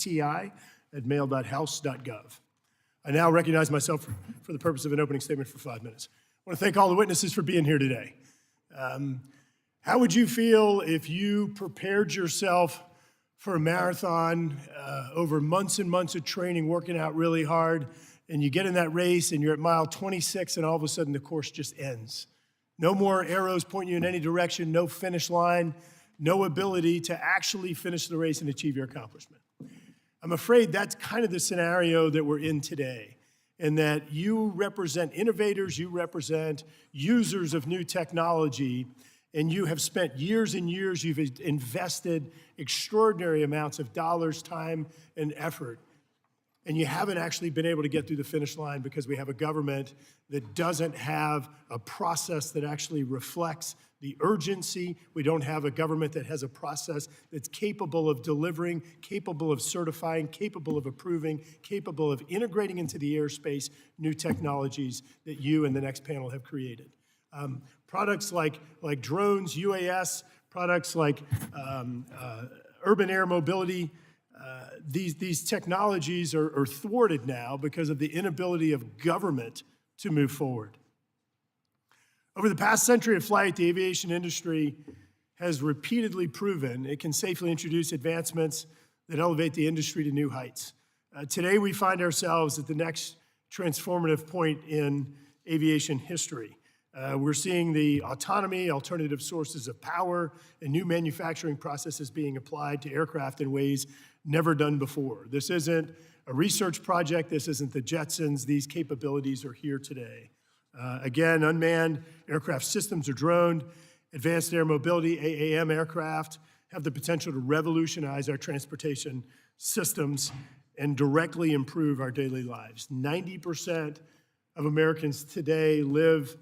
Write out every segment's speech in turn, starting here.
sti@mail.house.gov. I now recognize myself for the purpose of an opening statement for 5 minutes. I want to thank all the witnesses for being here today. How would you feel if you prepared yourself for a marathon over months and months of training, working out really hard, and you get in that race and you're at mile 26 and all of a sudden the course just ends? No more arrows pointing you in any direction, no finish line, no ability to actually finish the race and achieve your accomplishment. I'm afraid that's kind of the scenario that we're in today, and that you represent innovators, you represent users of new technology, and you have spent years and years, you've invested extraordinary amounts of dollars, time, and effort, and you haven't actually been able to get through the finish line because we have a government that doesn't have a process that actually reflects the urgency. We don't have a government that has a process that's capable of delivering, capable of certifying, capable of approving, capable of integrating into the airspace new technologies that you and the next panel have created. Products like drones, UAS, products like urban air mobility, these technologies are thwarted now because of the inability of government to move forward. Over the past century of flight, the aviation industry has repeatedly proven it can safely introduce advancements that elevate the industry to new heights. Today, we find ourselves at the next transformative point in aviation history. We're seeing the autonomy, alternative sources of power, and new manufacturing processes being applied to aircraft in ways never done before. This isn't a research project. This isn't the Jetsons. These capabilities are here today. Again, unmanned aircraft systems or drone, advanced air mobility, AAM aircraft have the potential to revolutionize our transportation systems and directly improve our daily lives. 90% of Americans today live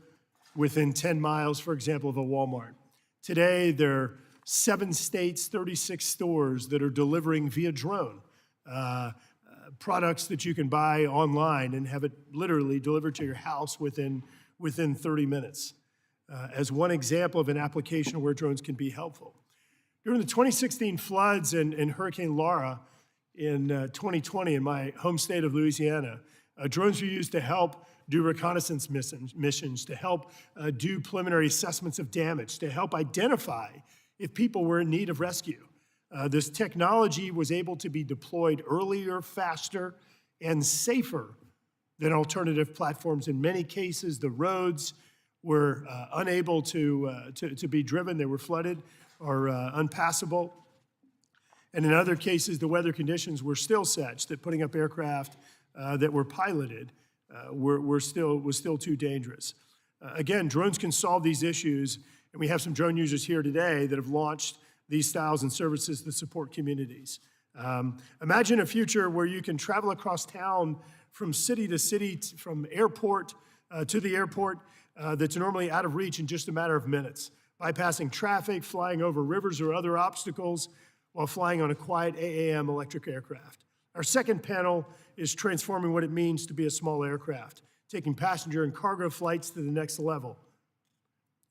within 10 miles, for example, of a Walmart. Today, there are 7 states, 36 stores that are delivering via drone products that you can buy online and have it literally delivered to your house within 30 minutes. As one example of an application where drones can be helpful. During the 2016 floods and Hurricane Laura in 2020 in my home state of Louisiana, drones were used to help do reconnaissance missions, to help do preliminary assessments of damage, to help identify if people were in need of rescue. This technology was able to be deployed earlier, faster, and safer than alternative platforms. In many cases, the roads were unable to be driven. They were flooded or unpassable. And in other cases, the weather conditions were still such that putting up aircraft that were piloted was still too dangerous. Again, drones can solve these issues, and we have some drone users here today that have launched these styles and services that support communities. Imagine a future where you can travel across town from city to city, from airport to the airport that's normally out of reach in just a matter of minutes, bypassing traffic, flying over rivers or other obstacles while flying on a quiet AAM electric aircraft. Our second panel is transforming what it means to be a small aircraft, taking passenger and cargo flights to the next level.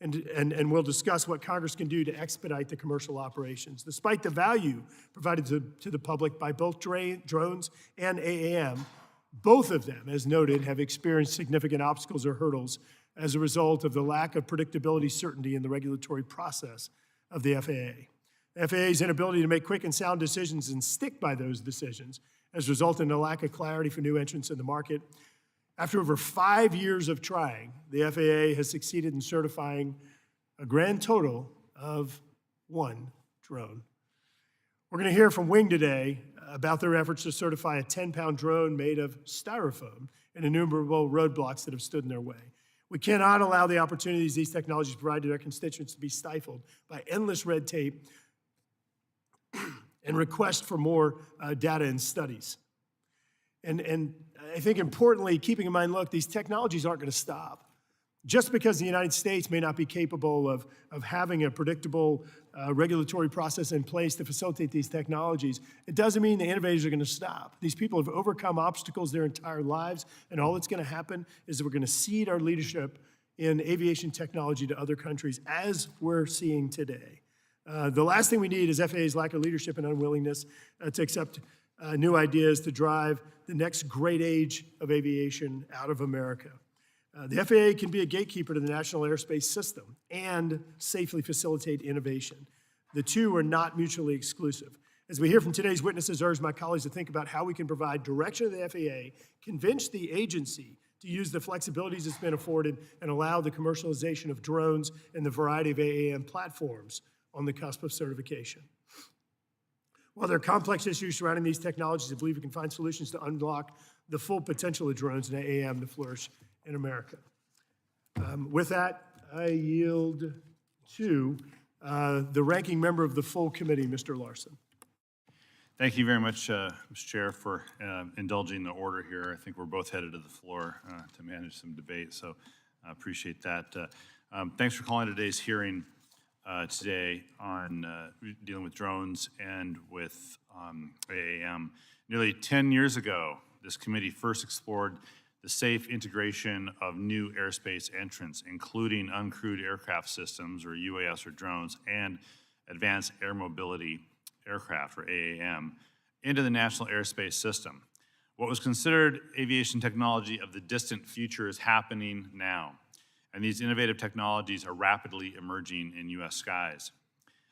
And we'll discuss what Congress can do to expedite the commercial operations. Despite the value provided to the public by both drones and AAM, both of them, as noted, have experienced significant obstacles or hurdles as a result of the lack of predictability, certainty in the regulatory process of the FAA. The FAA's inability to make quick and sound decisions and stick by those decisions has resulted in a lack of clarity for new entrants in the market. After over 5 years of trying, the FAA has succeeded in certifying a grand total of 1 drone. We're going to hear from Wing today about their efforts to certify a 10-pound drone made of styrofoam and innumerable roadblocks that have stood in their way. We cannot allow the opportunities these technologies provide to their constituents to be stifled by endless red tape and requests for more data and studies. And I think importantly, keeping in mind, look, these technologies aren't going to stop. Just because the United States may not be capable of having a predictable regulatory process in place to facilitate these technologies, it doesn't mean the innovators are going to stop. These people have overcome obstacles their entire lives, and all that's going to happen is that we're going to cede our leadership in aviation technology to other countries, as we're seeing today. The last thing we need is FAA's lack of leadership and unwillingness to accept new ideas to drive the next great age of aviation out of America. The FAA can be a gatekeeper to the national airspace system and safely facilitate innovation. The two are not mutually exclusive. As we hear from today's witnesses, I urge my colleagues to think about how we can provide direction to the FAA, convince the agency to use the flexibilities it's been afforded, and allow the commercialization of drones and the variety of AAM platforms on the cusp of certification. While there are complex issues surrounding these technologies, I believe we can find solutions to unlock the full potential of drones and AAM to flourish in America. With that, I yield to the ranking member of the full committee, Mr. Larson. Thank you very much, Mr. Chair, for indulging the order here. I think we're both headed to the floor to manage some debate, so I appreciate that. Thanks for calling today's hearing today on dealing with drones and with AAM. Nearly 10 years ago, this committee first explored the safe integration of new airspace entrants, including uncrewed aircraft systems, or UAS or drones, and advanced air mobility aircraft, or AAM, into the national airspace system. What was considered aviation technology of the distant future is happening now, and these innovative technologies are rapidly emerging in U.S. skies.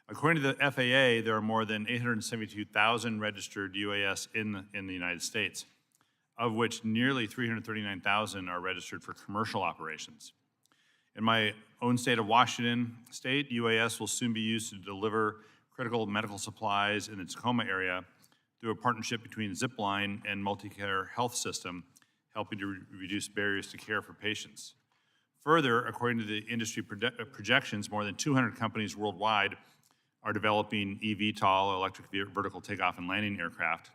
According to the FAA, there are more than 872,000 registered UAS in the United States, of which nearly 339,000 are registered for commercial operations. In my own state of Washington State, UAS will soon be used to deliver critical medical supplies in the Tacoma area through a partnership between Zipline and Multicare Health System, helping to reduce barriers to care for patients. Further, according to the industry projections, more than 200 companies worldwide are developing eVTOL, electric vertical takeoff and landing aircraft,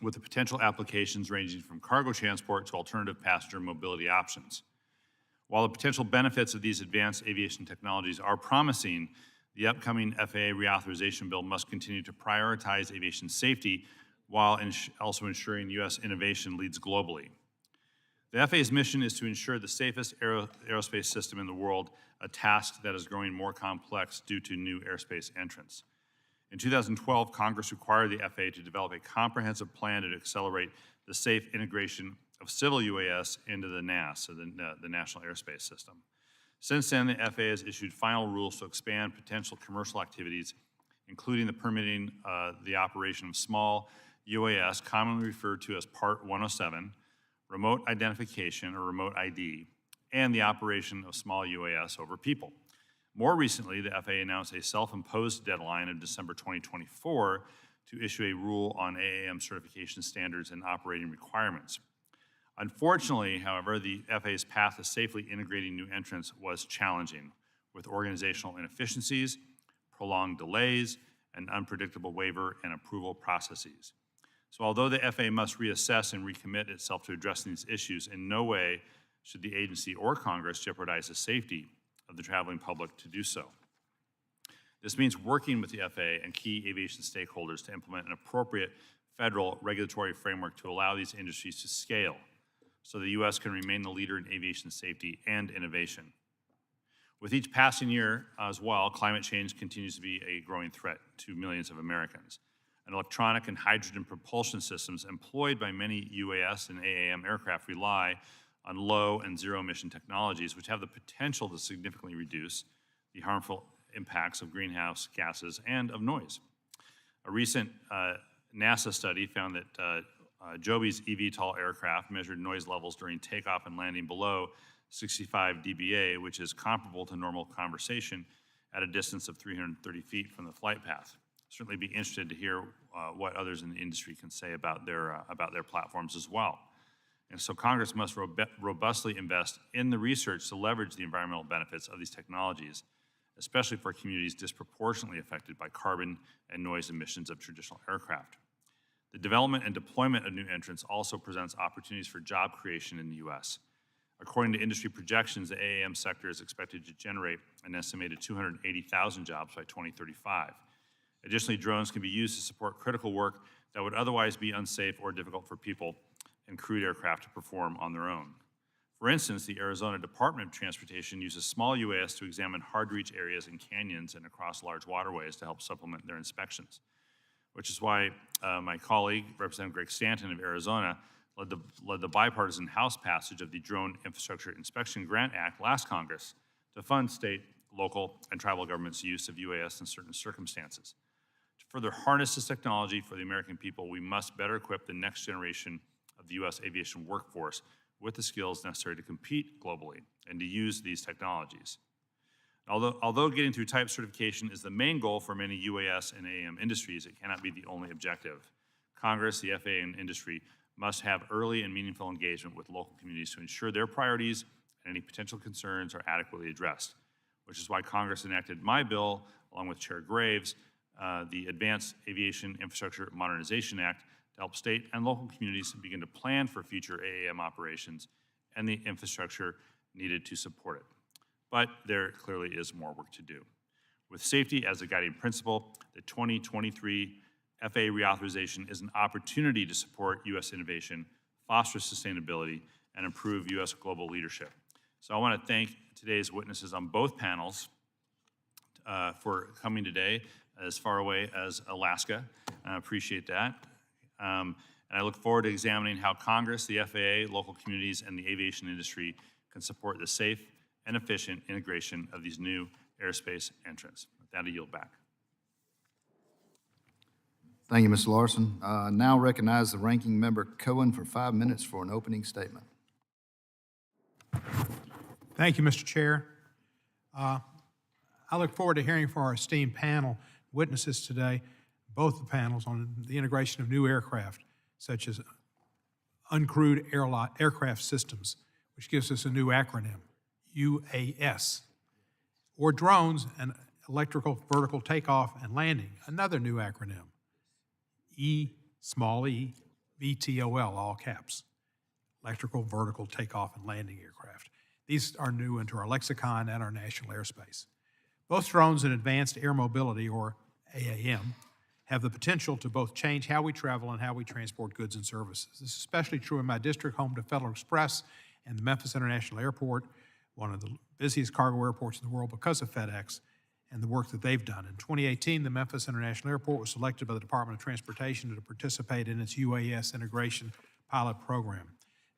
with the potential applications ranging from cargo transport to alternative passenger mobility options. While the potential benefits of these advanced aviation technologies are promising, the upcoming FAA Reauthorization bill must continue to prioritize aviation safety while also ensuring U.S. innovation leads globally. The FAA's mission is to ensure the safest aerospace system in the world, a task that is growing more complex due to new airspace entrants. In 2012, Congress required the FAA to develop a comprehensive plan to accelerate the safe integration of civil UAS into the NAS, so the National Airspace System. Since then, the FAA has issued final rules to expand potential commercial activities, including the permitting the operation of small UAS, commonly referred to as Part 107, remote identification or remote ID, and the operation of small UAS over people. More recently, the FAA announced a self-imposed deadline of December 2024 to issue a rule on AAM certification standards and operating requirements. Unfortunately, however, the FAA's path to safely integrating new entrants was challenging, with organizational inefficiencies, prolonged delays, and unpredictable waiver and approval processes. So although the FAA must reassess and recommit itself to addressing these issues, in no way should the agency or Congress jeopardize the safety of the traveling public to do so. This means working with the FAA and key aviation stakeholders to implement an appropriate federal regulatory framework to allow these industries to scale, so the U.S. can remain the leader in aviation safety and innovation. With each passing year as well, climate change continues to be a growing threat to millions of Americans. And electronic and hydrogen propulsion systems employed by many UAS and AAM aircraft rely on low and zero emission technologies, which have the potential to significantly reduce the harmful impacts of greenhouse gases and of noise. A recent NASA study found that Joby's eVTOL aircraft measured noise levels during takeoff and landing below 65 dBA, which is comparable to normal conversation at a distance of 330 feet from the flight path. Certainly be interested to hear what others in the industry can say about their platforms as well. And so Congress must robustly invest in the research to leverage the environmental benefits of these technologies, especially for communities disproportionately affected by carbon and noise emissions of traditional aircraft. The development and deployment of new entrants also presents opportunities for job creation in the U.S. According to industry projections, the AAM sector is expected to generate an estimated 280,000 jobs by 2035. Additionally, drones can be used to support critical work that would otherwise be unsafe or difficult for people and crewed aircraft to perform on their own. For instance, the Arizona Department of Transportation uses small UAS to examine hard-to-reach areas in canyons and across large waterways to help supplement their inspections. which is why my colleague, Representative Greg Stanton of Arizona, led the bipartisan House passage of the Drone Infrastructure Inspection Grant Act last Congress to fund state, local, and tribal governments' use of UAS in certain circumstances. To further harness this technology for the American people, we must better equip the next generation of the U.S. aviation workforce with the skills necessary to compete globally and to use these technologies. Although getting through type certification is the main goal for many UAS and AAM industries, it cannot be the only objective. Congress, the FAA, and industry must have early and meaningful engagement with local communities to ensure their priorities and any potential concerns are adequately addressed, which is why Congress enacted my bill, along with Chair Graves, the Advanced Aviation Infrastructure Modernization Act, to help state and local communities begin to plan for future AAM operations and the infrastructure needed to support it. But there clearly is more work to do. With safety as a guiding principle, the 2023 FAA Reauthorization is an opportunity to support U.S. innovation, foster sustainability, and improve U.S. global leadership. So I want to thank today's witnesses on both panels for coming today as far away as Alaska. I appreciate that. And I look forward to examining how Congress, the FAA, local communities, and the aviation industry can support the safe and efficient integration of these new airspace entrants. With that, I yield back. Thank you, Mr. Larson. Now recognize the ranking member Cohen for 5 minutes for an opening statement. Thank you, Mr. Chair. I look forward to hearing from our esteemed panel witnesses today, both the panels, on the integration of new aircraft, such as uncrewed aircraft systems, which gives us a new acronym, UAS, or drones and electrical vertical takeoff and landing, another new acronym, small e, VTOL, all caps, electrical vertical takeoff and landing aircraft. These are new into our lexicon and our national airspace. Both drones and advanced air mobility, or AAM, have the potential to both change how we travel and how we transport goods and services. This is especially true in my district, home to Federal Express and the Memphis International Airport, one of the busiest cargo airports in the world because of FedEx and the work that they've done. In 2018, the Memphis International Airport was selected by the Department of Transportation to participate in its UAS integration pilot program.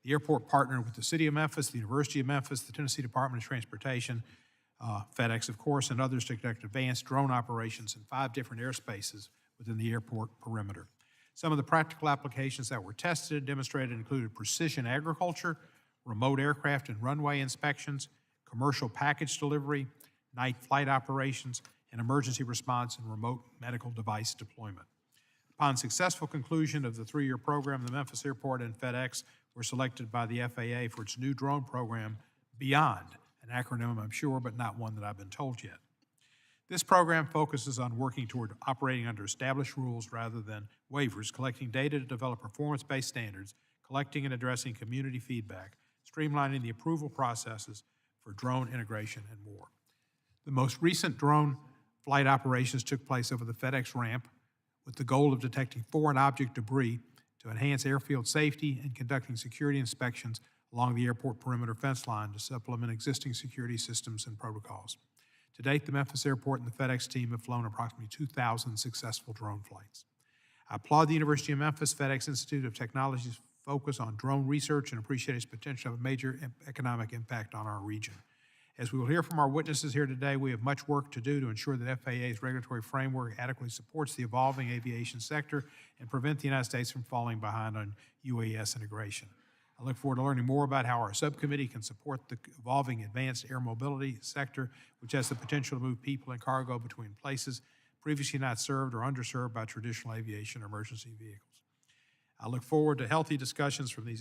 The airport partnered with the City of Memphis, the University of Memphis, the Tennessee Department of Transportation, FedEx, of course, and others to conduct advanced drone operations in 5 different airspaces within the airport perimeter. Some of the practical applications that were tested and demonstrated included precision agriculture, remote aircraft and runway inspections, commercial package delivery, night flight operations, and emergency response and remote medical device deployment. Upon successful conclusion of the 3-year program, the Memphis Airport and FedEx were selected by the FAA for its new drone program, Beyond, an acronym I'm sure, but not one that I've been told yet. This program focuses on working toward operating under established rules rather than waivers, collecting data to develop performance-based standards, collecting and addressing community feedback, streamlining the approval processes for drone integration, and more. The most recent drone flight operations took place over the FedEx ramp with the goal of detecting foreign object debris to enhance airfield safety and conducting security inspections along the airport perimeter fence line to supplement existing security systems and protocols. To date, the Memphis Airport and the FedEx team have flown approximately 2,000 successful drone flights. I applaud the University of Memphis FedEx Institute of Technology's focus on drone research and appreciate its potential to have a major economic impact on our region. As we will hear from our witnesses here today, we have much work to do to ensure that FAA's regulatory framework adequately supports the evolving aviation sector and prevent the United States from falling behind on UAS integration. I look forward to learning more about how our subcommittee can support the evolving advanced air mobility sector, which has the potential to move people and cargo between places previously not served or underserved by traditional aviation or emergency vehicles. I look forward to healthy discussions from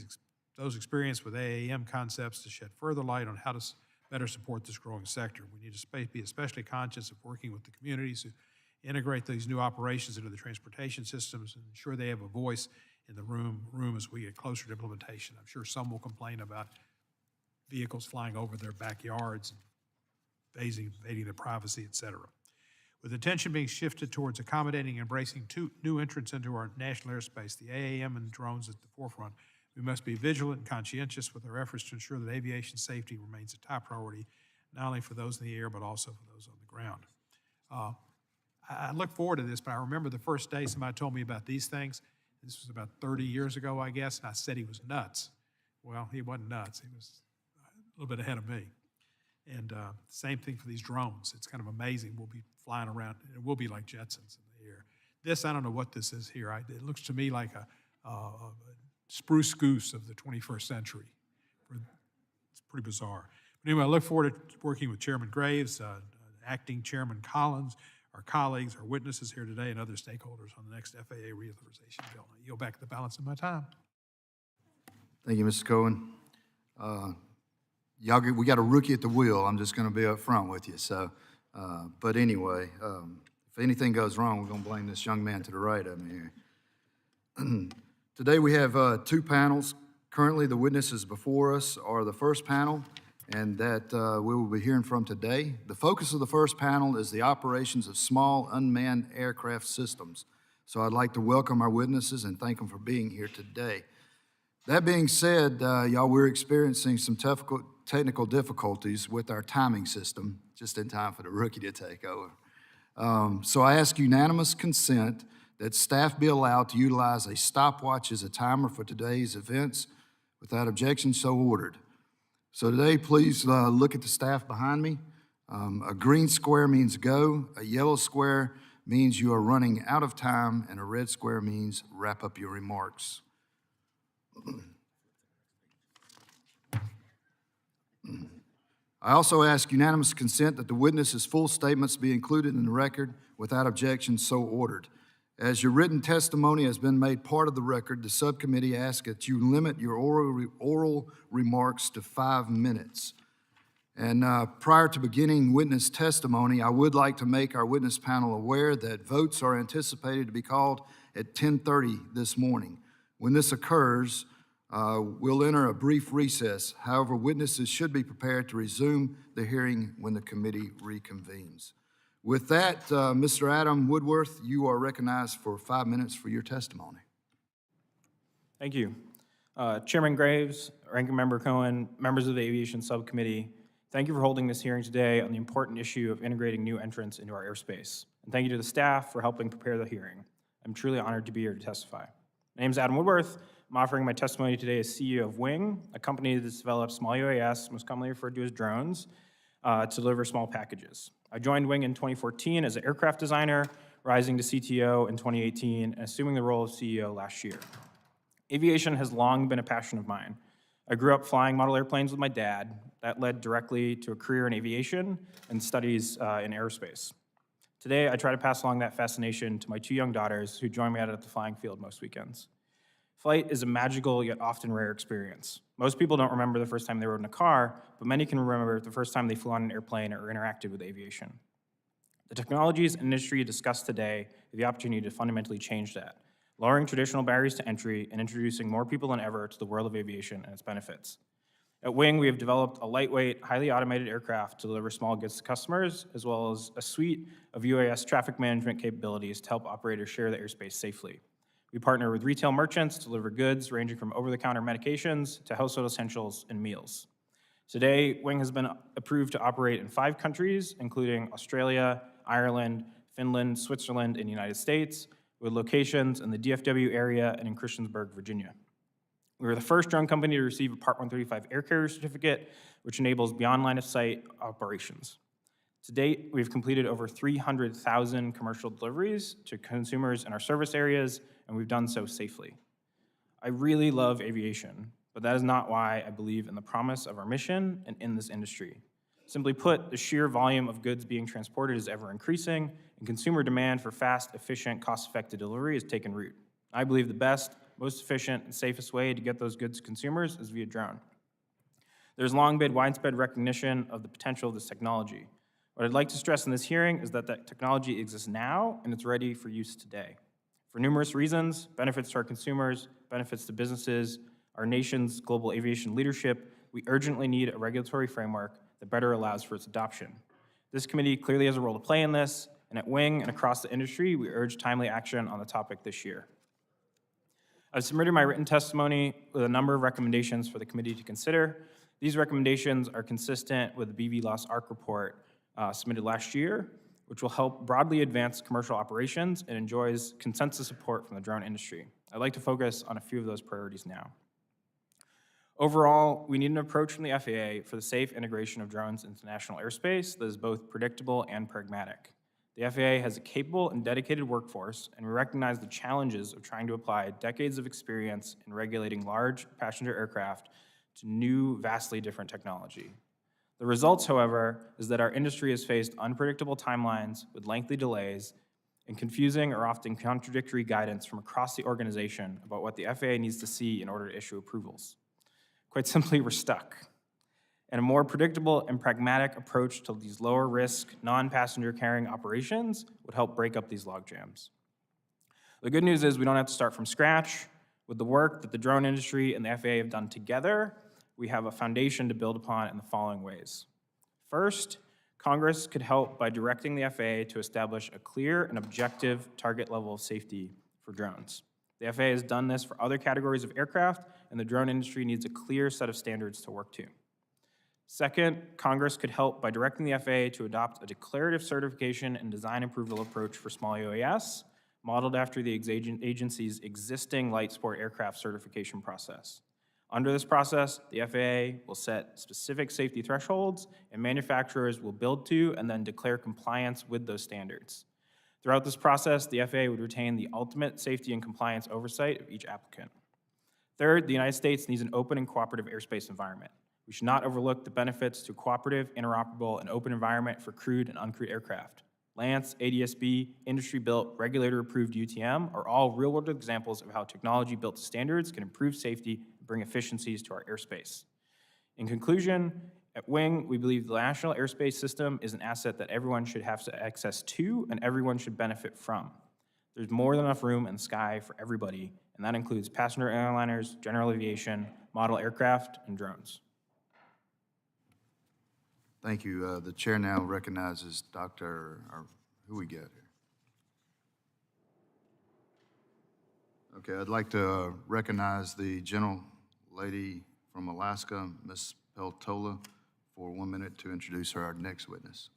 those experienced with AAM concepts to shed further light on how to better support this growing sector. We need to be especially conscious of working with the communities who integrate these new operations into the transportation systems and ensure they have a voice in the room as we get closer to implementation. I'm sure some will complain about vehicles flying over their backyards, invading their privacy, et cetera. With attention being shifted towards accommodating and embracing 2 new entrants into our national airspace, the AAM and drones at the forefront, we must be vigilant and conscientious with our efforts to ensure that aviation safety remains a top priority, not only for those in the air, but also for those on the ground. I look forward to this, but I remember the first day somebody told me about these things. This was about 30 years ago, I guess, and I said he was nuts. Well, he wasn't nuts. He was a little bit ahead of me. And same thing for these drones. It's kind of amazing. We'll be flying around. It will be like Jetsons in the air. This, I don't know what this is here. It looks to me like a spruce goose of the 21st century. It's pretty bizarre. But anyway, I look forward to working with Chairman Graves, Acting Chairman Collins, our colleagues, our witnesses here today, and other stakeholders on the next FAA reauthorization bill. I yield back the balance of my time. Thank you, Mr. Cohen. We got a rookie at the wheel. I'm just going to be up front with you. So, but anyway, if anything goes wrong, we're going to blame this young man to the right of me here. Today we have two panels. Currently, the witnesses before us are the first panel, and that we will be hearing from today. The focus of the first panel is the operations of small unmanned aircraft systems. So I'd like to welcome our witnesses and thank them for being here today. That being said, y'all, we're experiencing some technical difficulties with our timing system, just in time for the rookie to take over. So I ask unanimous consent that staff be allowed to utilize a stopwatch as a timer for today's events. Without objection, so ordered. So today, please look at the staff behind me. A green square means go, a yellow square means you are running out of time, and a red square means wrap up your remarks. I also ask unanimous consent that the witness's full statements be included in the record. Without objection, so ordered. As your written testimony has been made part of the record, the subcommittee asks that you limit your oral remarks to 5 minutes. And prior to beginning witness testimony, I would like to make our witness panel aware that votes are anticipated to be called at 10:30 this morning. When this occurs, we'll enter a brief recess. However, witnesses should be prepared to resume the hearing when the committee reconvenes. With that, Mr. Adam Woodworth, you are recognized for 5 minutes for your testimony. Thank you. Chairman Graves, Ranking Member Cohen, members of the Aviation Subcommittee, thank you for holding this hearing today on the important issue of integrating new entrants into our airspace. And thank you to the staff for helping prepare the hearing. I'm truly honored to be here to testify. My name is Adam Woodworth. I'm offering my testimony today as CEO of Wing, a company that's developed small UAS, most commonly referred to as drones, to deliver small packages. I joined Wing in 2014 as an aircraft designer, rising to CTO in 2018, and assuming the role of CEO last year. Aviation has long been a passion of mine. I grew up flying model airplanes with my dad. That led directly to a career in aviation and studies in aerospace. Today, I try to pass along that fascination to my 2 young daughters who join me out at the flying field most weekends. Flight is a magical yet often rare experience. Most people don't remember the first time they rode in a car, but many can remember the first time they flew on an airplane or interacted with aviation. The technologies and industry discussed today have the opportunity to fundamentally change that, lowering traditional barriers to entry and introducing more people than ever to the world of aviation and its benefits. At Wing, we have developed a lightweight, highly automated aircraft to deliver small goods to customers, as well as a suite of UAS traffic management capabilities to help operators share the airspace safely. We partner with retail merchants to deliver goods ranging from over-the-counter medications to household essentials and meals. Today, Wing has been approved to operate in 5 countries, including Australia, Ireland, Finland, Switzerland, and the United States, with locations in the DFW area and in Christiansburg, Virginia. We were the first drone company to receive a Part 135 air carrier certificate, which enables beyond line of sight operations. To date, we've completed over 300,000 commercial deliveries to consumers in our service areas, and we've done so safely. I really love aviation, but that is not why I believe in the promise of our mission and in this industry. Simply put, the sheer volume of goods being transported is ever increasing, and consumer demand for fast, efficient, cost-effective delivery has taken root. I believe the best, most efficient, and safest way to get those goods to consumers is via drone. There's long been widespread recognition of the potential of this technology. What I'd like to stress in this hearing is that that technology exists now, and it's ready for use today. For numerous reasons, benefits to our consumers, benefits to businesses, our nation's global aviation leadership, we urgently need a regulatory framework that better allows for its adoption. This committee clearly has a role to play in this, and at Wing and across the industry, we urge timely action on the topic this year. I've submitted my written testimony with a number of recommendations for the committee to consider. These recommendations are consistent with the BV Loss ARC report submitted last year, which will help broadly advance commercial operations and enjoys consensus support from the drone industry. I'd like to focus on a few of those priorities now. Overall, we need an approach from the FAA for the safe integration of drones into national airspace that is both predictable and pragmatic. The FAA has a capable and dedicated workforce, and we recognize the challenges of trying to apply decades of experience in regulating large passenger aircraft to new, vastly different technology. The results, however, is that our industry has faced unpredictable timelines with lengthy delays and confusing or often contradictory guidance from across the organization about what the FAA needs to see in order to issue approvals. Quite simply, we're stuck. And a more predictable and pragmatic approach to these lower risk, non-passenger carrying operations would help break up these logjams. The good news is we don't have to start from scratch. With the work that the drone industry and the FAA have done together, we have a foundation to build upon in the following ways. First, Congress could help by directing the FAA to establish a clear and objective target level of safety for drones. The FAA has done this for other categories of aircraft, and the drone industry needs a clear set of standards to work to. Second, Congress could help by directing the FAA to adopt a declarative certification and design approval approach for small UAS, modeled after the agency's existing light sport aircraft certification process. Under this process, the FAA will set specific safety thresholds, and manufacturers will build to and then declare compliance with those standards. Throughout this process, the FAA would retain the ultimate safety and compliance oversight of each applicant. Third, the United States needs an open and cooperative airspace environment. We should not overlook the benefits to a cooperative, interoperable, and open environment for crewed and uncrewed aircraft. Lance, ADS-B, industry-built, regulator-approved UTM are all real-world examples of how technology built to standards can improve safety and bring efficiencies to our airspace. In conclusion, at Wing, we believe the national airspace system is an asset that everyone should have access to and everyone should benefit from. There's more than enough room in the sky for everybody, and that includes passenger airliners, general aviation, model aircraft, and drones. Thank you. The chair now recognizes who we get here? Okay, I'd like to recognize the gentle lady from Alaska, Ms. Peltola, for 1 minute to introduce our next witness.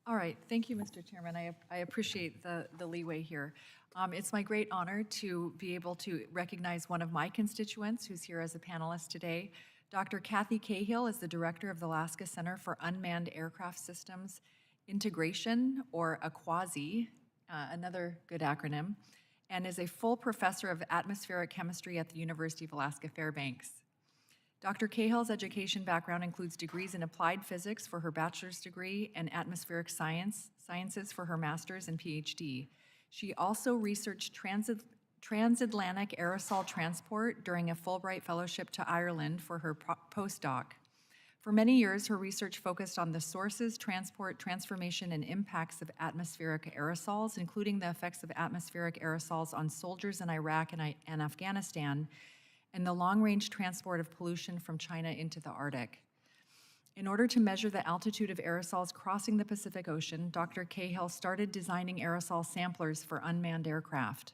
All right, thank you, Mr. Chairman. I appreciate the leeway here. It's my great honor to be able to recognize one of my constituents who's here as a panelist today. Dr. Kathy Cahill is the director of the Alaska Center for Unmanned Aircraft Systems Integration, or AQUASI, another good acronym, and is a full professor of atmospheric chemistry at the University of Alaska Fairbanks. Dr. Cahill's education background includes degrees in applied physics for her bachelor's degree and atmospheric sciences for her master's and PhD. She also researched transatlantic aerosol transport during a Fulbright fellowship to Ireland for her postdoc. For many years, her research focused on the sources, transport, transformation, and impacts of atmospheric aerosols, including the effects of atmospheric aerosols on soldiers in Iraq and Afghanistan, and the long-range transport of pollution from China into the Arctic. In order to measure the altitude of aerosols crossing the Pacific Ocean, Dr. Cahill started designing aerosol samplers for unmanned aircraft.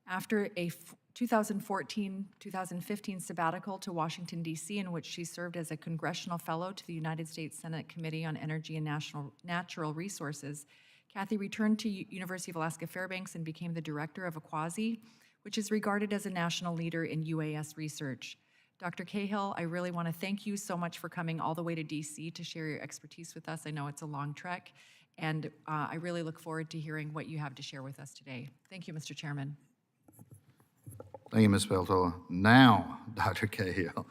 After a 2014-2015 sabbatical to Washington, D.C., in which she served as a congressional fellow to the United States Senate Committee on Energy and Natural Resources, Kathy returned to University of Alaska Fairbanks and became the director of AQUASI, which is regarded as a national leader in UAS research. Dr. Cahill, I really want to thank you so much for coming all the way to D.C. to share your expertise with us. I know it's a long trek, and I really look forward to hearing what you have to share with us today. Thank you, Mr. Chairman. Thank you, Ms. Peltola. Now, Dr. Cahill,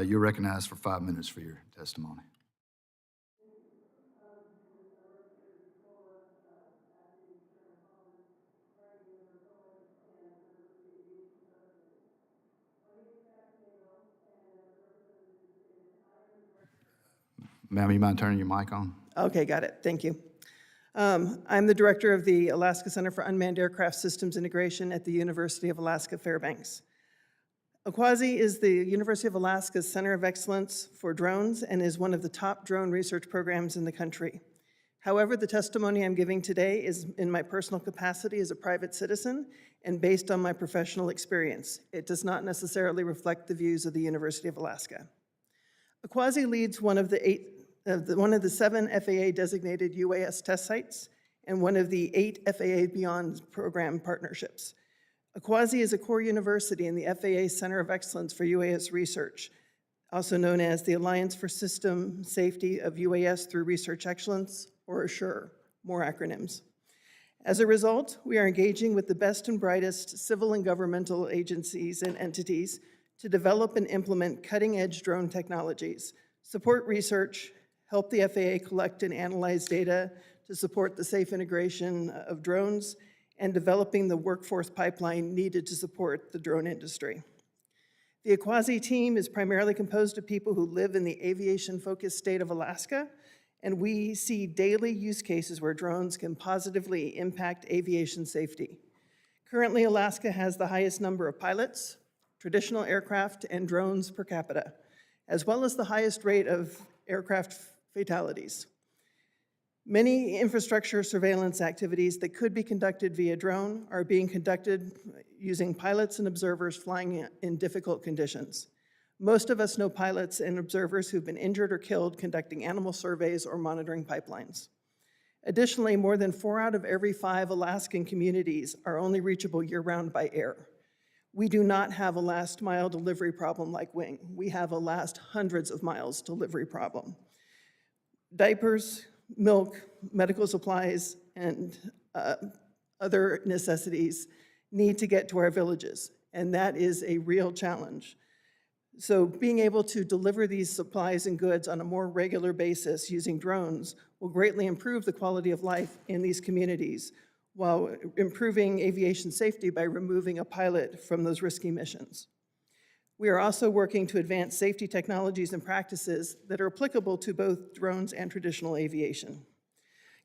you're recognized for 5 minutes for your testimony. Ma'am, you mind turning your mic on? Okay, got it. Thank you. I'm the director of the Alaska Center for Unmanned Aircraft Systems Integration at the University of Alaska Fairbanks. AQUASI is the University of Alaska's Center of Excellence for drones and is one of the top drone research programs in the country. However, the testimony I'm giving today is in my personal capacity as a private citizen and based on my professional experience. It does not necessarily reflect the views of the University of Alaska. AQUASI leads one of the 7 FAA-designated UAS test sites and one of the 8 FAA Beyond program partnerships. Akwasi is a core university in the FAA Center of Excellence for UAS Research, also known as the Alliance for System Safety of UAS through Research Excellence, or ASSURE, more acronyms. As a result, we are engaging with the best and brightest civil and governmental agencies and entities to develop and implement cutting-edge drone technologies, support research, help the FAA collect and analyze data to support the safe integration of drones, and developing the workforce pipeline needed to support the drone industry. The Akwasi team is primarily composed of people who live in the aviation-focused state of Alaska, and we see daily use cases where drones can positively impact aviation safety. Currently, Alaska has the highest number of pilots, traditional aircraft, and drones per capita, as well as the highest rate of aircraft fatalities. Many infrastructure surveillance activities that could be conducted via drone are being conducted using pilots and observers flying in difficult conditions. Most of us know pilots and observers who've been injured or killed conducting animal surveys or monitoring pipelines. Additionally, more than 4 out of every 5 Alaskan communities are only reachable year-round by air. We do not have a last-mile delivery problem like Wing. We have a last hundreds of miles delivery problem. Diapers, milk, medical supplies, and other necessities need to get to our villages, and that is a real challenge. So being able to deliver these supplies and goods on a more regular basis using drones will greatly improve the quality of life in these communities while improving aviation safety by removing a pilot from those risky missions. We are also working to advance safety technologies and practices that are applicable to both drones and traditional aviation.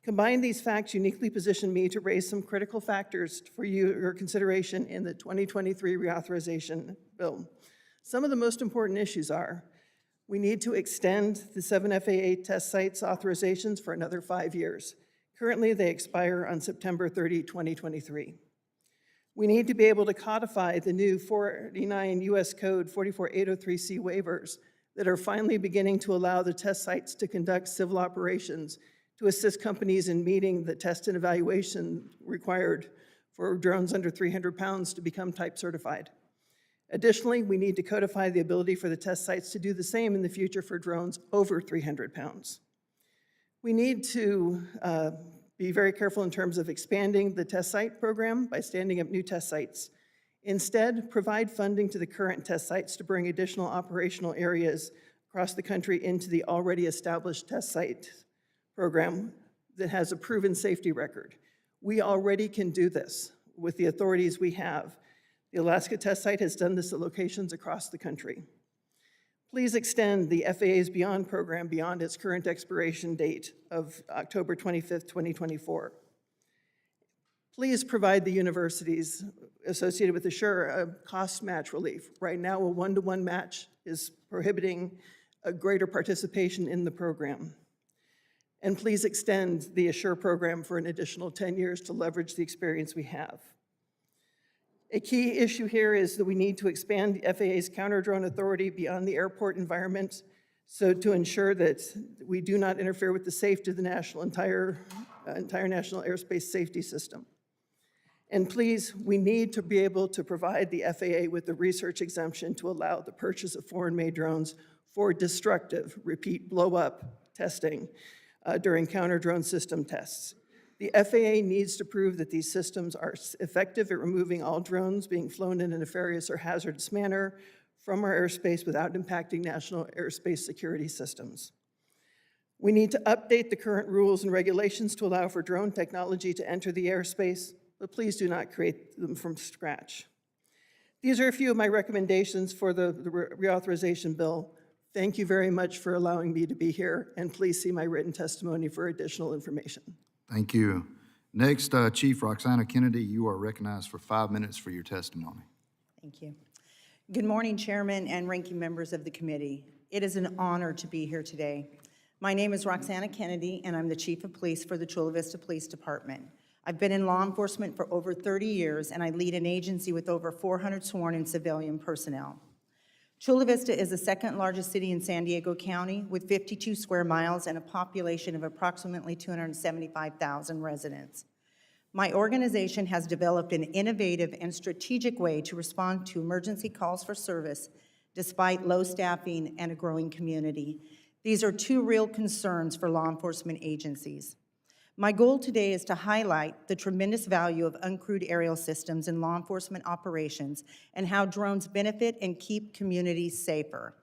Combined, these facts uniquely position me to raise some critical factors for your consideration in the 2023 reauthorization bill. Some of the most important issues are, we need to extend the 7 FAA test sites authorizations for another 5 years. Currently, they expire on September 30, 2023. We need to be able to codify the new 49 U.S. Code 44803C waivers that are finally beginning to allow the test sites to conduct civil operations to assist companies in meeting the test and evaluation required for drones under 300 pounds to become type certified. Additionally, we need to codify the ability for the test sites to do the same in the future for drones over 300 pounds. We need to be very careful in terms of expanding the test site program by standing up new test sites. Instead, provide funding to the current test sites to bring additional operational areas across the country into the already established test site program that has a proven safety record. We already can do this with the authorities we have. The Alaska test site has done this at locations across the country. Please extend the FAA's Beyond program beyond its current expiration date of October 25th, 2024. Please provide the universities associated with ASSURE a cost match relief. Right now, a one-to-one match is prohibiting a greater participation in the program. And please extend the ASSURE program for an additional 10 years to leverage the experience we have. A key issue here is that we need to expand the FAA's counter-drone authority beyond the airport environment so to ensure that we do not interfere with the safety of the entire national airspace safety system. And please, we need to be able to provide the FAA with the research exemption to allow the purchase of foreign-made drones for destructive, repeat blow-up testing during counter-drone system tests. The FAA needs to prove that these systems are effective at removing all drones being flown in a nefarious or hazardous manner from our airspace without impacting national airspace security systems. We need to update the current rules and regulations to allow for drone technology to enter the airspace, but please do not create them from scratch. These are a few of my recommendations for the reauthorization bill. Thank you very much for allowing me to be here, and please see my written testimony for additional information. Thank you. Next, Chief Roxana Kennedy, you are recognized for 5 minutes for your testimony. Thank you. Good morning, Chairman and ranking members of the committee. It is an honor to be here today. My name is Roxana Kennedy, and I'm the Chief of Police for the Chula Vista Police Department. I've been in law enforcement for over 30 years, and I lead an agency with over 400 sworn and civilian personnel. Chula Vista is the second largest city in San Diego County with 52 square miles and a population of approximately 275,000 residents. My organization has developed an innovative and strategic way to respond to emergency calls for service despite low staffing and a growing community. These are two real concerns for law enforcement agencies. My goal today is to highlight the tremendous value of uncrewed aerial systems in law enforcement operations and how drones benefit and keep communities safer.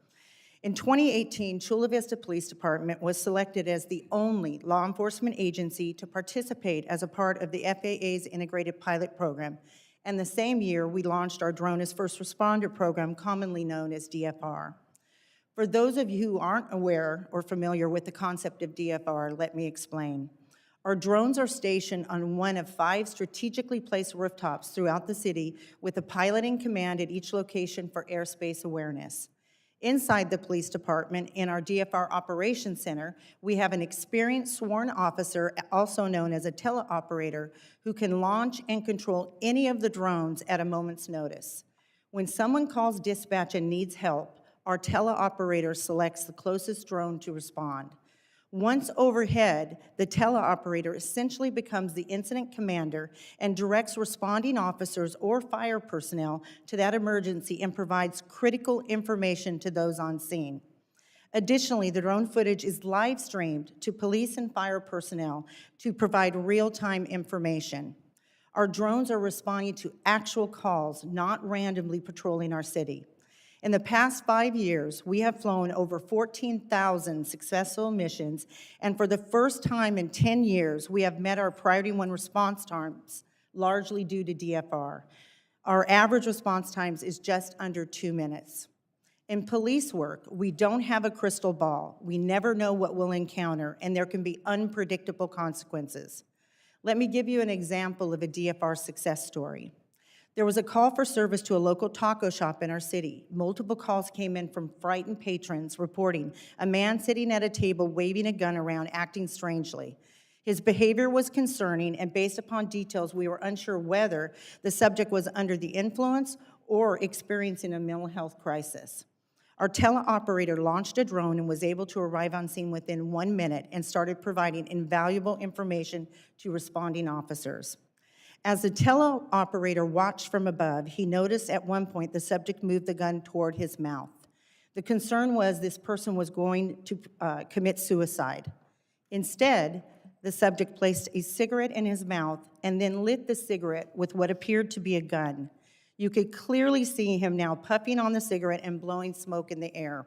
In 2018, Chula Vista Police Department was selected as the only law enforcement agency to participate as a part of the FAA's Integrated Pilot Program, and the same year we launched our Drone as First Responder program, commonly known as DFR. For those of you who aren't aware or familiar with the concept of DFR, let me explain. Our drones are stationed on one of 5 strategically placed rooftops throughout the city with a pilot in command at each location for airspace awareness. Inside the police department, in our DFR Operations Center, we have an experienced sworn officer, also known as a teleoperator, who can launch and control any of the drones at a moment's notice. When someone calls dispatch and needs help, our teleoperator selects the closest drone to respond. Once overhead, the teleoperator essentially becomes the incident commander and directs responding officers or fire personnel to that emergency and provides critical information to those on scene. Additionally, the drone footage is live streamed to police and fire personnel to provide real-time information. Our drones are responding to actual calls, not randomly patrolling our city. In the past 5 years, we have flown over 14,000 successful missions, and for the first time in 10 years, we have met our Priority 1 response times, largely due to DFR. Our average response times is just under 2 minutes. In police work, we don't have a crystal ball. We never know what we'll encounter, and there can be unpredictable consequences. Let me give you an example of a DFR success story. There was a call for service to a local taco shop in our city. Multiple calls came in from frightened patrons reporting a man sitting at a table waving a gun around, acting strangely. His behavior was concerning, and based upon details, we were unsure whether the subject was under the influence or experiencing a mental health crisis. Our teleoperator launched a drone and was able to arrive on scene within 1 minute and started providing invaluable information to responding officers. As the teleoperator watched from above, he noticed at one point the subject moved the gun toward his mouth. The concern was this person was going to commit suicide. Instead, the subject placed a cigarette in his mouth and then lit the cigarette with what appeared to be a gun. You could clearly see him now puffing on the cigarette and blowing smoke in the air.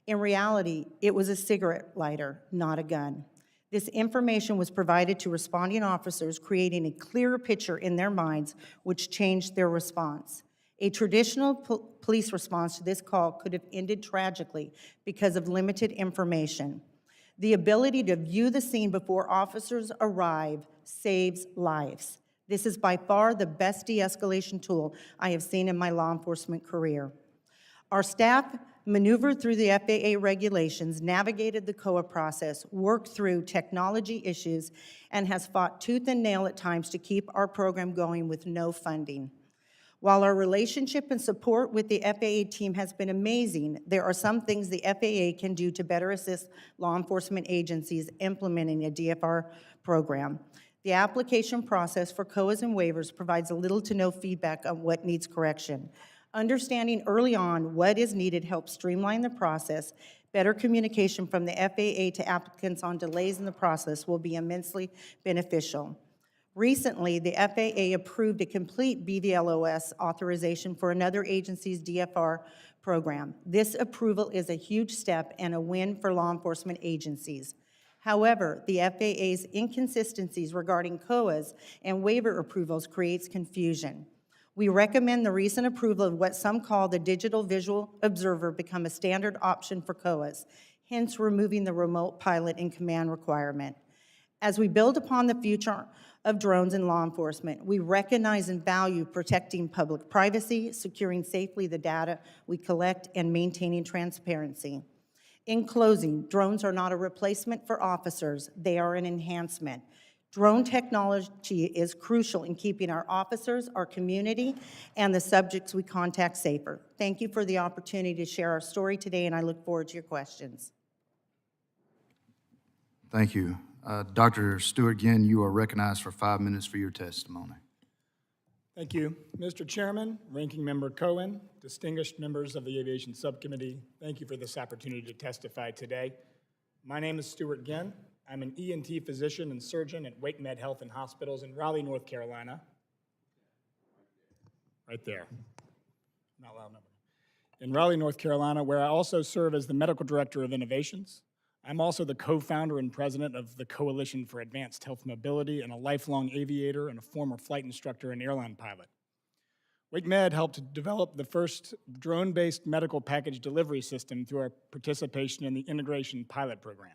In reality, it was a cigarette lighter, not a gun. This information was provided to responding officers, creating a clearer picture in their minds, which changed their response. A traditional police response to this call could have ended tragically because of limited information. The ability to view the scene before officers arrive saves lives. This is by far the best de-escalation tool I have seen in my law enforcement career. Our staff maneuvered through the FAA regulations, navigated the COA process, worked through technology issues, and has fought tooth and nail at times to keep our program going with no funding. While our relationship and support with the FAA team has been amazing, there are some things the FAA can do to better assist law enforcement agencies implementing a DFR program. The application process for COAs and waivers provides little to no feedback on what needs correction. Understanding early on what is needed helps streamline the process. Better communication from the FAA to applicants on delays in the process will be immensely beneficial. Recently, the FAA approved a complete BVLOS authorization for another agency's DFR program. This approval is a huge step and a win for law enforcement agencies. However, the FAA's inconsistencies regarding COAs and waiver approvals creates confusion. We recommend the recent approval of what some call the Digital Visual Observer become a standard option for COAs, hence removing the remote pilot and command requirement. As we build upon the future of drones in law enforcement, we recognize and value protecting public privacy, securing safely the data we collect, and maintaining transparency. In closing, drones are not a replacement for officers, they are an enhancement. Drone technology is crucial in keeping our officers, our community, and the subjects we contact safer. Thank you for the opportunity to share our story today, and I look forward to your questions. Thank you. Dr. Stewart Ginn, you are recognized for 5 minutes for your testimony. Thank you. Mr. Chairman, Ranking Member Cohen, distinguished members of the Aviation Subcommittee, thank you for this opportunity to testify today. My name is Stewart Ginn. I'm an ENT physician and surgeon at WakeMed Health and Hospitals in Raleigh, North Carolina. Right there. Not loud enough. In Raleigh, North Carolina, where I also serve as the medical director of innovations. I'm also the co-founder and president of the Coalition for Advanced Health Mobility and a lifelong aviator and a former flight instructor and airline pilot. WakeMed helped develop the first drone-based medical package delivery system through our participation in the Integration Pilot Program.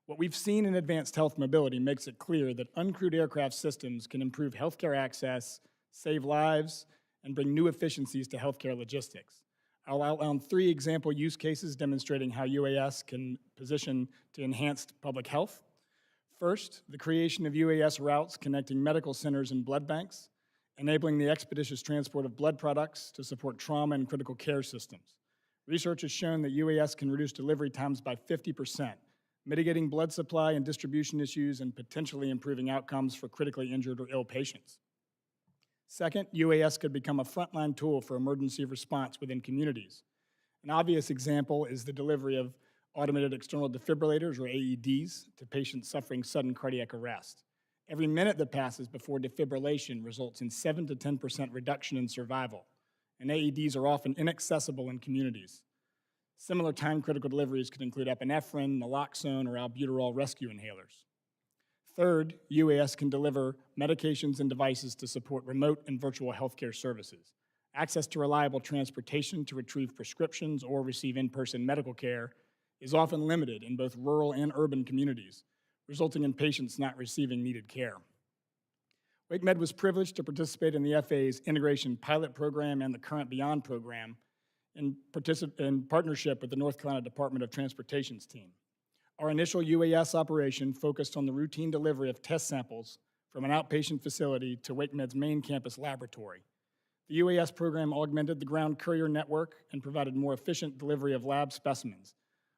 What we've seen in advanced health mobility makes it clear that uncrewed aircraft systems can improve healthcare access, save lives, and bring new efficiencies to healthcare logistics. I'll outline 3 example use cases demonstrating how UAS can position to enhance public health. First, the creation of UAS routes connecting medical centers and blood banks, enabling the expeditious transport of blood products to support trauma and critical care systems. Research has shown that UAS can reduce delivery times by 50%, mitigating blood supply and distribution issues and potentially improving outcomes for critically injured or ill patients. Second, UAS could become a frontline tool for emergency response within communities. An obvious example is the delivery of automated external defibrillators, or AEDs, to patients suffering sudden cardiac arrest. Every minute that passes before defibrillation results in 7 to 10% reduction in survival, and AEDs are often inaccessible in communities. Similar time-critical deliveries could include epinephrine, naloxone, or albuterol rescue inhalers. Third, UAS can deliver medications and devices to support remote and virtual healthcare services. Access to reliable transportation to retrieve prescriptions or receive in-person medical care is often limited in both rural and urban communities, resulting in patients not receiving needed care. WakeMed was privileged to participate in the FAA's Integration Pilot Program and the Current Beyond program in partnership with the North Carolina Department of Transportation's team. Our initial UAS operation focused on the routine delivery of test samples from an outpatient facility to WakeMed's main campus laboratory. The UAS program augmented the ground courier network and provided more efficient delivery of lab specimens.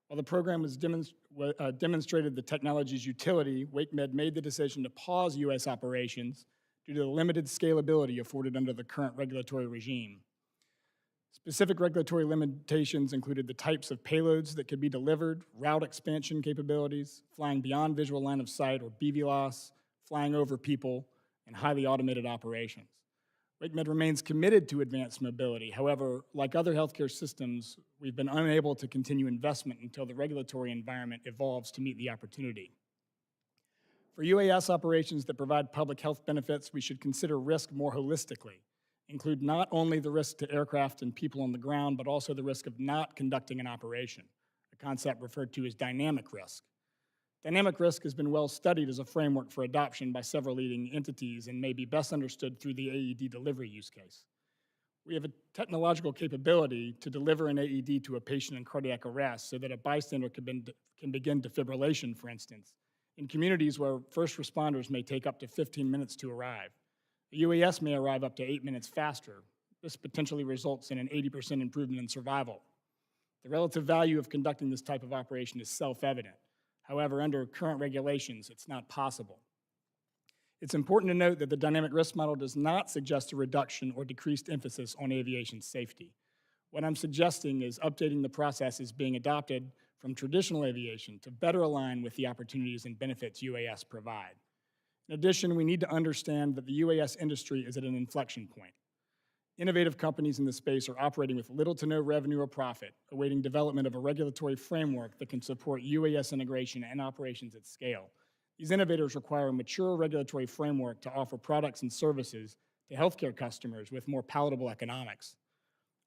While the program was demonstrated the technology's utility, WakeMed made the decision to pause U.S. operations due to the limited scalability afforded under the current regulatory regime. Specific regulatory limitations included the types of payloads that could be delivered, route expansion capabilities, flying beyond visual line of sight or BVLOS, flying over people, and highly automated operations. WakeMed remains committed to advanced mobility. However, like other healthcare systems, we've been unable to continue investment until the regulatory environment evolves to meet the opportunity. For UAS operations that provide public health benefits, we should consider risk more holistically. Include not only the risk to aircraft and people on the ground, but also the risk of not conducting an operation, a concept referred to as dynamic risk. Dynamic risk has been well studied as a framework for adoption by several leading entities and may be best understood through the AED delivery use case. We have a technological capability to deliver an AED to a patient in cardiac arrest so that a bystander can begin defibrillation, for instance, in communities where first responders may take up to 15 minutes to arrive. The UAS may arrive up to 8 minutes faster. This potentially results in an 80% improvement in survival. The relative value of conducting this type of operation is self-evident. However, under current regulations, it's not possible. It's important to note that the dynamic risk model does not suggest a reduction or decreased emphasis on aviation safety. What I'm suggesting is updating the processes being adopted from traditional aviation to better align with the opportunities and benefits UAS provide. In addition, we need to understand that the UAS industry is at an inflection point. Innovative companies in the space are operating with little to no revenue or profit, awaiting development of a regulatory framework that can support UAS integration and operations at scale. These innovators require a mature regulatory framework to offer products and services to healthcare customers with more palatable economics.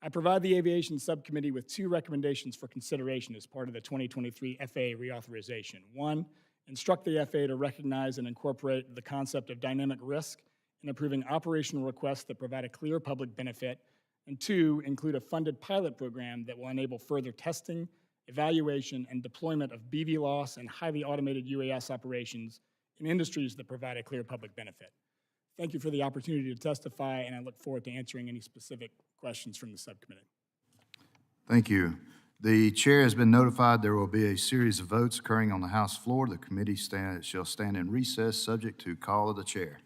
I provide the Aviation Subcommittee with 2 recommendations for consideration as part of the 2023 FAA Reauthorization. 1, instruct the FAA to recognize and incorporate the concept of dynamic risk in approving operational requests that provide a clear public benefit. And 2, include a funded pilot program that will enable further testing, evaluation, and deployment of BVLOS and highly automated UAS operations in industries that provide a clear public benefit. Thank you for the opportunity to testify, and I look forward to answering any specific questions from the subcommittee. Thank you. The chair has been notified there will be a series of votes occurring on the House floor. The committee shall stand in recess, subject to call of the chair.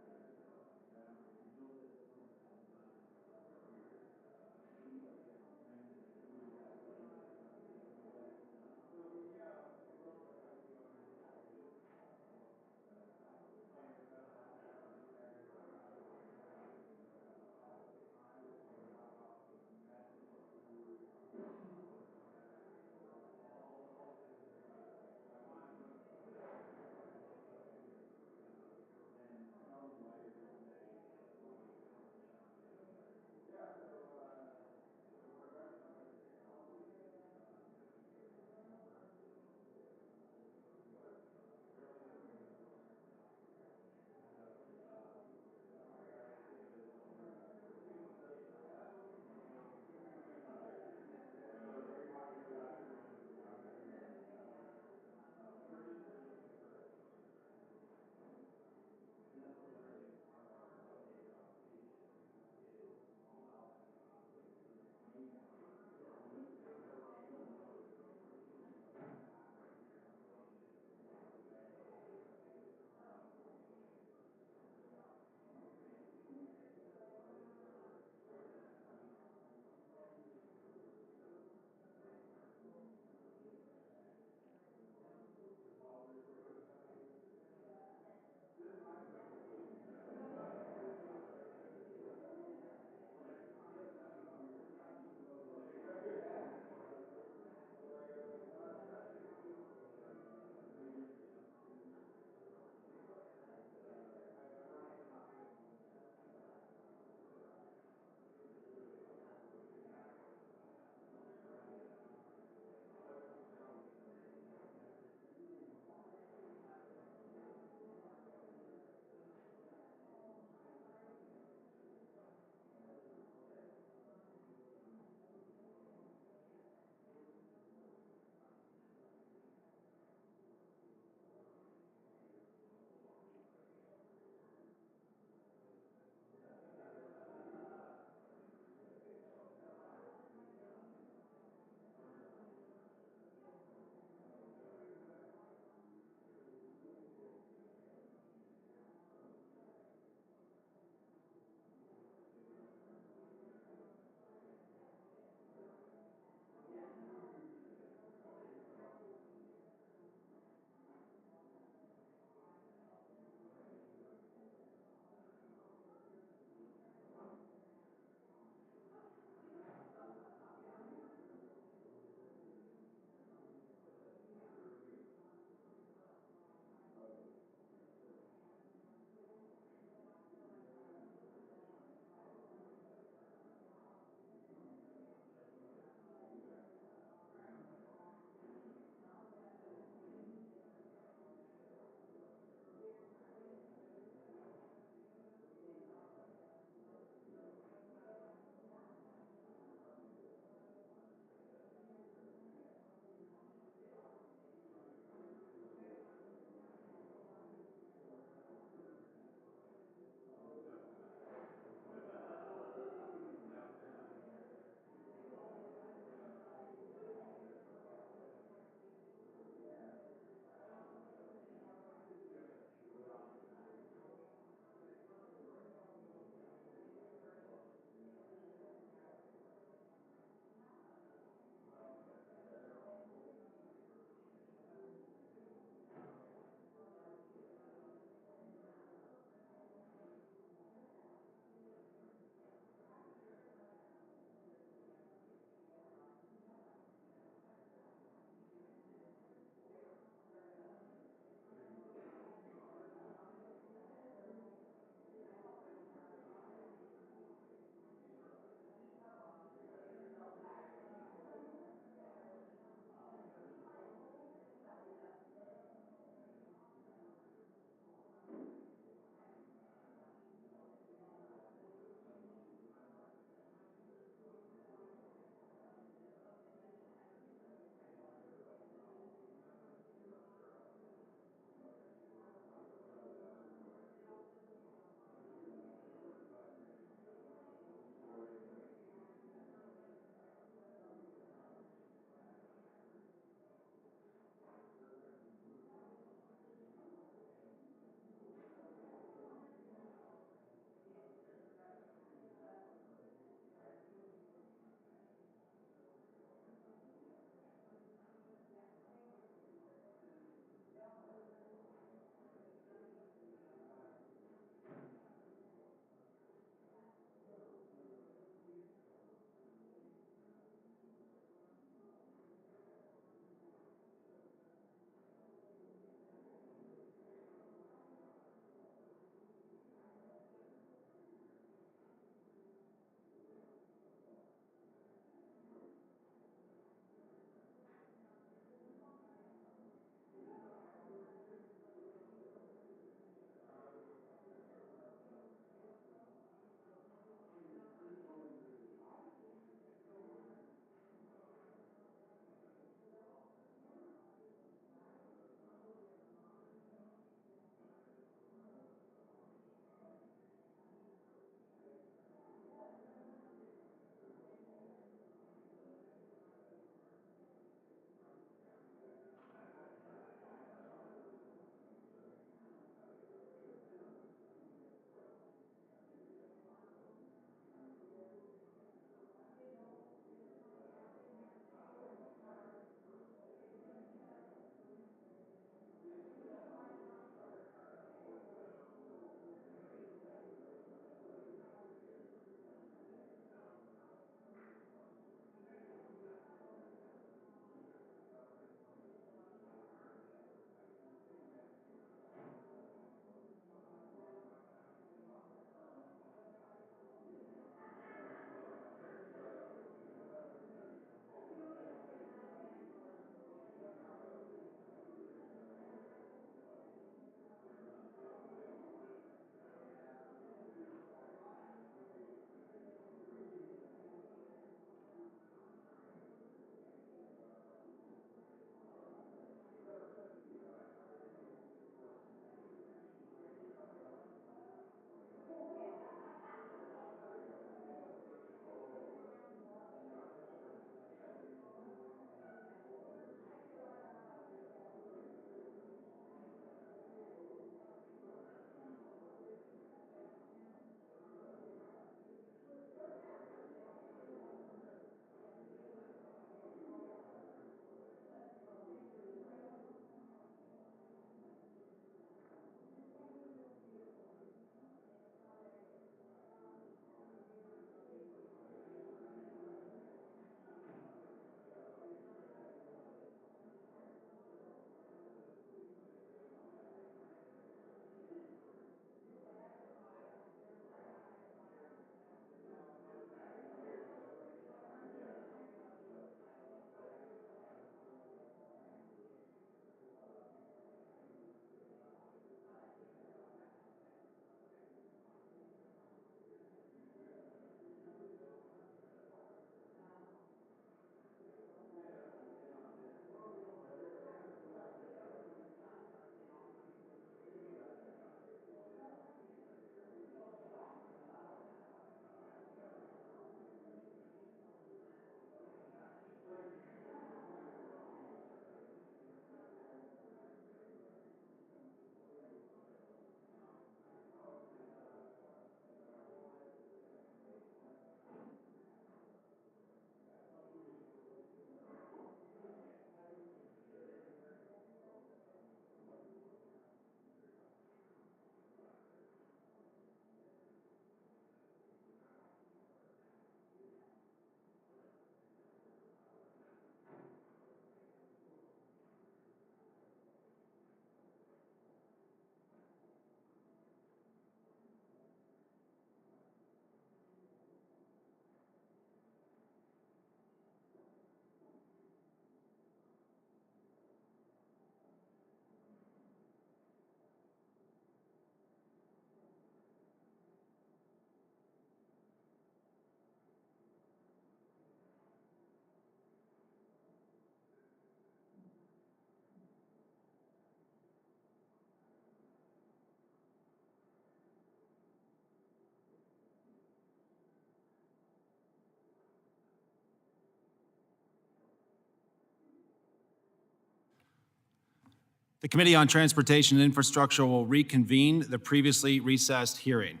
The Committee on Transportation and Infrastructure will reconvene the previously recessed hearing.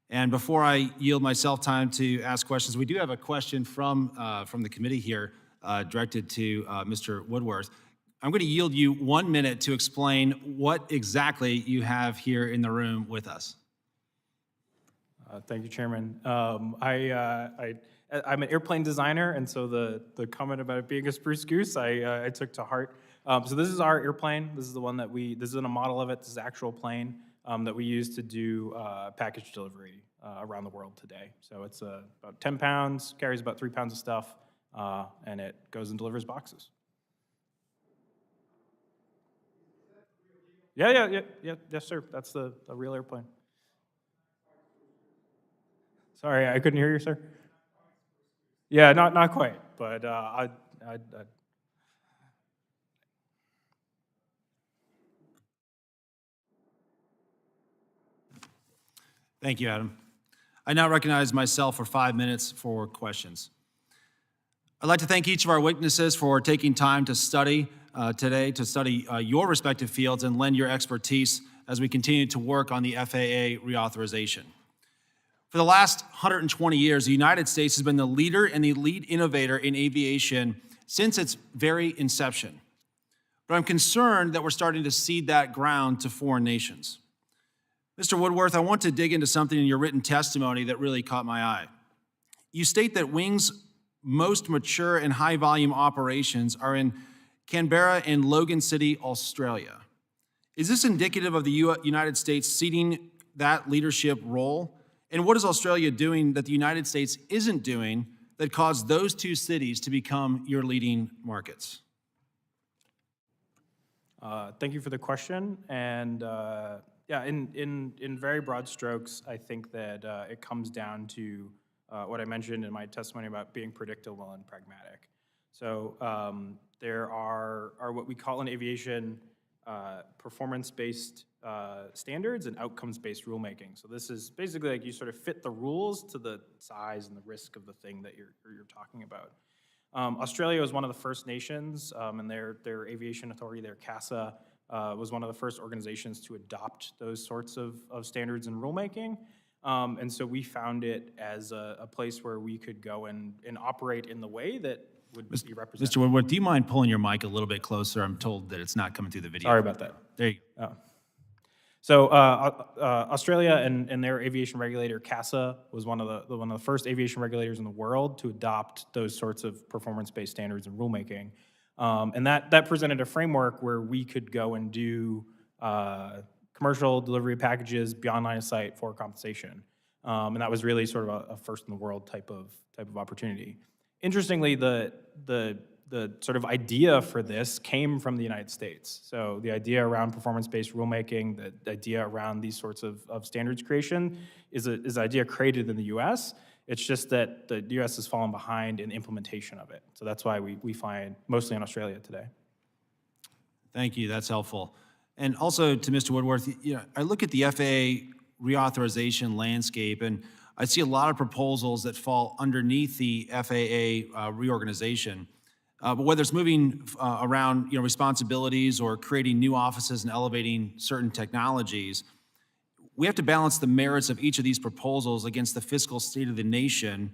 And before I yield myself time to ask questions, we do have a question from the committee here directed to Mr. Woodworth. I'm going to yield you 1 minute to explain what exactly you have here in the room with us. Thank you, Chairman. I'm an airplane designer, and so the comment about it being a spruce goose, I took to heart. So this is our airplane. This is the one that this isn't a model of it, this is actual plane that we use to do package delivery around the world today. So it's about 10 pounds, carries about 3 pounds of stuff, and it goes and delivers boxes. Yeah, yes, sir. That's the real airplane. Sorry, I couldn't hear you, sir. Yeah, not quite, but Thank you, Adam. I now recognize myself for 5 minutes for questions. I'd like to thank each of our witnesses for taking time to study today, to study your respective fields and lend your expertise as we continue to work on the FAA reauthorization. For the last 120 years, the United States has been the leader and the lead innovator in aviation since its very inception. But I'm concerned that we're starting to cede that ground to foreign nations. Mr. Woodworth, I want to dig into something in your written testimony that really caught my eye. You state that Wing's most mature and high-volume operations are in Canberra and Logan City, Australia. Is this indicative of the United States ceding that leadership role? And what is Australia doing that the United States isn't doing that caused those two cities to become your leading markets? Thank you for the question. And yeah, in very broad strokes, I think that it comes down to what I mentioned in my testimony about being predictable and pragmatic. So there are what we call in aviation performance-based standards and outcomes-based rulemaking. So this is basically like you sort of fit the rules to the size and the risk of the thing that you're talking about. Australia was one of the first nations, and their aviation authority, their CASA, was one of the first organizations to adopt those sorts of standards and rulemaking. And so we found it as a place where we could go and operate in the way that would be represented. Mr. Woodward, do you mind pulling your mic a little bit closer? I'm told that it's not coming through the video. Sorry about that. There you go. Oh. So Australia and their aviation regulator, CASA, was one of the first aviation regulators in the world to adopt those sorts of performance-based standards and rulemaking. And that presented a framework where we could go and do commercial delivery packages beyond line of sight for compensation. And that was really sort of a first in the world type of opportunity. Interestingly, the sort of idea for this came from the United States. So the idea around performance-based rulemaking, the idea around these sorts of standards creation is an idea created in the US. It's just that the US has fallen behind in implementation of it. So that's why we find mostly in Australia today. Thank you, that's helpful. And also to Mr. Woodworth, I look at the FAA reauthorization landscape and I see a lot of proposals that fall underneath the FAA reorganization. But whether it's moving around responsibilities or creating new offices and elevating certain technologies, we have to balance the merits of each of these proposals against the fiscal state of the nation,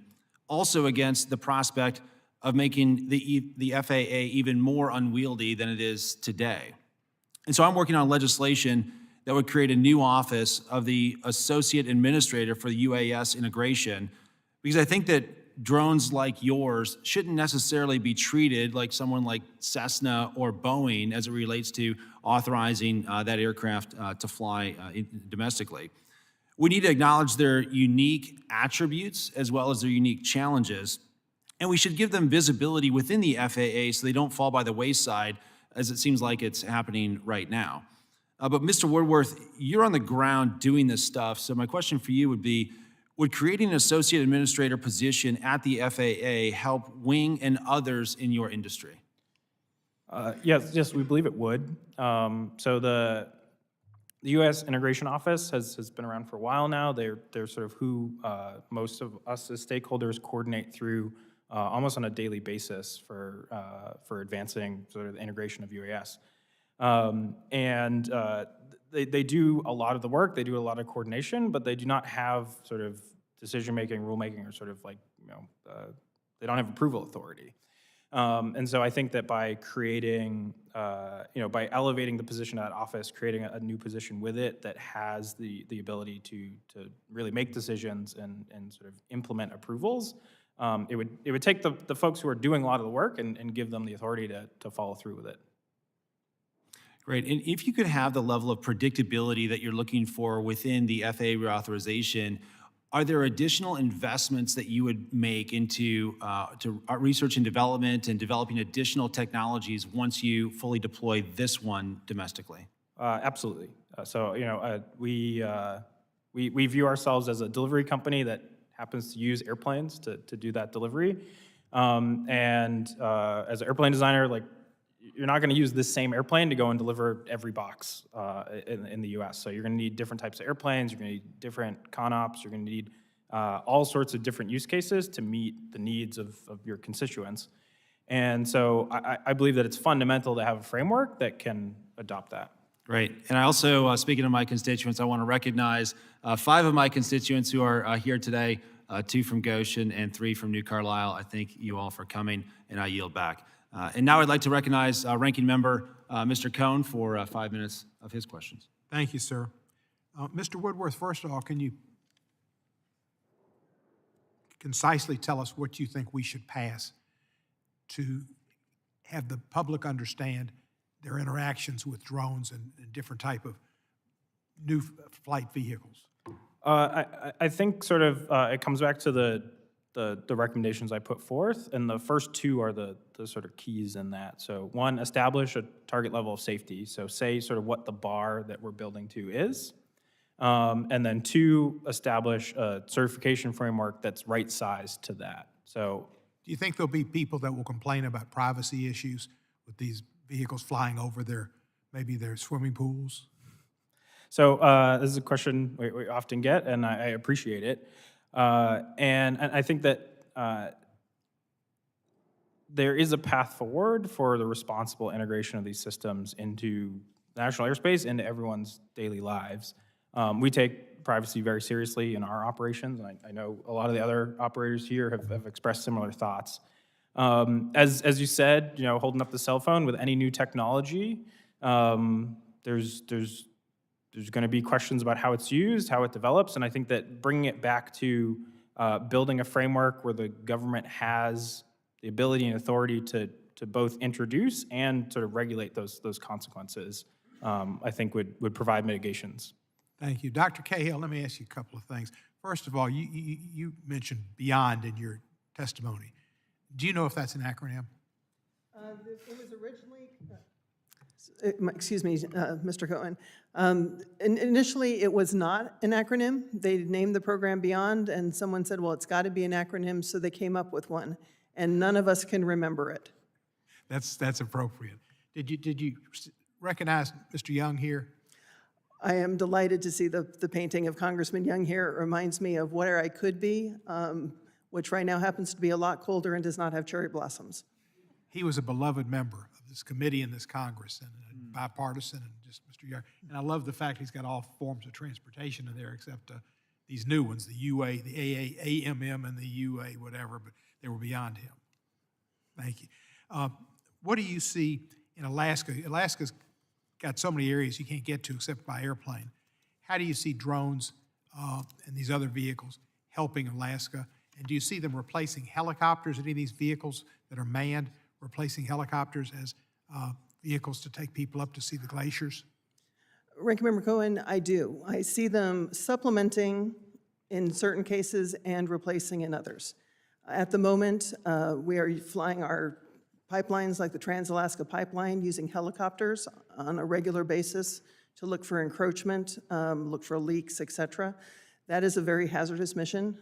also against the prospect of making the FAA even more unwieldy than it is today. And so I'm working on legislation that would create a new office of the Associate Administrator for the UAS integration, because I think that drones like yours shouldn't necessarily be treated like someone like Cessna or Boeing as it relates to authorizing that aircraft to fly domestically. We need to acknowledge their unique attributes as well as their unique challenges, and we should give them visibility within the FAA so they don't fall by the wayside, as it seems like it's happening right now. But Mr. Woodworth, you're on the ground doing this stuff, so my question for you would be, would creating an associate administrator position at the FAA help Wing and others in your industry? Yes, we believe it would. So the U.S. Integration Office has been around for a while now. They're sort of who most of us as stakeholders coordinate through almost on a daily basis for advancing sort of the integration of UAS. They do a lot of the work, they do a lot of coordination, but they do not have sort of decision-making, rulemaking, or sort of like, they don't have approval authority. And so I think that by creating, by elevating the position of that office, creating a new position with it that has the ability to really make decisions and sort of implement approvals, it would take the folks who are doing a lot of the work and give them the authority to follow through with it. Great. And if you could have the level of predictability that you're looking for within the FAA reauthorization, are there additional investments that you would make into research and development and developing additional technologies once you fully deploy this one domestically? Absolutely. We view ourselves as a delivery company that happens to use airplanes to do that delivery. As an airplane designer, like, you're not going to use this same airplane to go and deliver every box in the U.S. So you're going to need different types of airplanes. You're going to need different ConOps. You're going to need all sorts of different use cases to meet the needs of your constituents. And so I believe that it's fundamental to have a framework that can adopt that. Great. And I also, speaking of my constituents, I want to recognize 5 of my constituents who are here today, 2 from Goshen and 3 from New Carlisle. I thank you all for coming, and I yield back. And now I'd like to recognize Ranking Member Mr. Cohn for 5 minutes of his questions. Thank you, sir. Mr. Woodworth, first of all, can you concisely tell us what you think we should pass to have the public understand their interactions with drones and different type of new flight vehicles? I think sort of it comes back to the recommendations I put forth, and the first 2 are the sort of keys in that. So 1, establish a target level of safety. So say sort of what the bar that we're building to is. And then 2, establish a certification framework that's right-sized to that. So do you think there'll be people that will complain about privacy issues with these vehicles flying over maybe their swimming pools? So this is a question we often get, and I appreciate it. And I think that there is a path forward for the responsible integration of these systems into national airspace, into everyone's daily lives. We take privacy very seriously in our operations, and I know a lot of the other operators here have expressed similar thoughts. As you said, holding up the cell phone with any new technology, there's going to be questions about how it's used, how it develops, and I think that bringing it back to building a framework where the government has the ability and authority to both introduce and sort of regulate those consequences, I think would provide mitigations. Thank you. Dr. Cahill, let me ask you a couple of things. First of all, you mentioned BEYOND in your testimony. Do you know if that's an acronym? It was originally, excuse me, Mr. Cohen. Initially, it was not an acronym. They named the program BEYOND, and someone said, well, it's got to be an acronym, so they came up with one, and none of us can remember it. That's appropriate. Did you recognize Mr. Young here? I am delighted to see the painting of Congressman Young here. It reminds me of where I could be, which right now happens to be a lot colder and does not have cherry blossoms. He was a beloved member of this committee and this Congress, and bipartisan, and just Mr. Young. And I love the fact he's got all forms of transportation in there except these new ones, the UA, the AMM, and the UA, whatever, but they were beyond him. Thank you. What do you see in Alaska? Alaska's got so many areas you can't get to except by airplane. How do you see drones and these other vehicles helping Alaska? And do you see them replacing helicopters, any of these vehicles that are manned, replacing helicopters as vehicles to take people up to see the glaciers? Ranking Member Cohen, I do. I see them supplementing in certain cases and replacing in others. At the moment, we are flying our pipelines like the Trans-Alaska Pipeline using helicopters on a regular basis to look for encroachment, look for leaks, et cetera. That is a very hazardous mission.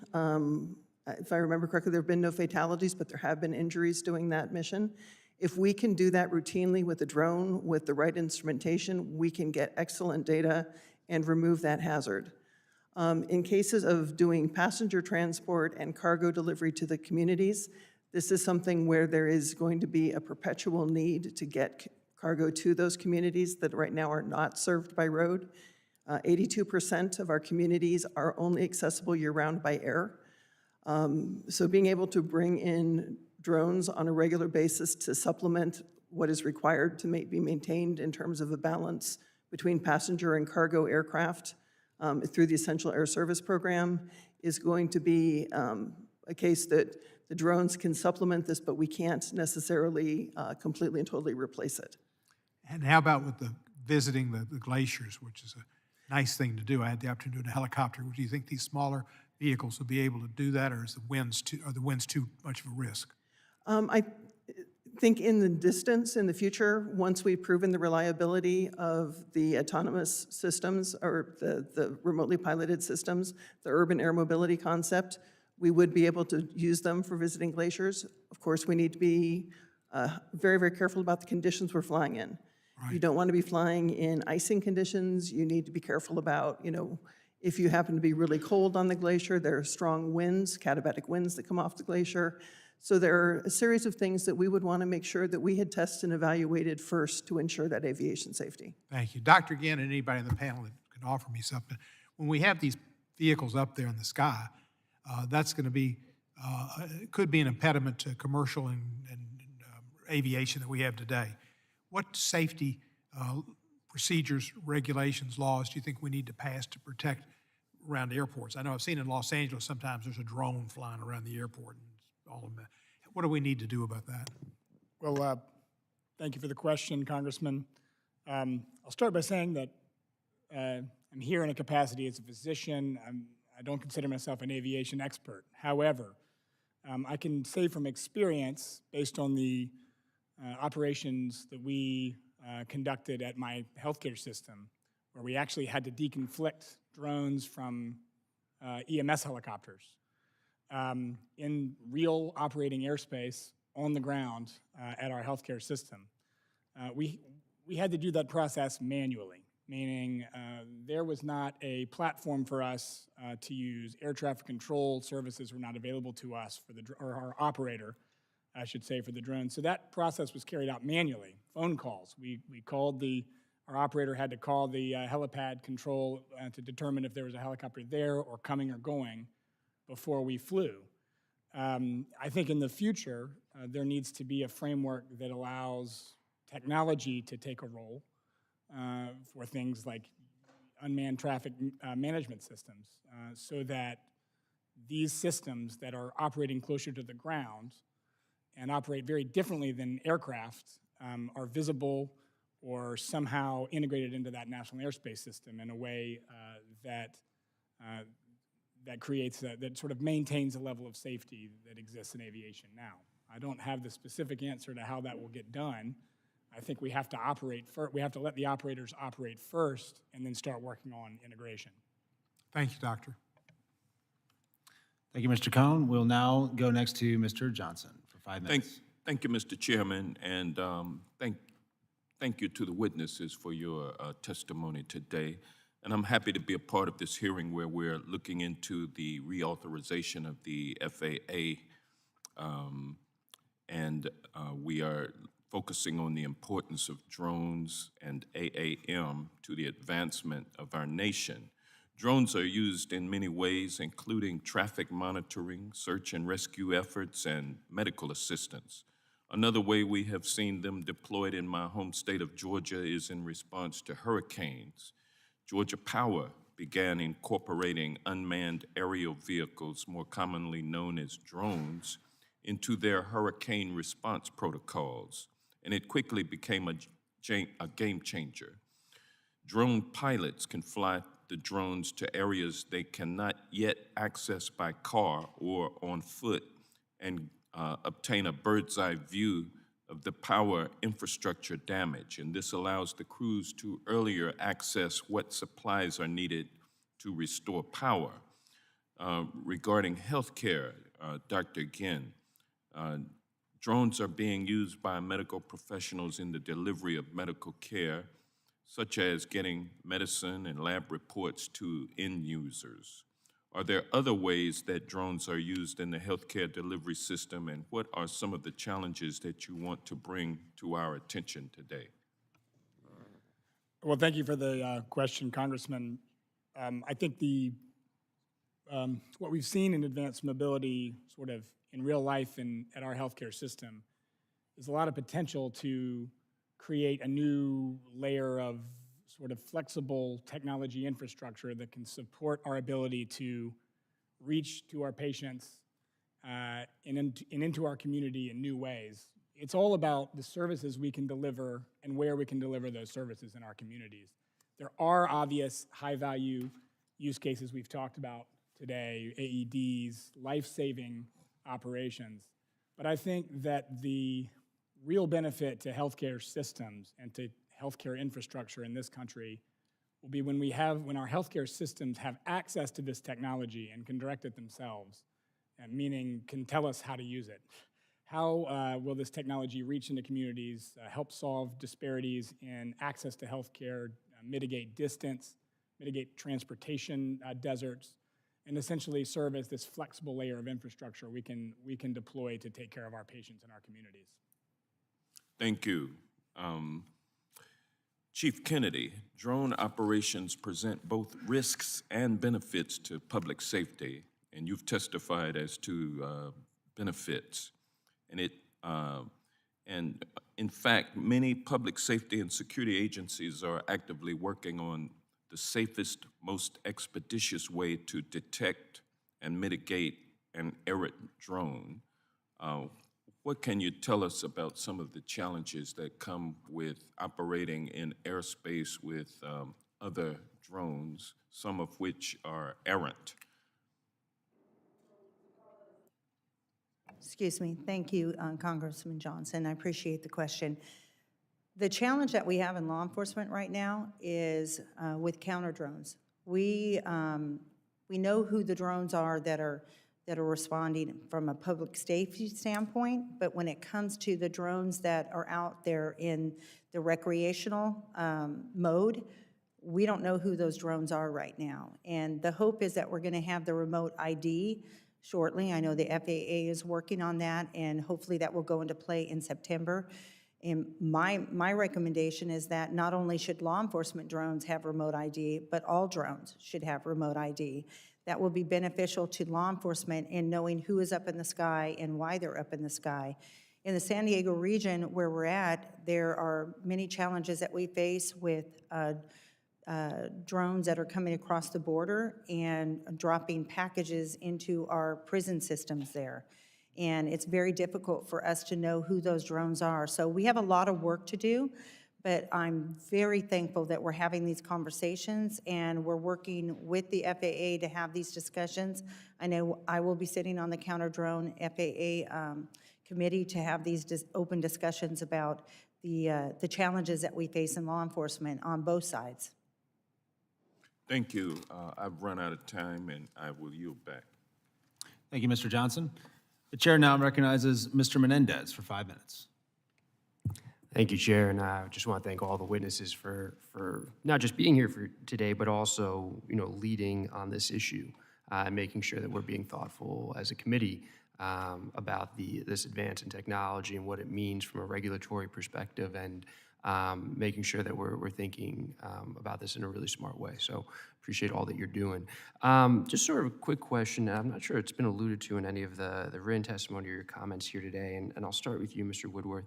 If I remember correctly, there have been no fatalities, but there have been injuries doing that mission. If we can do that routinely with a drone, with the right instrumentation, we can get excellent data and remove that hazard. In cases of doing passenger transport and cargo delivery to the communities, this is something where there is going to be a perpetual need to get cargo to those communities that right now are not served by road. 82% of our communities are only accessible year-round by air. So being able to bring in drones on a regular basis to supplement what is required to be maintained in terms of a balance between passenger and cargo aircraft through the Essential Air Service Program is going to be a case that the drones can supplement this, but we can't necessarily completely and totally replace it. And how about with the visiting the glaciers, which is a nice thing to do? I had the opportunity to do it in a helicopter. Do you think these smaller vehicles will be able to do that, or are the winds too much of a risk? I think in the distance, in the future, once we've proven the reliability of the autonomous systems or the remotely piloted systems, the urban air mobility concept, we would be able to use them for visiting glaciers. Of course, we need to be very, very careful about the conditions we're flying in. Right. You don't want to be flying in icing conditions. You need to be careful about, if you happen to be really cold on the glacier, there are strong winds, katabatic winds that come off the glacier. So there are a series of things that we would want to make sure that we had tested and evaluated first to ensure that aviation safety. Thank you. Dr. Ginn and anybody in the panel that can offer me something. When we have these vehicles up there in the sky, that's going to be, could be an impediment to commercial and aviation that we have today. What safety procedures, regulations, laws do you think we need to pass to protect around airports? I know I've seen in Los Angeles sometimes there's a drone flying around the airport and all of that. What do we need to do about that? Well, thank you for the question, Congressman. I'll start by saying that I'm here in a capacity as a physician. I don't consider myself an aviation expert. However, I can say from experience, based on the operations that we conducted at my healthcare system, where we actually had to deconflict drones from EMS helicopters in real operating airspace on the ground at our healthcare system. We had to do that process manually, meaning there was not a platform for us to use. Air traffic control services were not available to us or our operator, I should say, for the drone. So that process was carried out manually, phone calls. We called our operator had to call the helipad control to determine if there was a helicopter there or coming or going before we flew. I think in the future, there needs to be a framework that allows technology to take a role for things like unmanned traffic management systems, so that these systems that are operating closer to the ground and operate very differently than aircraft are visible or somehow integrated into that national airspace system in a way that creates, that sort of maintains a level of safety that exists in aviation now. I don't have the specific answer to how that will get done. I think we have to we have to let the operators operate first and then start working on integration. Thank you, Doctor. Thank you, Mr. Cohn. We'll now go next to Mr. Johnson for 5 minutes. Thank you, Mr. Chairman, and thank you to the witnesses for your testimony today. And I'm happy to be a part of this hearing where we're looking into the reauthorization of the FAA, and we are focusing on the importance of drones and AAM to the advancement of our nation. Drones are used in many ways, including traffic monitoring, search and rescue efforts, and medical assistance. Another way we have seen them deployed in my home state of Georgia is in response to hurricanes. Georgia Power began incorporating unmanned aerial vehicles, more commonly known as drones, into their hurricane response protocols, and it quickly became a game changer. Drone pilots can fly the drones to areas they cannot yet access by car or on foot and obtain a bird's eye view of the power infrastructure damage. And this allows the crews to earlier access what supplies are needed to restore power. Regarding healthcare, Dr. Ginn, drones are being used by medical professionals in the delivery of medical care, such as getting medicine and lab reports to end users. Are there other ways that drones are used in the healthcare delivery system, and what are some of the challenges that you want to bring to our attention today? Well, thank you for the question, Congressman. I think what we've seen in advanced mobility sort of in real life and at our healthcare system is a lot of potential to create a new layer of sort of flexible technology infrastructure that can support our ability to reach to our patients and into our community in new ways. It's all about the services we can deliver and where we can deliver those services in our communities. There are obvious high-value use cases we've talked about today, AEDs, life-saving operations. But I think that the real benefit to healthcare systems and to healthcare infrastructure in this country will be when our healthcare systems have access to this technology and can direct it themselves, meaning can tell us how to use it. How will this technology reach into communities, help solve disparities in access to healthcare, mitigate distance, mitigate transportation deserts, and essentially serve as this flexible layer of infrastructure we can deploy to take care of our patients and our communities. Thank you. Chief Kennedy, drone operations present both risks and benefits to public safety, and you've testified as to benefits. And in fact, many public safety and security agencies are actively working on the safest, most expeditious way to detect and mitigate an errant drone. What can you tell us about some of the challenges that come with operating in airspace with other drones, some of which are errant? Excuse me. Thank you, Congressman Johnson. I appreciate the question. The challenge that we have in law enforcement right now is with counter drones. We know who the drones are that are responding from a public safety standpoint, but when it comes to the drones that are out there in the recreational mode, we don't know who those drones are right now. And the hope is that we're going to have the remote ID shortly. I know the FAA is working on that, and hopefully that will go into play in September. And my recommendation is that not only should law enforcement drones have remote ID, but all drones should have remote ID. That will be beneficial to law enforcement in knowing who is up in the sky and why they're up in the sky. In the San Diego region where we're at, there are many challenges that we face with drones that are coming across the border and dropping packages into our prison systems there. And it's very difficult for us to know who those drones are. So we have a lot of work to do, but I'm very thankful that we're having these conversations and we're working with the FAA to have these discussions. I know I will be sitting on the counter drone FAA committee to have these open discussions about the challenges that we face in law enforcement on both sides. Thank you. I've run out of time and I will yield back. Thank you, Mr. Johnson. The chair now recognizes Mr. Menendez for 5 minutes. Thank you, Chair, and I just want to thank all the witnesses for not just being here for today, but also, leading on this issue and making sure that we're being thoughtful as a committee about this advance in technology and what it means from a regulatory perspective, and making sure that we're thinking about this in a really smart way. So appreciate all that you're doing. Just sort of a quick question. I'm not sure it's been alluded to in any of the written testimony or your comments here today, and I'll start with you, Mr. Woodworth.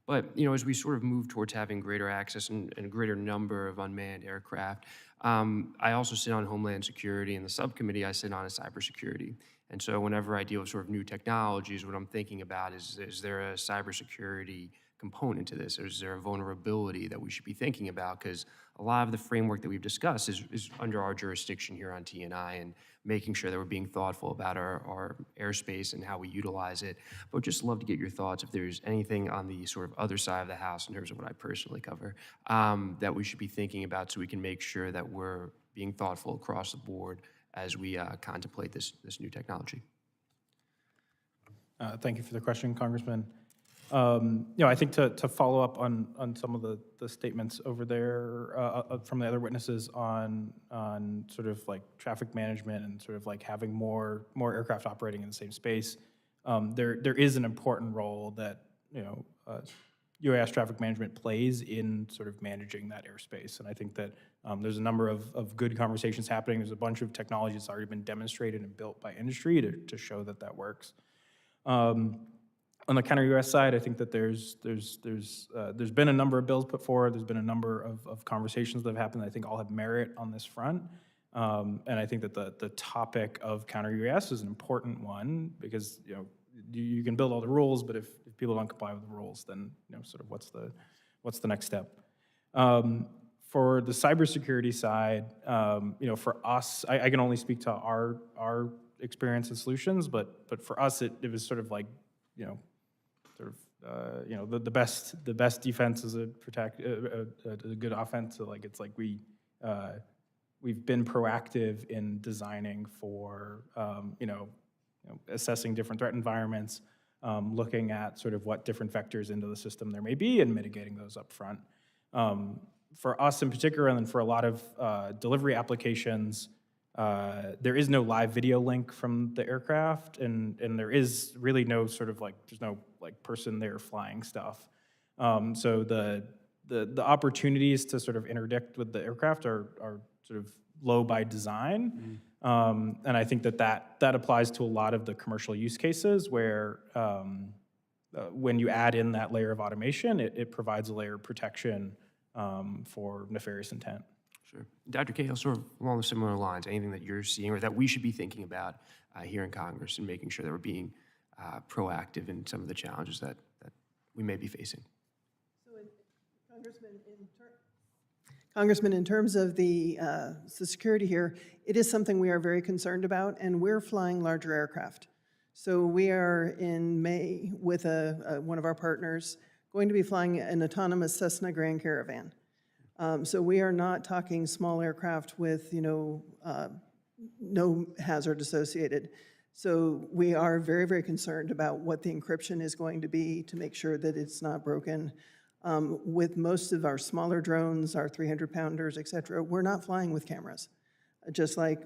But, as we sort of move towards having greater access and a greater number of unmanned aircraft, I also sit on Homeland Security, and the subcommittee I sit on is cybersecurity. And so whenever I deal with sort of new technologies, what I'm thinking about is there a cybersecurity component to this? Or is there a vulnerability that we should be thinking about? Because a lot of the framework that we've discussed is under our jurisdiction here on T&I, and making sure that we're being thoughtful about our airspace and how we utilize it. But just love to get your thoughts if there's anything on the sort of other side of the house in terms of what I personally cover that we should be thinking about, so we can make sure that we're being thoughtful across the board as we contemplate this new technology. Thank you for the question, Congressman. I think to follow up on some of the statements over there from the other witnesses on sort of like traffic management and sort of like having more aircraft operating in the same space, there is an important role that UAS traffic management plays in sort of managing that airspace. And I think that there's a number of good conversations happening. There's a bunch of technology that's already been demonstrated and built by industry to show that that works. On the counter-UAS side, I think that there's been a number of bills put forward. There's been a number of conversations that have happened that I think all have merit on this front. And I think that the topic of counter-UAS is an important one because, you can build all the rules, but if people don't comply with the rules, then, sort of what's the next step? For the cybersecurity side, for us, I can only speak to our experience and solutions, but for us, it was sort of like, the best defense is a good offense. So like, it's like we've been proactive in designing for, assessing different threat environments, looking at sort of what different vectors into the system there may be and mitigating those up front. For us in particular, and then for a lot of delivery applications, there is no live video link from the aircraft, and there is really no sort of like, there's no like person there flying stuff. So the opportunities to sort of interdict with the aircraft are sort of low by design. And I think that applies to a lot of the commercial use cases where when you add in that layer of automation, it provides a layer of protection for nefarious intent. Sure. Dr. Cahill, sort of along similar lines, anything that you're seeing or that we should be thinking about here in Congress and making sure that we're being proactive in some of the challenges that we may be facing? So, Congressman, in terms of the security here, it is something we are very concerned about, and we're flying larger aircraft. So we are in May with one of our partners going to be flying an autonomous Cessna Grand Caravan. So we are not talking small aircraft with, no hazard associated. So we are very, very concerned about what the encryption is going to be to make sure that it's not broken. With most of our smaller drones, our 300-pounders, et cetera, we're not flying with cameras. Just like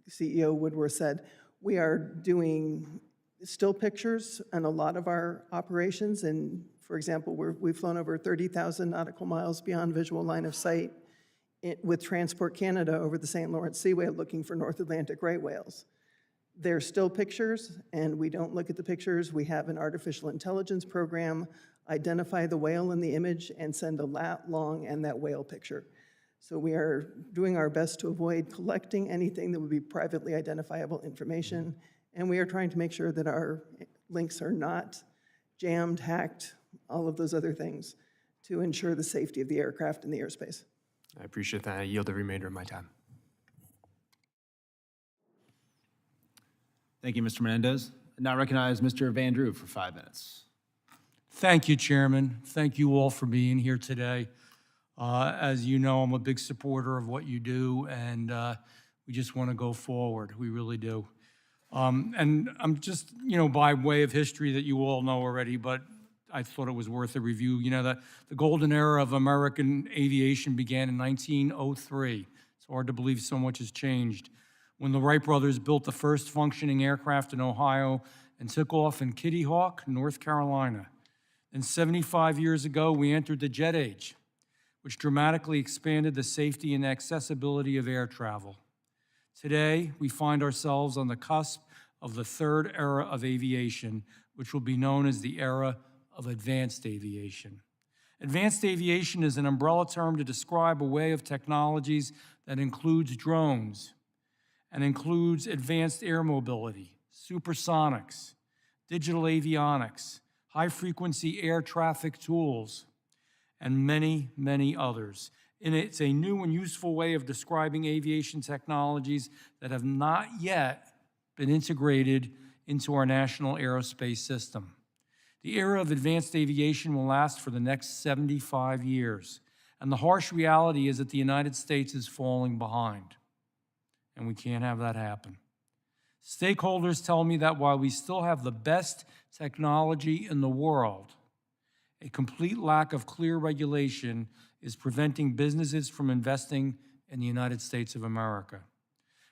CEO Woodworth said, we are doing still pictures in a lot of our operations. And for example, we've flown over 30,000 nautical miles beyond visual line of sight with Transport Canada over the St. Lawrence Seaway looking for North Atlantic right whales. They're still pictures, and we don't look at the pictures. We have an artificial intelligence program, identify the whale in the image, and send a lat long and that whale picture. So we are doing our best to avoid collecting anything that would be privately identifiable information, and we are trying to make sure that our links are not jammed, hacked, all of those other things to ensure the safety of the aircraft and the airspace. I appreciate that. I yield the remainder of my time. Thank you, Mr. Menendez. I now recognize Mr. Van Drew for 5 minutes. Thank you, Chairman. Thank you all for being here today. As you know, I'm a big supporter of what you do, and we just want to go forward. We really do. And I'm just, by way of history that you all know already, but I thought it was worth a review. That the golden era of American aviation began in 1903. It's hard to believe so much has changed. When the Wright brothers built the first functioning aircraft in Ohio and took off in Kitty Hawk, North Carolina. And 75 years ago, we entered the jet age, which dramatically expanded the safety and accessibility of air travel. Today, we find ourselves on the cusp of the third era of aviation, which will be known as the era of advanced aviation. Advanced aviation is an umbrella term to describe a way of technologies that includes drones and includes advanced air mobility, supersonics, digital avionics, high-frequency air traffic tools, and many, many others. And it's a new and useful way of describing aviation technologies that have not yet been integrated into our national aerospace system. The era of advanced aviation will last for the next 75 years, and the harsh reality is that the United States is falling behind, and we can't have that happen. Stakeholders tell me that while we still have the best technology in the world, a complete lack of clear regulation is preventing businesses from investing in the United States of America.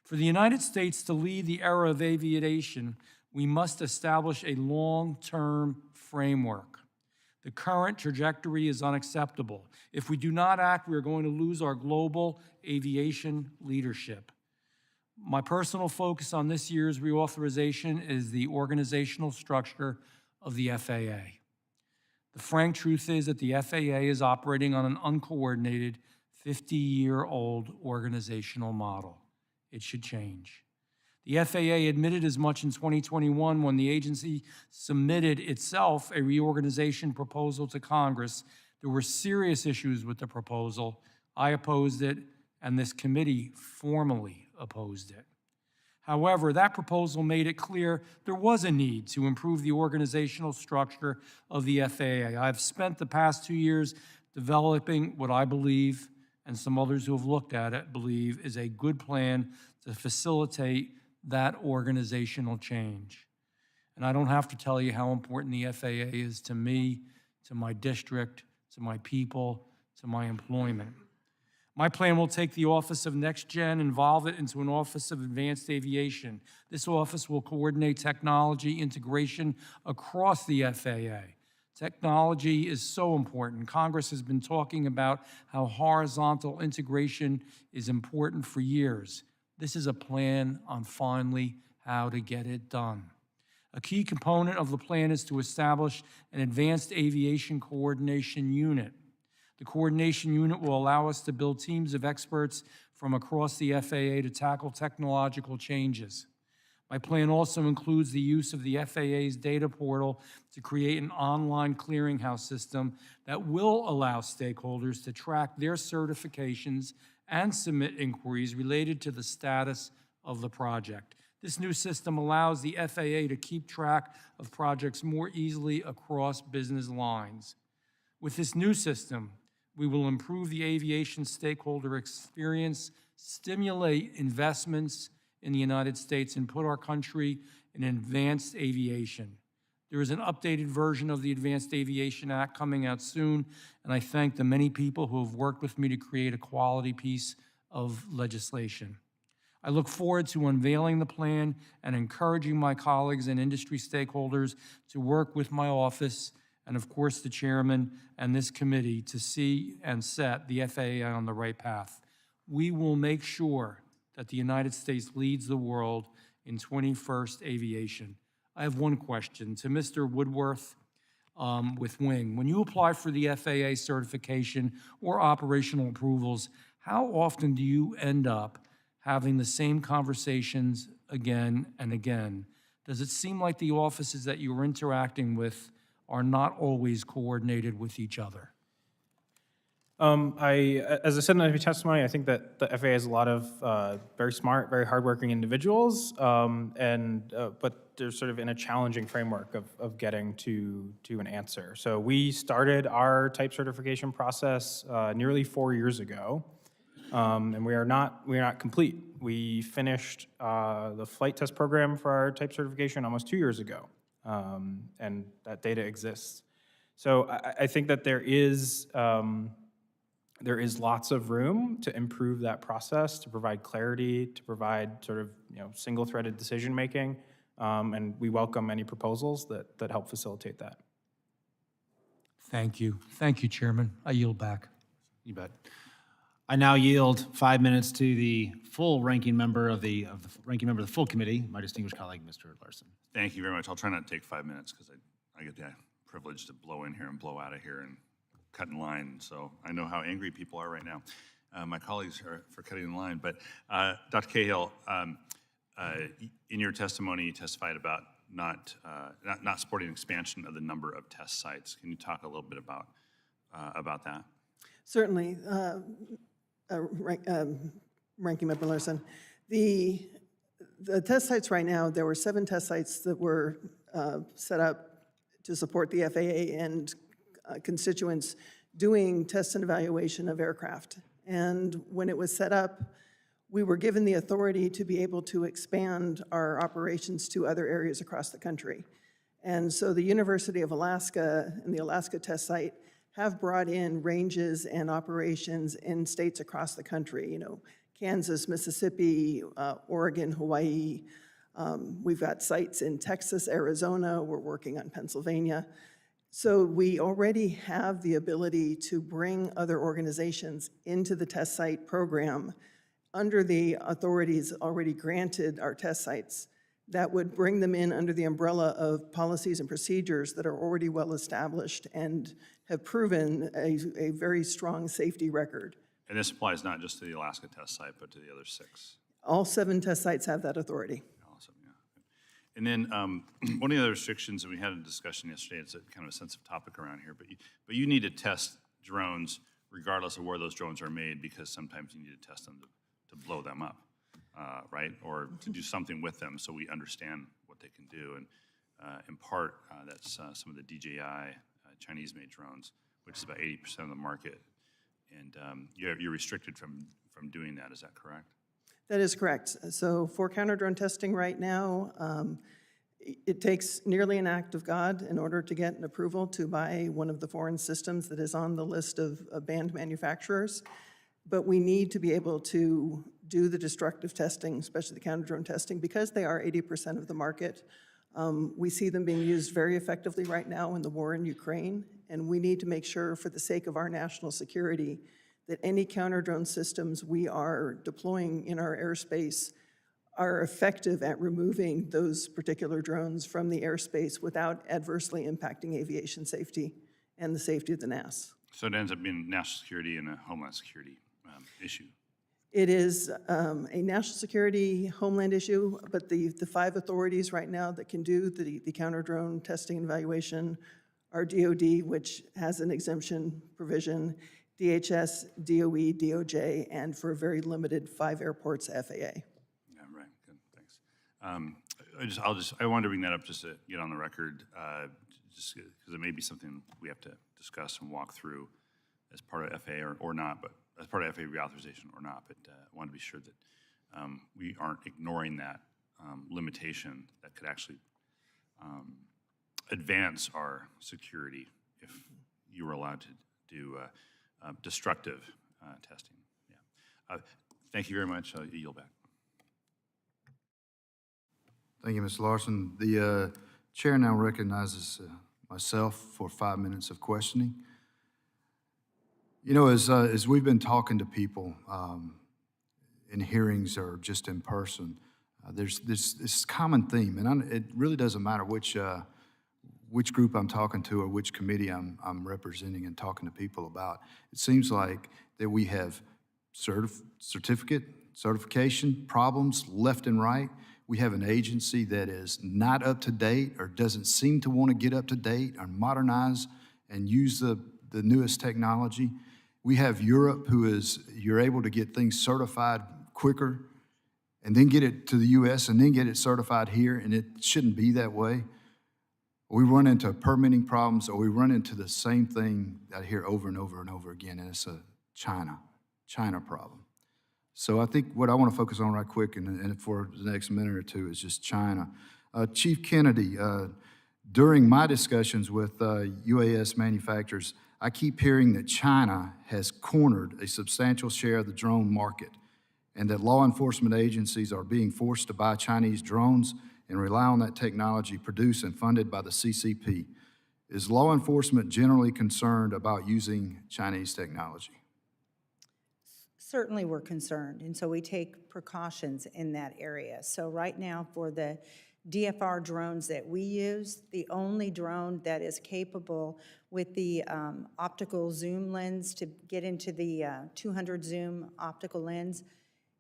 For the United States to lead the era of aviation, we must establish a long-term framework The current trajectory is unacceptable. If we do not act, we are going to lose our global aviation leadership. My personal focus on this year's reauthorization is the organizational structure of the FAA. The frank truth is that the FAA is operating on an uncoordinated, 50-year-old organizational model. It should change. The FAA admitted as much in 2021 when the agency submitted itself a reorganization proposal to Congress. There were serious issues with the proposal. I opposed it, and this committee formally opposed it. However, that proposal made it clear there was a need to improve the organizational structure of the FAA. I've spent the past 2 years developing what I believe, and some others who have looked at it believe, is a good plan to facilitate that organizational change. And I don't have to tell you how important the FAA is to me, to my district, to my people, to my employment. My plan will take the Office of Next Gen, evolve it into an Office of Advanced Aviation. This office will coordinate technology integration across the FAA. Technology is so important. Congress has been talking about how horizontal integration is important for years. This is a plan on finally how to get it done. A key component of the plan is to establish an advanced aviation coordination unit. The coordination unit will allow us to build teams of experts from across the FAA to tackle technological changes. My plan also includes the use of the FAA's data portal to create an online clearinghouse system that will allow stakeholders to track their certifications and submit inquiries related to the status of the project. This new system allows the FAA to keep track of projects more easily across business lines. With this new system, we will improve the aviation stakeholder experience, stimulate investments in the United States, and put our country in advanced aviation. There is an updated version of the Advanced Aviation Act coming out soon, and I thank the many people who have worked with me to create a quality piece of legislation. I look forward to unveiling the plan and encouraging my colleagues and industry stakeholders to work with my office and, of course, the chairman and this committee to see and set the FAA on the right path. We will make sure that the United States leads the world in 21st aviation. I have one question to Mr. Woodworth with Wing. When you apply for the FAA certification or operational approvals, how often do you end up having the same conversations again and again? Does it seem like the offices that you're interacting with are not always coordinated with each other? As I said in my testimony, I think that the FAA has a lot of very smart, very hardworking individuals, but they're sort of in a challenging framework of getting to an answer. So we started our type certification process nearly 4 years ago, and we are not complete. We finished the flight test program for our type certification almost 2 years ago, and that data exists. So I think that there is lots of room to improve that process, to provide clarity, to provide sort of single-threaded decision-making, and we welcome any proposals that help facilitate that. Thank you. Thank you, Chairman. I yield back. You bet. I now yield 5 minutes to the full ranking member of the full committee, my distinguished colleague, Mr. Larson. Thank you very much. I'll try not to take 5 minutes because I get the privilege to blow in here and blow out of here and cut in line. So I know how angry people are right now. My colleagues are for cutting in line. But Dr. Cahill, in your testimony, you testified about not supporting expansion of the number of test sites. Can you talk a little bit about that? Certainly, Ranking Member Larson. The test sites right now, there were 7 test sites that were set up to support the FAA and constituents doing test and evaluation of aircraft. And when it was set up, we were given the authority to be able to expand our operations to other areas across the country. And so the University of Alaska and the Alaska test site have brought in ranges and operations in states across the country, Kansas, Mississippi, Oregon, Hawaii. We've got sites in Texas, Arizona. We're working on Pennsylvania. So we already have the ability to bring other organizations into the test site program under the authorities already granted our test sites that would bring them in under the umbrella of policies and procedures that are already well established and have proven a very strong safety record. And this applies not just to the Alaska test site, but to the other 6. All 7 test sites have that authority. Awesome, yeah. And then one of the other restrictions, and we had a discussion yesterday, it's a kind of a sensitive topic around here, but you need to test drones regardless of where those drones are made, because sometimes you need to test them to blow them up, right? Or to do something with them so we understand what they can do. And in part, that's some of the DJI Chinese-made drones, which is about 80% of the market. And you're restricted from doing that, is that correct? That is correct. So for counter-drone testing right now, it takes nearly an act of God in order to get an approval to buy one of the foreign systems that is on the list of banned manufacturers. But we need to be able to do the destructive testing, especially the counter-drone testing, because they are 80% of the market. We see them being used very effectively right now in the war in Ukraine, and we need to make sure, for the sake of our national security, that any counter-drone systems we are deploying in our airspace are effective at removing those particular drones from the airspace without adversely impacting aviation safety and the safety of the NAS. So it ends up being national security and a homeland security issue. It is a national security homeland issue, but the 5 authorities right now that can do the counter-drone testing and evaluation are DOD, which has an exemption provision, DHS, DOE, DOJ, and for a very limited 5 airports, FAA. Yeah, right, good, thanks. I wanted to bring that up just to get on the record, just because it may be something we have to discuss and walk through as part of FAA or not, but as part of FAA reauthorization or not, but I want to be sure that we aren't ignoring that limitation that could actually advance our security if you were allowed to do destructive testing. Yeah. Thank you very much. I'll yield back. Thank you, Mr. Larson. The chair now recognizes myself for 5 minutes of questioning. You know, as we've been talking to people in hearings or just in person, there's this common theme, and it really doesn't matter which group I'm talking to or which committee I'm representing and talking to people about. It seems like that we have certification problems left and right. We have an agency that is not up to date or doesn't seem to want to get up to date or modernize and use the newest technology. We have Europe, you're able to get things certified quicker and then get it to the US and then get it certified here, and it shouldn't be that way. We run into permitting problems, or we run into the same thing that I hear over and over and over again, and it's a China problem. So I think what I want to focus on right quick and for the next minute or two is just China. Chief Kennedy, during my discussions with UAS manufacturers, I keep hearing that China has cornered a substantial share of the drone market and that law enforcement agencies are being forced to buy Chinese drones and rely on that technology produced and funded by the CCP. Is law enforcement generally concerned about using Chinese technology? Certainly we're concerned, and so we take precautions in that area. So right now for the DFR drones that we use, the only drone that is capable with the optical zoom lens to get into the 200 zoom optical lens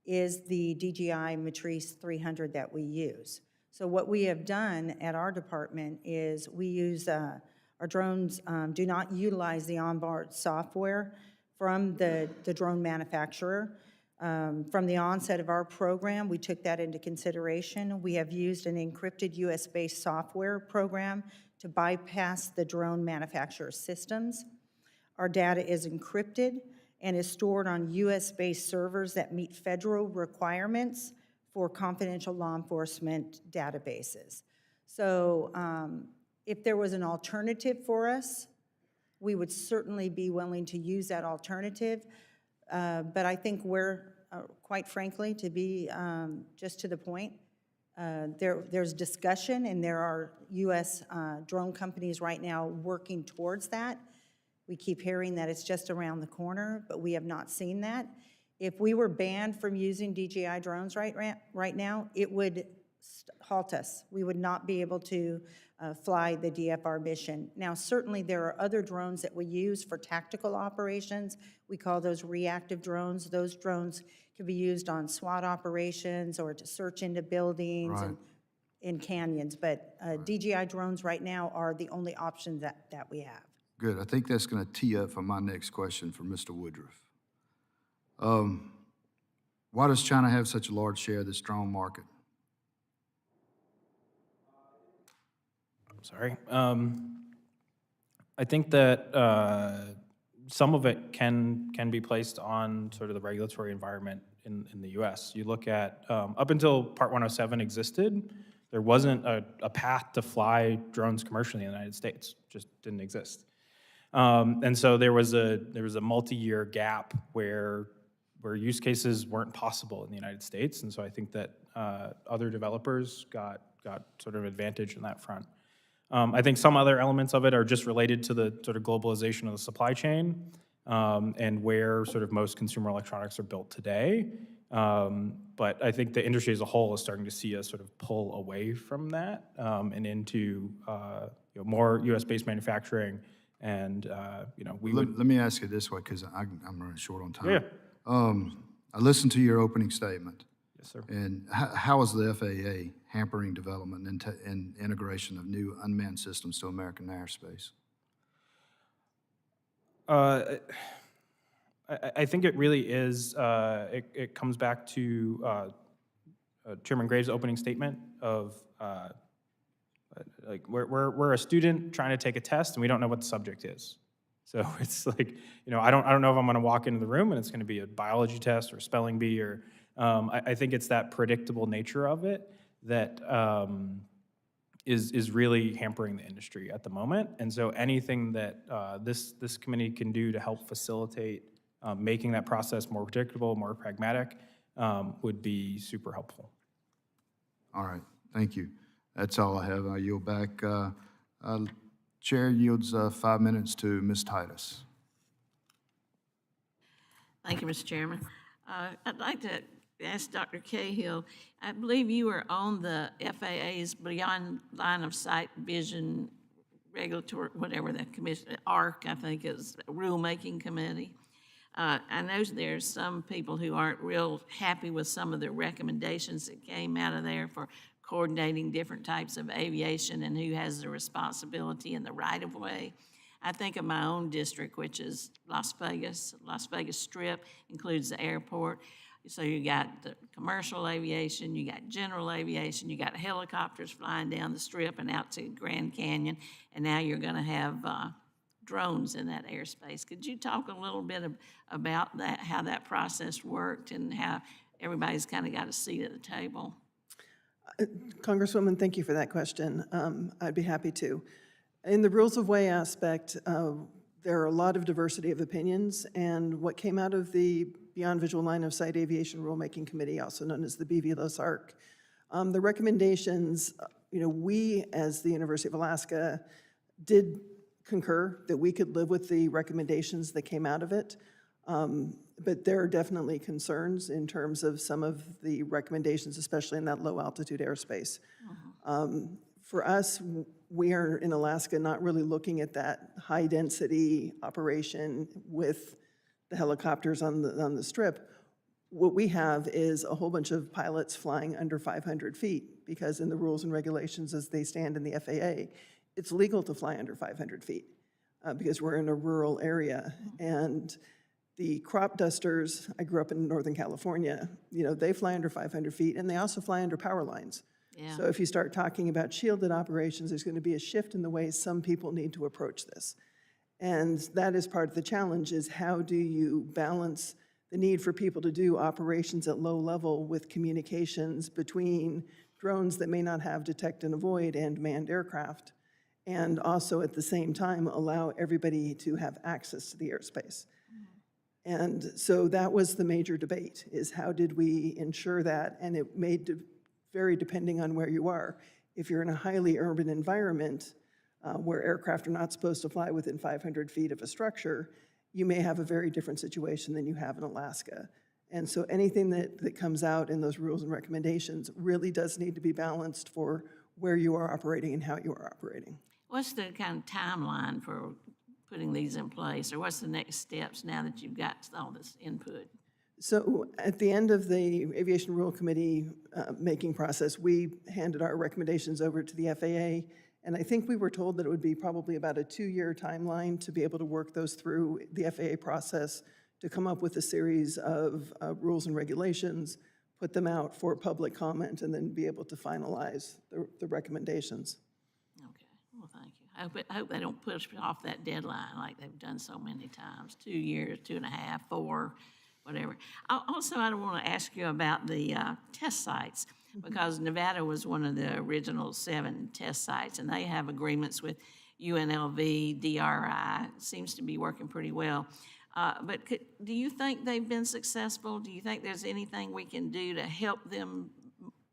is the DJI Matrice 300 that we use. So what we have done at our department is we use, our drones do not utilize the onboard software from the drone manufacturer. From the onset of our program, we took that into consideration. We have used an encrypted US-based software program to bypass the drone manufacturer systems. Our data is encrypted and is stored on US-based servers that meet federal requirements for confidential law enforcement databases. So if there was an alternative for us, we would certainly be willing to use that alternative. But I think we're, quite frankly, to be just to the point, There's discussion, and there are U.S. Drone companies right now working towards that. We keep hearing that it's just around the corner, but we have not seen that. If we were banned from using DJI drones right now, it would halt us. We would not be able to fly the DFR mission. Now, certainly there are other drones that we use for tactical operations. We call those reactive drones. Those drones can be used on SWAT operations or to search into buildings and in canyons. But DJI drones right now are the only option that we have. Good. I think that's going to tee up for my next question for Mr. Woodruff. Why does China have such a large share of this drone market? Sorry. I think that some of it can be placed on sort of the regulatory environment in the U.S. You look at, up until Part 107 existed, there wasn't a path to fly drones commercially in the United States. Just didn't exist. And so there was a multi-year gap where use cases weren't possible in the United States. And so I think that other developers got sort of advantage in that front. I think some other elements of it are just related to the sort of globalization of the supply chain and where sort of most consumer electronics are built today. But I think the industry as a whole is starting to see us sort of pull away from that and into more U.S.-based manufacturing. And Let me ask you this way, because I'm running short on time. Yeah. I listened to your opening statement. Yes, sir. And how is the FAA hampering development and integration of new unmanned systems to American airspace? I think it really is, it comes back to Chairman Graves' opening statement of, like, we're a student trying to take a test and we don't know what the subject is. So it's like, I don't know if I'm gonna walk into the room and it's gonna be a biology test or spelling bee or, I think it's that predictable nature of it that is really hampering the industry at the moment. And so anything that this committee can do to help facilitate making that process more predictable, more pragmatic, would be super helpful. All right, thank you. That's all I have. I yield back. Chair yields 5 minutes to Ms. Titus. Thank you, Mr. Chairman. I'd like to ask Dr. Cahill, I believe you were on the FAA's Beyond Line of Sight Vision Regulatory, whatever that commission, ARC, I think is rulemaking committee. I know there's some people who aren't real happy with some of the recommendations that came out of there for coordinating different types of aviation and who has the responsibility in the right-of-way. I think of my own district, which is Las Vegas. Las Vegas Strip includes the airport. So you got the commercial aviation, you got general aviation, you got helicopters flying down the Strip and out to Grand Canyon, and now you're gonna have drones in that airspace. Could you talk a little bit about that, how that process worked and how everybody's kind of got a seat at the table? Congresswoman, thank you for that question. I'd be happy to. In the rules of way aspect, there are a lot of diversity of opinions, and what came out of the Beyond Visual Line of Sight Aviation Rulemaking Committee, also known as the BVLOS ARC, the recommendations, we as the University of Alaska did concur that we could live with the recommendations that came out of it. But there are definitely concerns in terms of some of the recommendations, especially in that low altitude airspace. For us, we are in Alaska not really looking at that high density operation with the helicopters on the Strip. What we have is a whole bunch of pilots flying under 500 feet because in the rules and regulations as they stand in the FAA, it's legal to fly under 500 feet because we're in a rural area. And the crop dusters, I grew up in Northern California, they fly under 500 feet and they also fly under power lines. Yeah. So if you start talking about shielded operations, there's going to be a shift in the way some people need to approach this. And that is part of the challenge is how do you balance the need for people to do operations at low level with communications between drones that may not have detect and avoid and manned aircraft, and also at the same time allow everybody to have access to the airspace. And so that was the major debate, is how did we ensure that? And it made vary depending on where you are. If you're in a highly urban environment where aircraft are not supposed to fly within 500 feet of a structure, you may have a very different situation than you have in Alaska. And so anything that comes out in those rules and recommendations really does need to be balanced for where you are operating and how you are operating. What's the kind of timeline for putting these in place, or what's the next steps now that you've got all this input? So at the end of the Aviation Rule Committee making process, we handed our recommendations over to the FAA, and I think we were told that it would be probably about a 2-year timeline to be able to work those through the FAA process to come up with a series of rules and regulations, put them out for public comment, and then be able to finalize the recommendations. Okay, well, thank you. I hope they don't push off that deadline like they've done so many times, 2 years, 2.5, 4, whatever. I want to ask you about the test sites, because Nevada was one of the original 7 test sites, and they have agreements with UNLV, DRI. It seems to be working pretty well. But do you think they've been successful? Do you think there's anything we can do to help them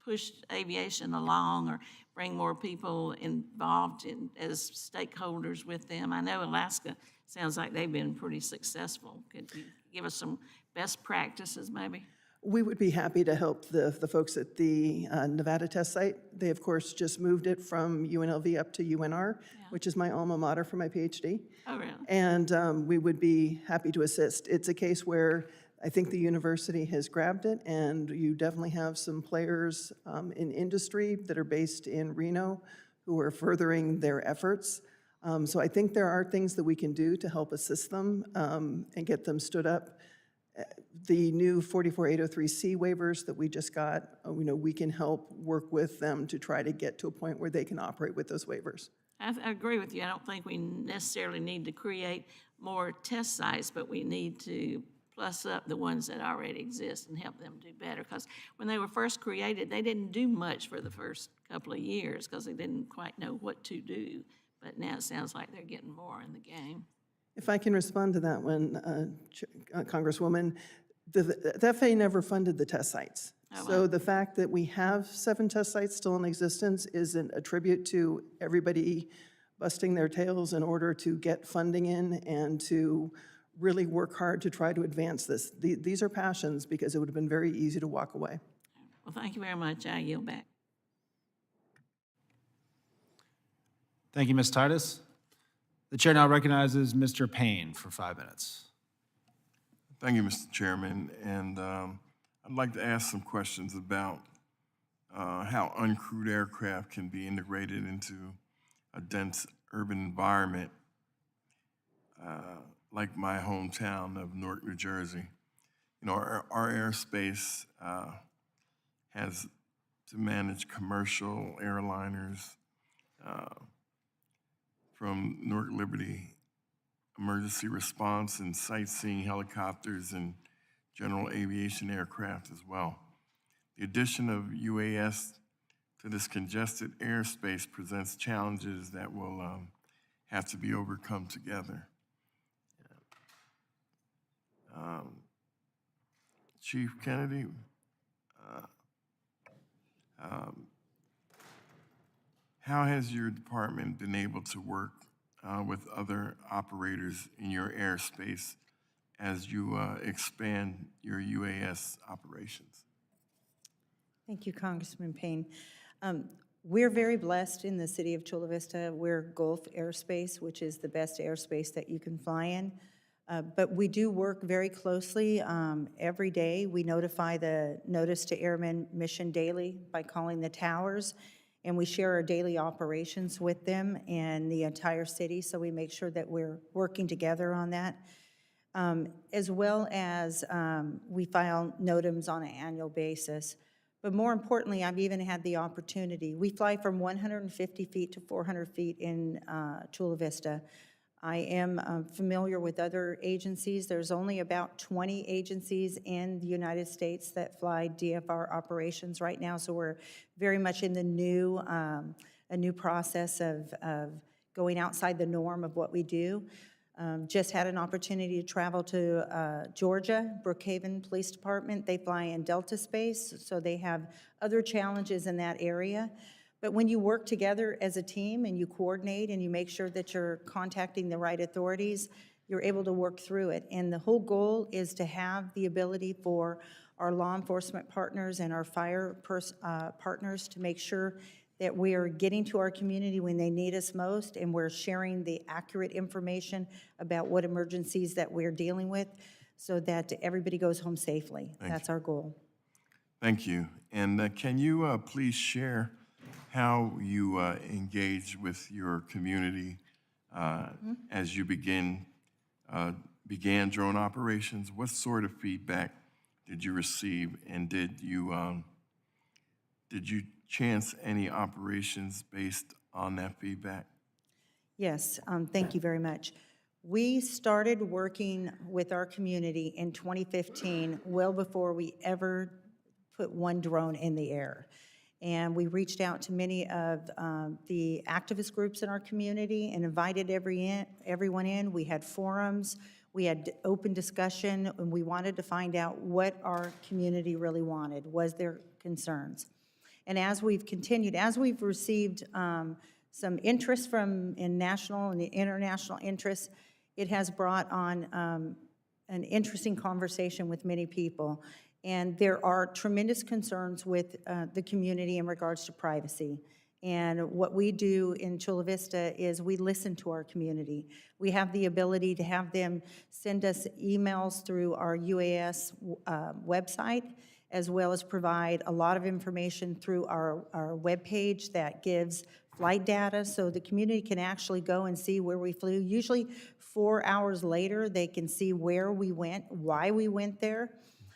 push aviation along or bring more people involved as stakeholders with them? I know Alaska sounds like they've been pretty successful. Could you give us some best practices maybe? We would be happy to help the folks at the Nevada test site. They, of course, just moved it from UNLV up to UNR, which is my alma mater for my PhD. Oh, really? And we would be happy to assist. It's a case where I think the university has grabbed it, and you definitely have some players in industry that are based in Reno who are furthering their efforts. So I think there are things that we can do to help assist them and get them stood up. The new 44803C waivers that we just got, we can help work with them to try to get to a point where they can operate with those waivers. I agree with you. I don't think we necessarily need to create more test sites, but we need to plus up the ones that already exist and help them do better. Because when they were first created, they didn't do much for the first couple of years because they didn't quite know what to do. But now it sounds like they're getting more in the game. If I can respond to that one, Congresswoman, the FAA never funded the test sites. So the fact that we have 7 test sites still in existence isn't a tribute to everybody busting their tails in order to get funding in and to really work hard to try to advance this. These are passions because it would have been very easy to walk away. Well, thank you very much. I yield back. Thank you, Ms. Titus. The chair now recognizes Mr. Payne for 5 minutes. Thank you, Mr. Chairman. And I'd like to ask some questions about how uncrewed aircraft can be integrated into a dense urban environment like my hometown of Newark, New Jersey. Our airspace has to manage commercial airliners from Newark Liberty emergency response and sightseeing helicopters and general aviation aircraft as well. The addition of UAS to this congested airspace presents challenges that will have to be overcome together. Chief Kennedy, how has your department been able to work with other operators in your airspace as you expand your UAS operations? Thank you, Congressman Payne. We're very blessed in the city of Chula Vista. We're Gulf airspace, which is the best airspace that you can fly in. But we do work very closely every day. We notify the Notice to Airmen mission daily by calling the towers, and we share our daily operations with them and the entire city, so we make sure that we're working together on that. As well as we file NOTAMs on an annual basis. But more importantly, I've even had the opportunity. We fly from 150 feet to 400 feet in Chula Vista. I am familiar with other agencies. There's only about 20 agencies in the United States that fly DFR operations right now, so we're very much in the new process of going outside the norm of what we do. Just had an opportunity to travel to Georgia, Brookhaven Police Department. They fly in Delta Space, so they have other challenges in that area. But when you work together as a team and you coordinate and you make sure that you're contacting the right authorities, you're able to work through it. And the whole goal is to have the ability for our law enforcement partners and our fire partners to make sure that we are getting to our community when they need us most, and we're sharing the accurate information about what emergencies that we're dealing with so that everybody goes home safely. That's our goal. Thank you. And can you please share how you engage with your community as you began drone operations? What sort of feedback did you receive, and did you chance any operations based on that feedback? Yes, thank you very much. We started working with our community in 2015, well before we ever put one drone in the air. And we reached out to many of the activist groups in our community and invited everyone in. We had forums, we had open discussion, and we wanted to find out what our community really wanted, was their concerns. And as we've continued, as we've received some interest in national and international interests, it has brought on an interesting conversation with many people. And there are tremendous concerns with the community in regards to privacy. And what we do in Chula Vista is we listen to our community. We have the ability to have them send us emails through our UAS website, as well as provide a lot of information through our webpage that gives flight data, so the community can actually go and see where we flew. Usually 4 hours later, they can see where we went, why we went there.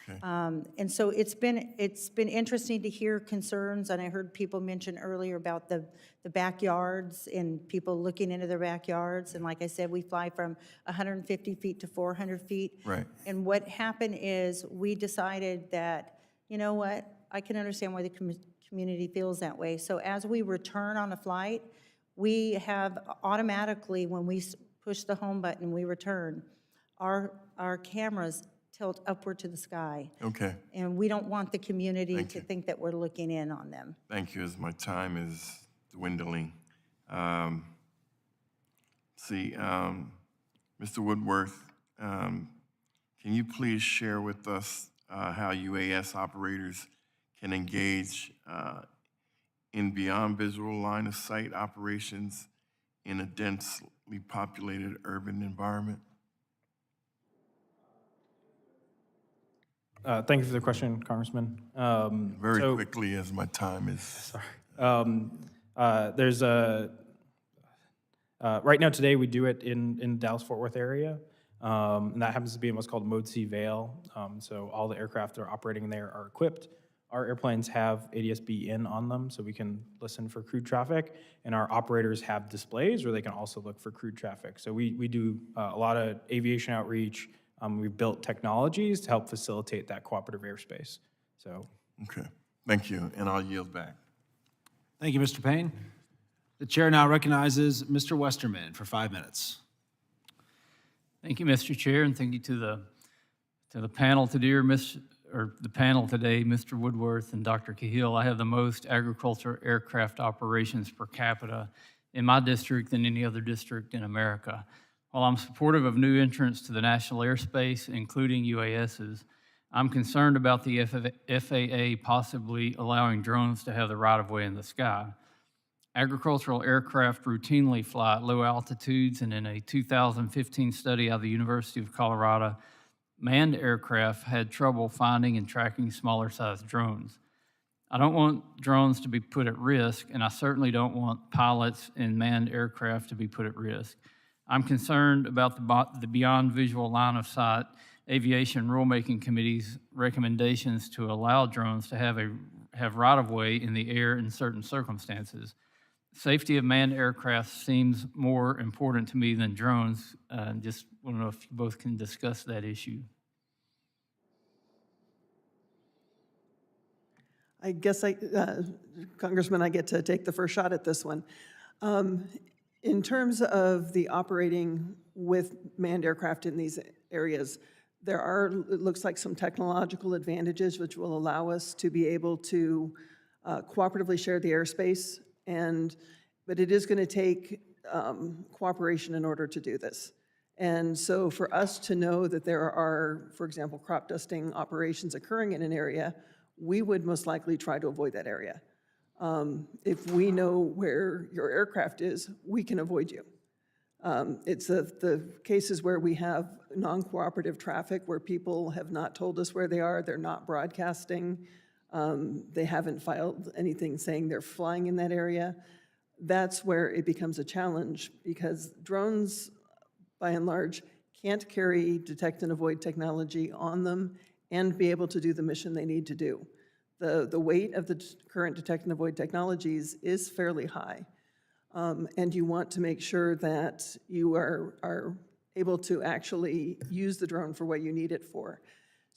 Okay. And so it's been interesting to hear concerns, and I heard people mention earlier about the backyards and people looking into their backyards. And like I said, we fly from 150 feet to 400 feet. Right. And what happened is we decided that, you know what, I can understand why the community feels that way. So as we return on a flight, we have automatically, when we push the home button, we return, our cameras tilt upward to the sky. Okay. And we don't want the community to think that we're looking in on them. Thank you, as my time is dwindling. Mr. Woodworth, can you please share with us how UAS operators can engage in beyond visual line of sight operations in a densely populated urban environment? Thank you for the question, Congressman. Very quickly, as my time is. There's a, right now today we do it in the Dallas-Fort Worth area, and that happens to be in what's called Mode C Vale. So all the aircraft that are operating there are equipped. Our airplanes have ADS-B in on them, so we can listen for crude traffic, and our operators have displays where they can also look for crude traffic. So we do a lot of aviation outreach. We've built technologies to help facilitate that cooperative airspace. So. Okay, thank you, and I'll yield back. Thank you, Mr. Payne. The chair now recognizes Mr. Westerman for 5 minutes. Thank you, Mr. Chair, and thank you to the panel today, Mr. Woodworth and Dr. Cahill. I have the most agricultural aircraft operations per capita in my district than any other district in America. While I'm supportive of new entrants to the national airspace, including UASs, I'm concerned about the FAA possibly allowing drones to have the right-of-way in the sky. Agricultural aircraft routinely fly at low altitudes, and in a 2015 study out of the University of Colorado, manned aircraft had trouble finding and tracking smaller-sized drones. I don't want drones to be put at risk, and I certainly don't want pilots in manned aircraft to be put at risk. I'm concerned about the Beyond Visual Line of Sight Aviation Rulemaking Committee's recommendations to allow drones to have right-of-way in the air in certain circumstances. Safety of manned aircraft seems more important to me than drones. Just want to know if you both can discuss that issue. I guess, Congressman, I get to take the first shot at this one. In terms of the operating with manned aircraft in these areas, there are, it looks like, some technological advantages which will allow us to be able to cooperatively share the airspace, but it is going to take cooperation in order to do this. And so for us to know that there are, for example, crop dusting operations occurring in an area, we would most likely try to avoid that area. If we know where your aircraft is, we can avoid you. It's the cases where we have non-cooperative traffic, where people have not told us where they are, they're not broadcasting, they haven't filed anything saying they're flying in that area. That's where it becomes a challenge, because drones, by and large, can't carry detect and avoid technology on them and be able to do the mission they need to do. The weight of the current detect and avoid technologies is fairly high. And you want to make sure that you are able to actually use the drone for what you need it for.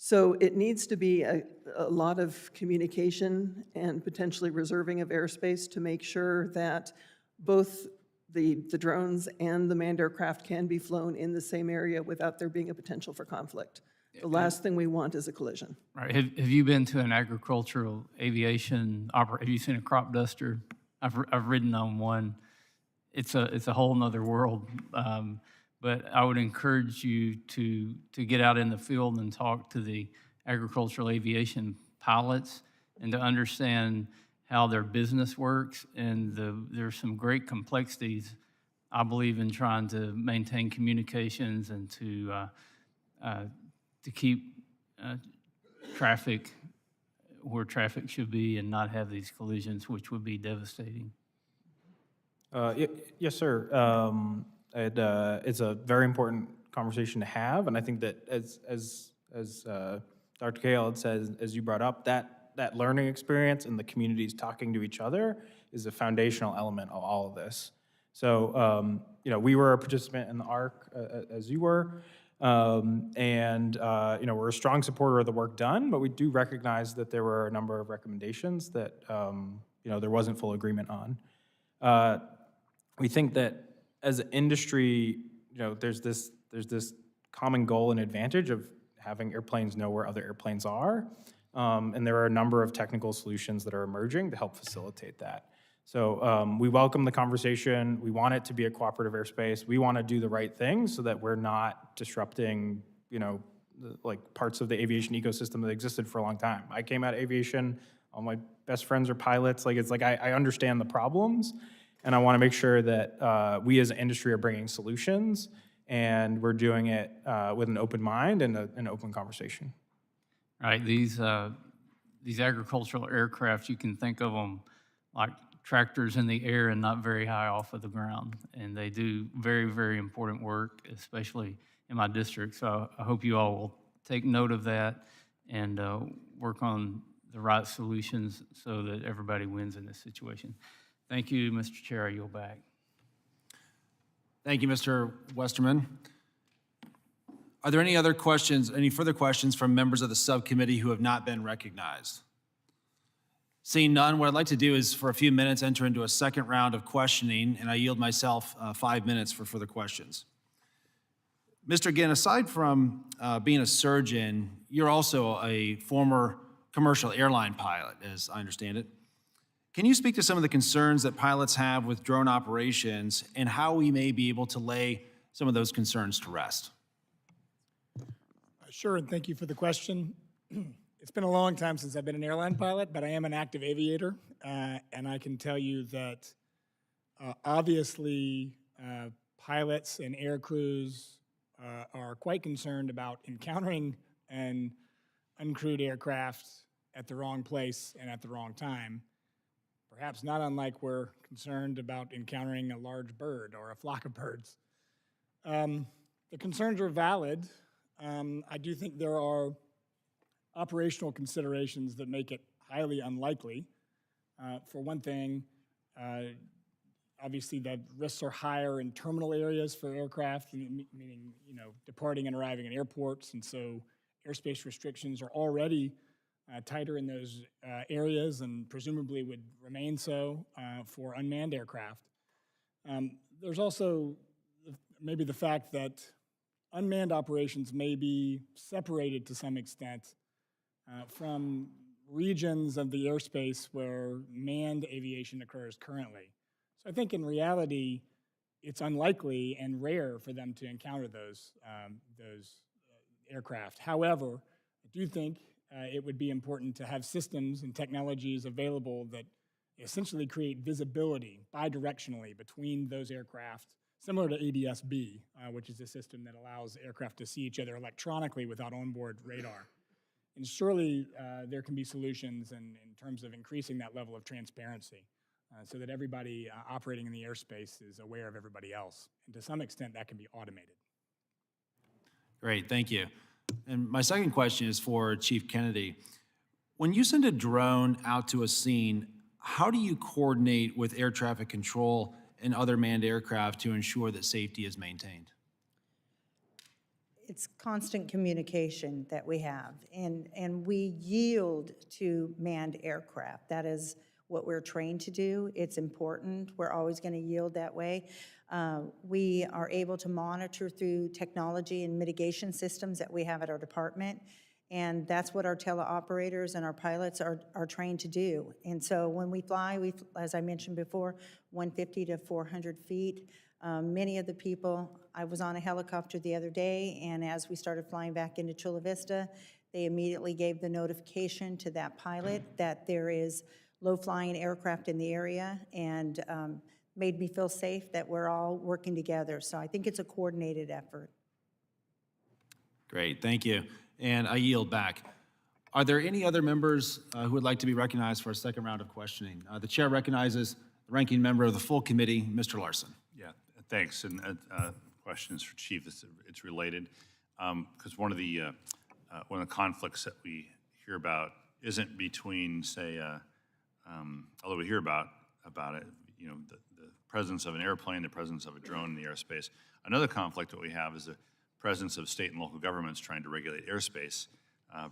So it needs to be a lot of communication and potentially reserving of airspace to make sure that both the drones and the manned aircraft can be flown in the same area without there being a potential for conflict. The last thing we want is a collision. Right. Have you been to an agricultural aviation opera? Have you seen a crop duster? I've ridden on one. It's a whole nother world. But I would encourage you to get out in the field and talk to the agricultural aviation pilots and to understand how their business works. And there's some great complexities, I believe, in trying to maintain communications and to keep traffic where traffic should be and not have these collisions, which would be devastating. Yes, sir. It's a very important conversation to have, and I think that as Dr. Cahill had said, as you brought up, that learning experience and the communities talking to each other is a foundational element of all of this. So, we were a participant in the ARC, as you were, and we're a strong supporter of the work done, but we do recognize that there were a number of recommendations that there wasn't full agreement on. We think that as an industry, there's this common goal and advantage of having airplanes know where other airplanes are, and there are a number of technical solutions that are emerging to help facilitate that. So we welcome the conversation. We want it to be a cooperative airspace. We want to do the right thing so that we're not disrupting, like parts of the aviation ecosystem that existed for a long time. I came out of aviation. All my best friends are pilots. I understand the problems, and I want to make sure that we as an industry are bringing solutions, and we're doing it with an open mind and an open conversation. Right. These agricultural aircraft, you can think of them like tractors in the air and not very high off of the ground. And they do very, very important work, especially in my district. So I hope you all will take note of that and work on the right solutions so that everybody wins in this situation. Thank you, Mr. Chair. I yield back. Thank you, Mr. Westerman. Are there any other questions, any further questions from members of the subcommittee who have not been recognized? Seeing none, what I'd like to do is for a few minutes enter into a second round of questioning, and I yield myself 5 minutes for further questions. Mr. Ginn, aside from being a surgeon, you're also a former commercial airline pilot, as I understand it. Can you speak to some of the concerns that pilots have with drone operations and how we may be able to lay some of those concerns to rest? Sure, and thank you for the question. It's been a long time since I've been an airline pilot, but I am an active aviator, and I can tell you that obviously pilots and air crews are quite concerned about encountering an uncrewed aircraft at the wrong place and at the wrong time. Perhaps not unlike we're concerned about encountering a large bird or a flock of birds. The concerns are valid. I do think there are operational considerations that make it highly unlikely. For one thing, obviously the risks are higher in terminal areas for aircraft, meaning departing and arriving at airports, and so airspace restrictions are already tighter in those areas and presumably would remain so for unmanned aircraft. there's also maybe the fact that unmanned operations may be separated to some extent from regions of the airspace where manned aviation occurs currently. So I think in reality, it's unlikely and rare for them to encounter those aircraft. However, I do think it would be important to have systems and technologies available that essentially create visibility bidirectionally between those aircraft, similar to ADS-B, which is a system that allows aircraft to see each other electronically without onboard radar. And surely there can be solutions in terms of increasing that level of transparency so that everybody operating in the airspace is aware of everybody else. And to some extent, that can be automated. Great, thank you. And my second question is for Chief Kennedy. When you send a drone out to a scene, how do you coordinate with air traffic control and other manned aircraft to ensure that safety is maintained? It's constant communication that we have, and we yield to manned aircraft. That is what we're trained to do. It's important. We're always going to yield that way. We are able to monitor through technology and mitigation systems that we have at our department, and that's what our teleoperators and our pilots are trained to do. And so when we fly, as I mentioned before, 150 to 400 feet. Many of the people, I was on a helicopter the other day, and as we started flying back into Chula Vista, they immediately gave the notification to that pilot that there is low-flying aircraft in the area, and made me feel safe that we're all working together. So I think it's a coordinated effort. Great, thank you. And I yield back. Are there any other members who would like to be recognized for a second round of questioning? The chair recognizes the ranking member of the full committee, Mr. Larson. Yeah, thanks. And question is for Chief. It's related because one of the conflicts that we hear about isn't between, say, although we hear about it, you know, the presence of an airplane, the presence of a drone in the airspace. Another conflict that we have is the presence of state and local governments trying to regulate airspace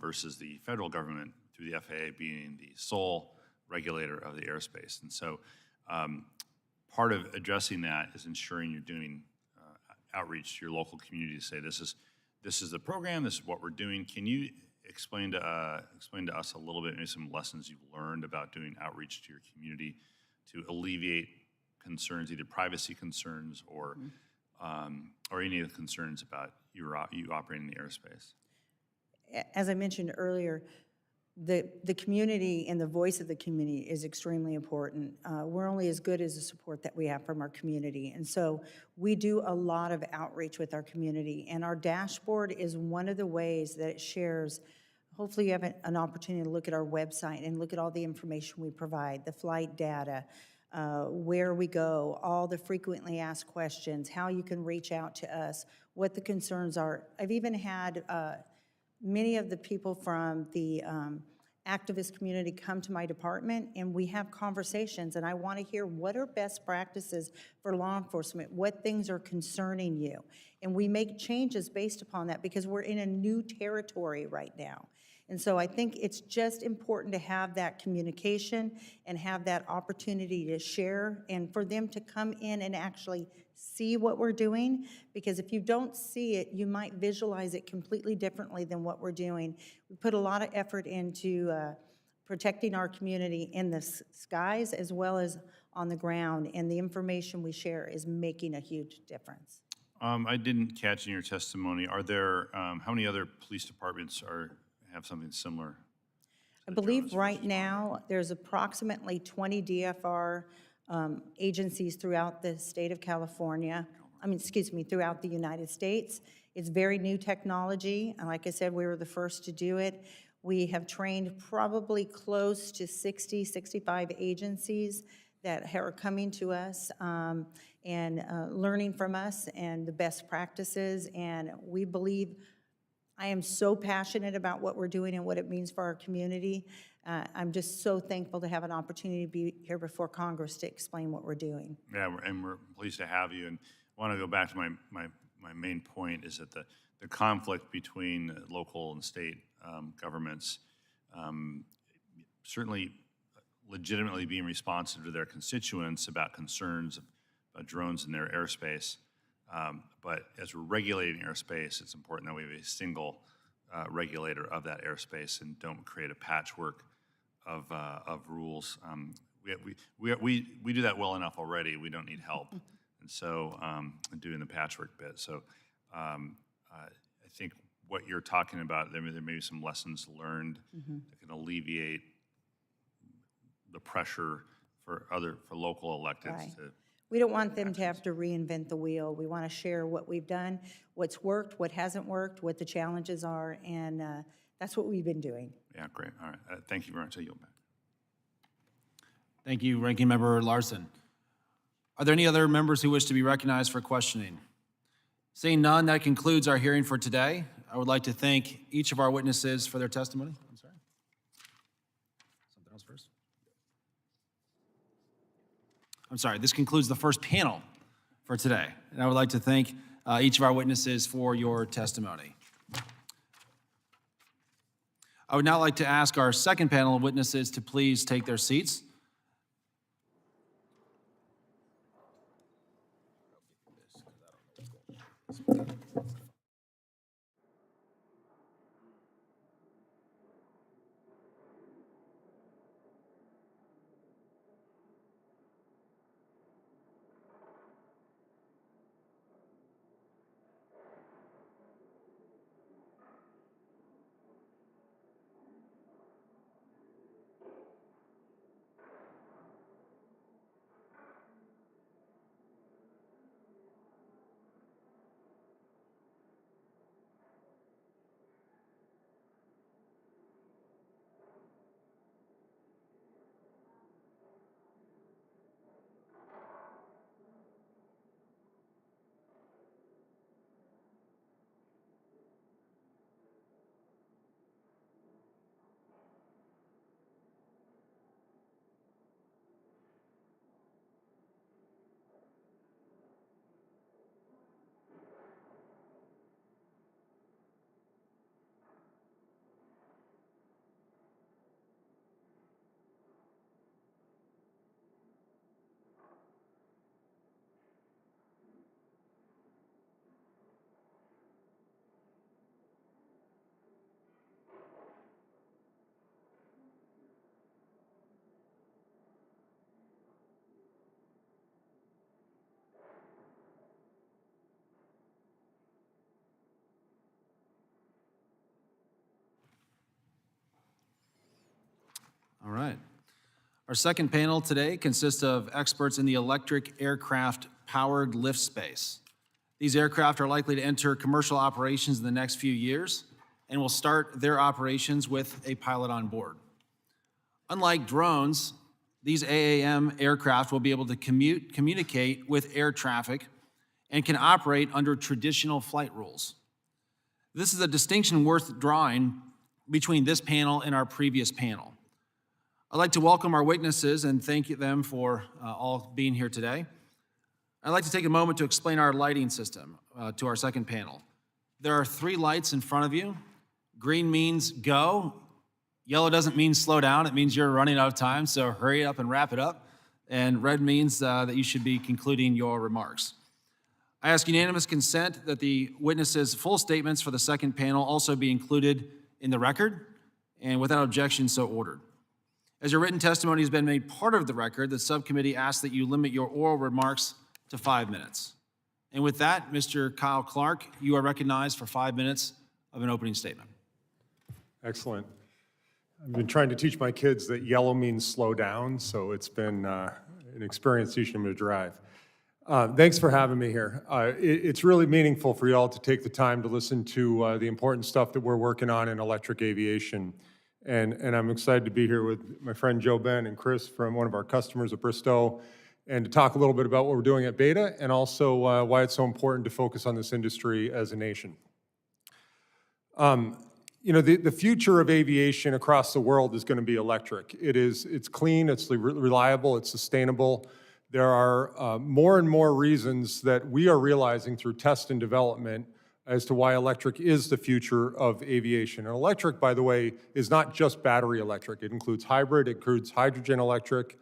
versus the federal government through the FAA being the sole regulator of the airspace. And so part of addressing that is ensuring you're doing outreach to your local community to say, this is the program, this is what we're doing. Can you explain to us a little bit, maybe some lessons you've learned about doing outreach to your community to alleviate concerns, either privacy concerns or any of the concerns about you operating in the airspace? As I mentioned earlier, the community and the voice of the community is extremely important. We're only as good as the support that we have from our community. And so we do a lot of outreach with our community. And our dashboard is one of the ways that it shares. Hopefully you have an opportunity to look at our website and look at all the information we provide, the flight data, where we go, all the frequently asked questions, how you can reach out to us, what the concerns are. I've even had many of the people from the activist community come to my department, and we have conversations, and I want to hear what are best practices for law enforcement, what things are concerning you. And we make changes based upon that because we're in a new territory right now. And so I think it's just important to have that communication and have that opportunity to share and for them to come in and actually see what we're doing, because if you don't see it, you might visualize it completely differently than what we're doing. We put a lot of effort into protecting our community in the skies as well as on the ground, and the information we share is making a huge difference. I didn't catch in your testimony, are there, how many other police departments have something similar? I believe right now there's approximately 20 DFR agencies throughout the state of California, throughout the United States. It's very new technology, and like I said, we were the first to do it. We have trained probably close to 60, 65 agencies that are coming to us and learning from us and the best practices, and we believe I am so passionate about what we're doing and what it means for our community. I'm just so thankful to have an opportunity to be here before Congress to explain what we're doing. Yeah, and we're pleased to have you. And I want to go back to my main point is that the conflict between local and state governments, certainly legitimately being responsive to their constituents about concerns drones in their airspace. But as we're regulating airspace, it's important that we have a single regulator of that airspace and don't create a patchwork of rules. We do that well enough already. We don't need help. And so doing the patchwork bit. So I think what you're talking about, there may be some lessons learned that can alleviate the pressure for local electeds Right. to. We don't want them to have to reinvent the wheel. We want to share what we've done, what's worked, what hasn't worked, what the challenges are, and that's what we've been doing. Yeah, great. All right. Thank you very much. I yield back. Thank you, Ranking Member Larson. Are there any other members who wish to be recognized for questioning? Seeing none, that concludes our hearing for today. I would like to thank each of our witnesses for their testimony. I'm sorry. Something else first? I'm sorry, this concludes the first panel for today. And I would like to thank each of our witnesses for your testimony. I would now like to ask our second panel of witnesses to please take their seats. All right. Our second panel today consists of experts in the electric aircraft powered lift space. These aircraft are likely to enter commercial operations in the next few years and will start their operations with a pilot on board. Unlike drones, these AAM aircraft will be able to communicate with air traffic and can operate under traditional flight rules. This is a distinction worth drawing between this panel and our previous panel. I'd like to welcome our witnesses and thank them for all being here today. I'd like to take a moment to explain our lighting system to our second panel. There are 3 lights in front of you. Green means go. Yellow doesn't mean slow down. It means you're running out of time, so hurry up and wrap it up. And red means that you should be concluding your remarks. I ask unanimous consent that the witnesses' full statements for the second panel also be included in the record, and without objection, so ordered. As your written testimony has been made part of the record, the subcommittee asks that you limit your oral remarks to 5 minutes. And with that, Mr. Kyle Clark, you are recognized for 5 minutes of an opening statement. Excellent. I've been trying to teach my kids that yellow means slow down, so it's been an experience teaching them to drive. Thanks for having me here. It's really meaningful for you all to take the time to listen to the important stuff that we're working on in electric aviation. And I'm excited to be here with my friend Joe Ben and Chris from one of our customers at Bristow, and to talk a little bit about what we're doing at Beta, and also why it's so important to focus on this industry as a nation. You know, the future of aviation across the world is going to be electric. It's clean, it's reliable, it's sustainable. There are more and more reasons that we are realizing through test and development as to why electric is the future of aviation. And electric, by the way, is not just battery electric. It includes hybrid, it includes hydrogen electric,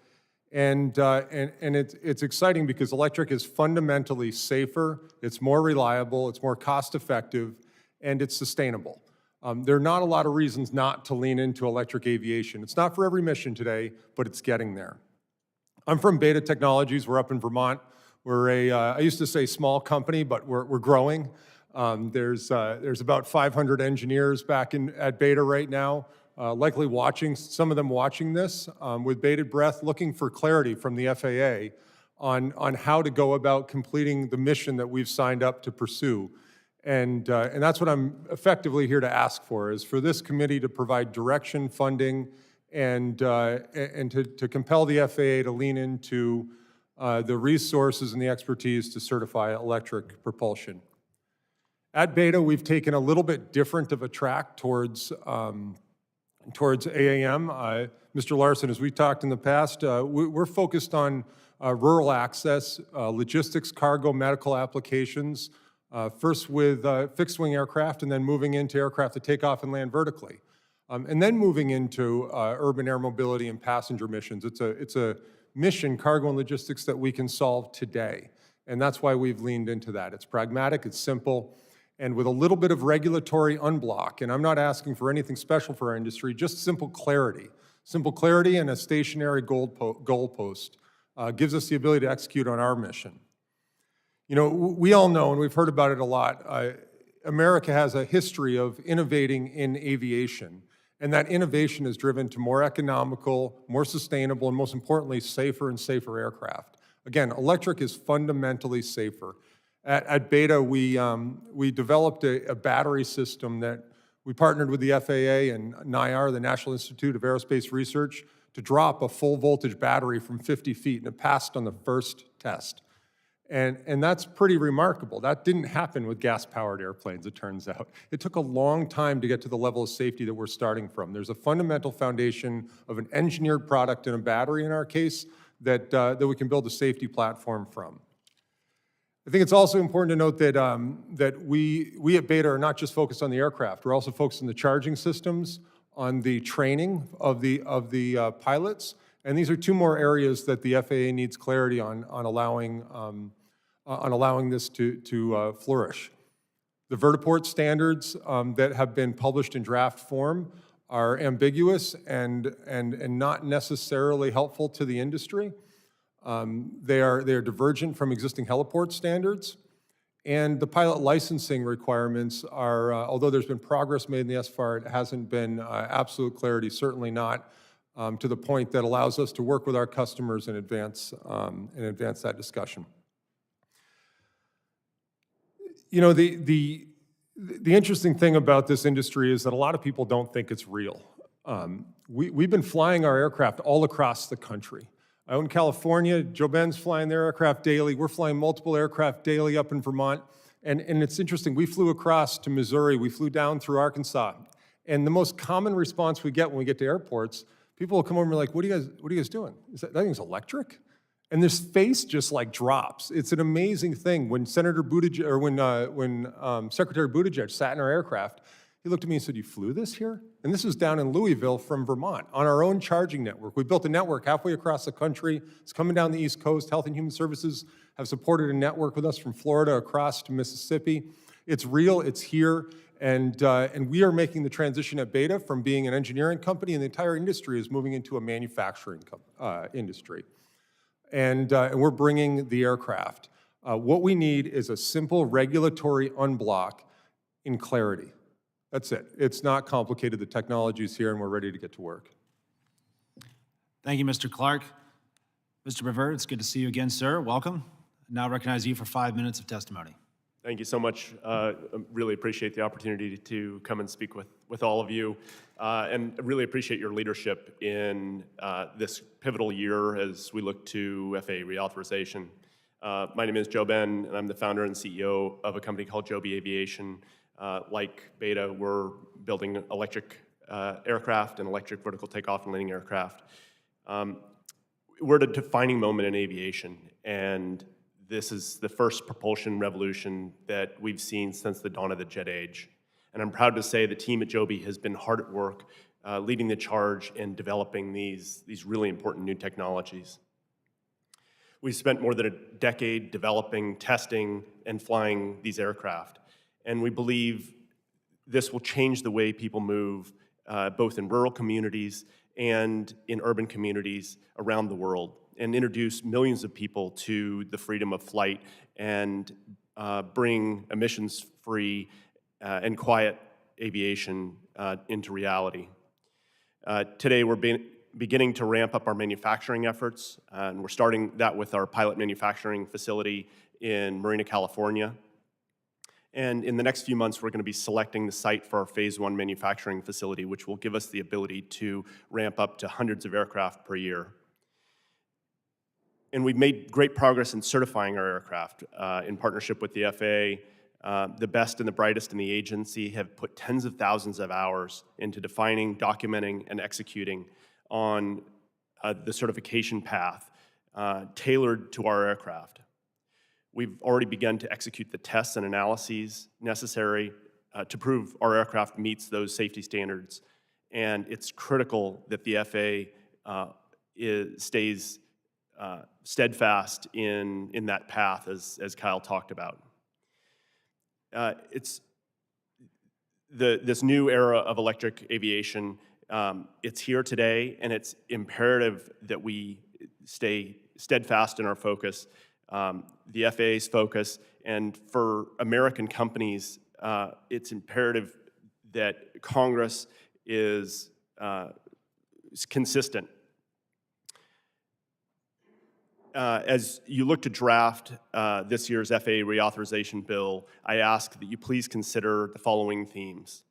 And it's exciting because electric is fundamentally safer, it's more reliable, it's more cost-effective, and it's sustainable. There are not a lot of reasons not to lean into electric aviation. It's not for every mission today, but it's getting there. I'm from Beta Technologies. We're up in Vermont. We're I used to say small company, but we're growing. There's about 500 engineers back at Beta right now, likely watching, some of them watching this with bated breath, looking for clarity from the FAA on how to go about completing the mission that we've signed up to pursue. And that's what I'm effectively here to ask for, is for this committee to provide direction, funding, and to compel the FAA to lean into the resources and the expertise to certify electric propulsion. At Beta, we've taken a little bit different of a track towards AAM. Mr. Larson, as we talked in the past, we're focused on rural access, logistics, cargo, medical applications, first with fixed-wing aircraft, and then moving into aircraft that take off and land vertically. And then moving into urban air mobility and passenger missions. It's a mission, cargo and logistics, that we can solve today. And that's why we've leaned into that. It's pragmatic, it's simple, and with a little bit of regulatory unblock. And I'm not asking for anything special for our industry, just simple clarity. Simple clarity and a stationary goalpost gives us the ability to execute on our mission. You know, we all know, and we've heard about it a lot, America has a history of innovating in aviation, and that innovation is driven to more economical, more sustainable, and most importantly, safer and safer aircraft. Again, electric is fundamentally safer. At Beta, we developed a battery system that we partnered with the FAA and NIAR, the National Institute of Aerospace Research, to drop a full voltage battery from 50 feet, and it passed on the first test. And that's pretty remarkable. That didn't happen with gas-powered airplanes, it turns out. It took a long time to get to the level of safety that we're starting from. There's a fundamental foundation of an engineered product and a battery, in our case, that we can build a safety platform from. I think it's also important to note that we at Beta are not just focused on the aircraft. We're also focused on the charging systems, on the training of the pilots, and these are two more areas that the FAA needs clarity on allowing this to flourish. The vertiport standards that have been published in draft form are ambiguous and not necessarily helpful to the industry. They are divergent from existing heliport standards, and the pilot licensing requirements are, although there's been progress made in the SFAR, it hasn't been absolute clarity, certainly not to the point that allows us to work with our customers and advance that discussion. You know, the interesting thing about this industry is that a lot of people don't think it's real. We've been flying our aircraft all across the country. Out in California, Joe Ben's flying their aircraft daily. We're flying multiple aircraft daily up in Vermont. And it's interesting, we flew across to Missouri, we flew down through Arkansas. And the most common response we get when we get to airports, people will come over and be like, what are you guys doing? That thing's electric? And this face just like drops. It's an amazing thing. When Senator Buttigieg, or when Secretary Buttigieg sat in our aircraft, he looked at me and said, you flew this here? And this was down in Louisville from Vermont on our own charging network. We built a network halfway across the country. It's coming down the East Coast. Health and Human Services have supported a network with us from Florida across to Mississippi. It's real, it's here, and we are making the transition at Beta from being an engineering company, and the entire industry is moving into a manufacturing industry. And we're bringing the aircraft. What we need is a simple regulatory unblock in clarity. That's it. It's not complicated. The technology's here, and we're ready to get to work. Thank you, Mr. Clark. Mr. Brever, it's good to see you again, sir. Welcome. Now recognize you for 5 minutes of testimony. Thank you so much. I really appreciate the opportunity to come and speak with all of you, and really appreciate your leadership in this pivotal year as we look to FAA reauthorization. My name is Joe Ben, and I'm the founder and CEO of a company called Joby Aviation. Like Beta, we're building electric aircraft and electric vertical takeoff and landing aircraft. We're at a defining moment in aviation, and this is the first propulsion revolution that we've seen since the dawn of the jet age. And I'm proud to say the team at Joby has been hard at work leading the charge in developing these really important new technologies. We spent more than a decade developing, testing, and flying these aircraft. And we believe this will change the way people move, both in rural communities and in urban communities around the world, and introduce millions of people to the freedom of flight and bring emissions-free and quiet aviation into reality. Today, we're beginning to ramp up our manufacturing efforts, and we're starting that with our pilot manufacturing facility in Marina, California. And in the next few months, we're going to be selecting the site for our Phase 1 manufacturing facility, which will give us the ability to ramp up to hundreds of aircraft per year. And we've made great progress in certifying our aircraft in partnership with the FAA. The best and the brightest in the agency have put tens of thousands of hours into defining, documenting, and executing on the certification path tailored to our aircraft. We've already begun to execute the tests and analyses necessary to prove our aircraft meets those safety standards, and it's critical that the FAA stays steadfast in that path, as Kyle talked about. It's this new era of electric aviation. It's here today, and it's imperative that we stay steadfast in our focus, the FAA's focus, and for American companies, it's imperative that Congress is consistent. As you look to draft this year's FAA Reauthorization bill, I ask that you please consider the following themes.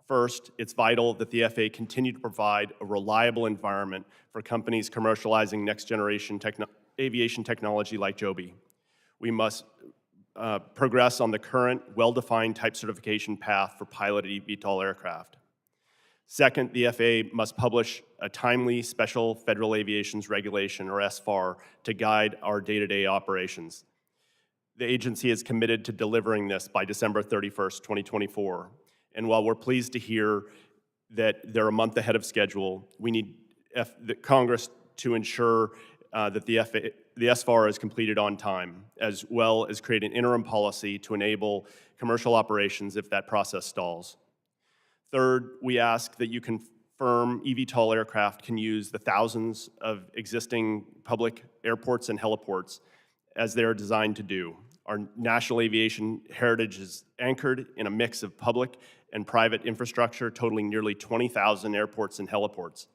First, it's vital that the FAA continue to provide a reliable environment for companies commercializing next-generation aviation technology like Joby. We must progress on the current, well-defined type certification path for piloted eVTOL aircraft. Second, the FAA must publish a timely Special Federal Aviation's Regulation, or SFAR, to guide our day-to-day operations. The agency is committed to delivering this by December 31st, 2024. And while we're pleased to hear that they're a month ahead of schedule, we need the Congress to ensure that the SFAR is completed on time, as well as create an interim policy to enable commercial operations if that process stalls. Third, we ask that you confirm eVTOL aircraft can use the thousands of existing public airports and heliports as they are designed to do. Our national aviation heritage is anchored in a mix of public and private infrastructure totaling nearly 20,000 airports and heliports.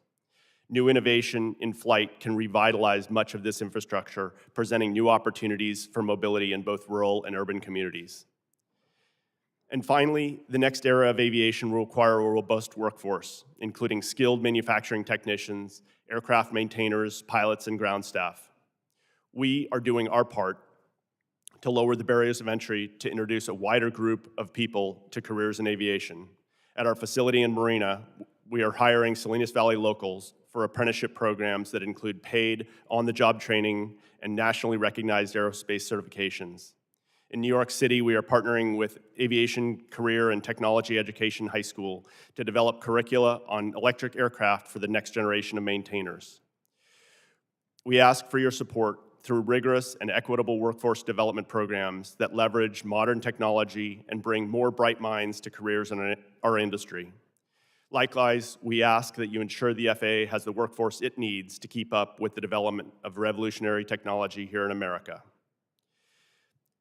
New innovation in flight can revitalize much of this infrastructure, presenting new opportunities for mobility in both rural and urban communities. And finally, the next era of aviation will require a robust workforce, including skilled manufacturing technicians, aircraft maintainers, pilots, and ground staff. We are doing our part to lower the barriers of entry to introduce a wider group of people to careers in aviation. At our facility in Marina, we are hiring Salinas Valley locals for apprenticeship programs that include paid, on-the-job training, and nationally recognized aerospace certifications. In New York City, we are partnering with Aviation Career and Technology Education High School to develop curricula on electric aircraft for the next generation of maintainers. We ask for your support through rigorous and equitable workforce development programs that leverage modern technology and bring more bright minds to careers in our industry. Likewise, we ask that you ensure the FAA has the workforce it needs to keep up with the development of revolutionary technology here in America.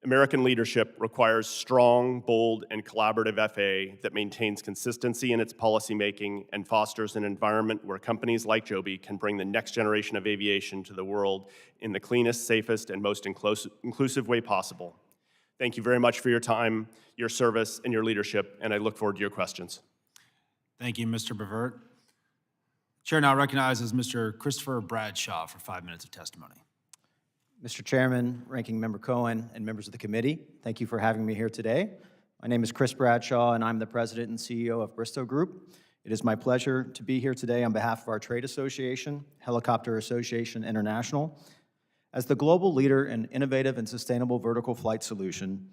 American leadership requires strong, bold, and collaborative FAA that maintains consistency in its policymaking and fosters an environment where companies like Joby can bring the next generation of aviation to the world in the cleanest, safest, and most inclusive way possible. Thank you very much for your time, your service, and your leadership, and I look forward to your questions. Thank you, Mr. Bevert. Chair now recognizes Mr. Christopher Bradshaw for 5 minutes of testimony. Mr. Chairman, Ranking Member Cohen, and members of the committee, thank you for having me here today. My name is Chris Bradshaw, and I'm the president and CEO of Bristow Group. It is my pleasure to be here today on behalf of our trade association, Helicopter Association International. As the global leader in innovative and sustainable vertical flight solution,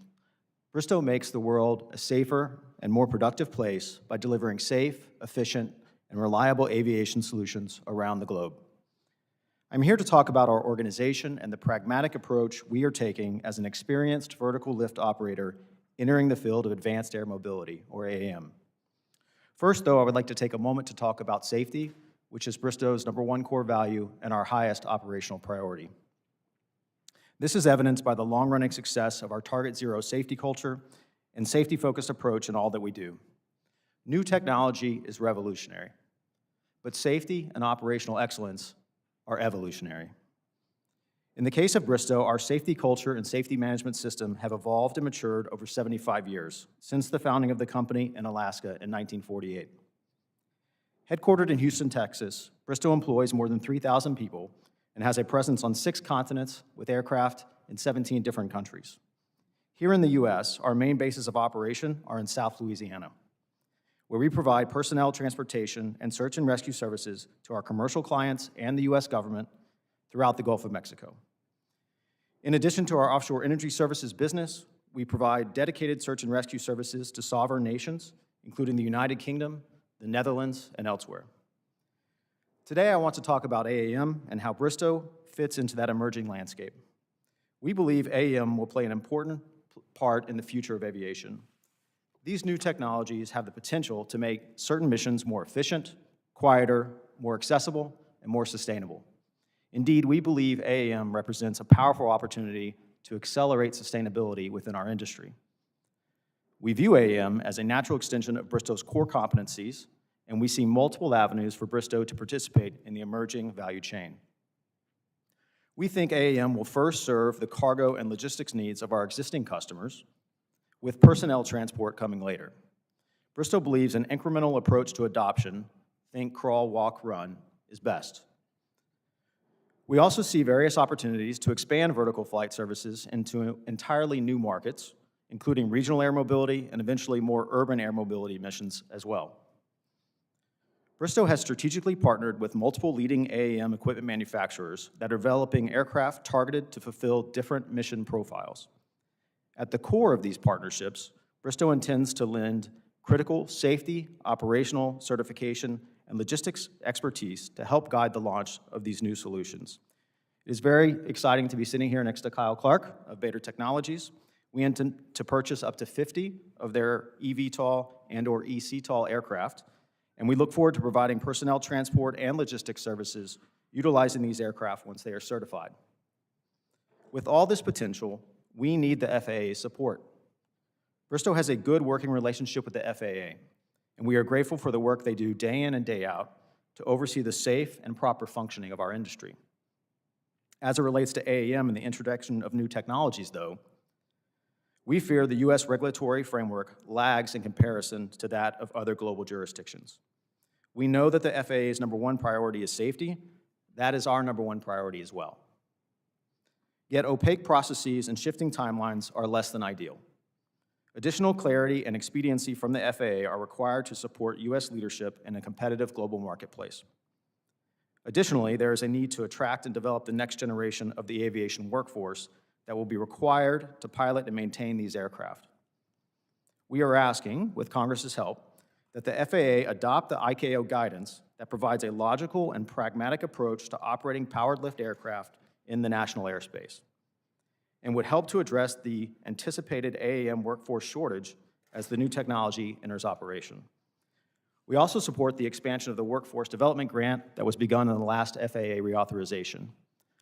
Bristow makes the world a safer and more productive place by delivering safe, efficient, and reliable aviation solutions around the globe. I'm here to talk about our organization and the pragmatic approach we are taking as an experienced vertical lift operator entering the field of advanced air mobility, or AAM. First, though, I would like to take a moment to talk about safety, which is Bristow's #1 core value and our highest operational priority. This is evidenced by the long-running success of our Target Zero safety culture and safety-focused approach in all that we do. New technology is revolutionary, but safety and operational excellence are evolutionary. In the case of Bristow, our safety culture and safety management system have evolved and matured over 75 years, since the founding of the company in Alaska in 1948. Headquartered in Houston, Texas, Bristow employs more than 3,000 people and has a presence on 6 continents with aircraft in 17 different countries. Here in the U.S., our main bases of operation are in South Louisiana, where we provide personnel transportation and search and rescue services to our commercial clients and the U.S. government throughout the Gulf of Mexico. In addition to our offshore energy services business, we provide dedicated search and rescue services to sovereign nations, including the United Kingdom, the Netherlands, and elsewhere. Today, I want to talk about AAM and how Bristow fits into that emerging landscape. We believe AAM will play an important part in the future of aviation. These new technologies have the potential to make certain missions more efficient, quieter, more accessible, and more sustainable. Indeed, we believe AAM represents a powerful opportunity to accelerate sustainability within our industry. We view AAM as a natural extension of Bristow's core competencies, and we see multiple avenues for Bristow to participate in the emerging value chain. We think AAM will first serve the cargo and logistics needs of our existing customers, with personnel transport coming later. Bristow believes an incremental approach to adoption, think crawl, walk, run, is best. We also see various opportunities to expand vertical flight services into entirely new markets, including regional air mobility and eventually more urban air mobility missions as well. Bristow has strategically partnered with multiple leading AAM equipment manufacturers that are developing aircraft targeted to fulfill different mission profiles. At the core of these partnerships, Bristow intends to lend critical safety, operational, certification, and logistics expertise to help guide the launch of these new solutions. It is very exciting to be sitting here next to Kyle Clark of Bader Technologies. We intend to purchase up to 50 of their eVTOL and/or eCTOL aircraft, and we look forward to providing personnel transport and logistics services utilizing these aircraft once they are certified. With all this potential, we need the FAA's support. Bristow has a good working relationship with the FAA, and we are grateful for the work they do day in and day out to oversee the safe and proper functioning of our industry. As it relates to AAM and the introduction of new technologies, though, we fear the U.S. regulatory framework lags in comparison to that of other global jurisdictions. We know that the FAA's #1 priority is safety. That is our #1 priority as well. Yet opaque processes and shifting timelines are less than ideal. Additional clarity and expediency from the FAA are required to support U.S. leadership in a competitive global marketplace. Additionally, there is a need to attract and develop the next generation of the aviation workforce that will be required to pilot and maintain these aircraft. We are asking, with Congress's help, that the FAA adopt the ICAO guidance that provides a logical and pragmatic approach to operating powered lift aircraft in the national airspace, and would help to address the anticipated AAM workforce shortage as the new technology enters operation. We also support the expansion of the Workforce Development Grant that was begun in the last FAA Reauthorization.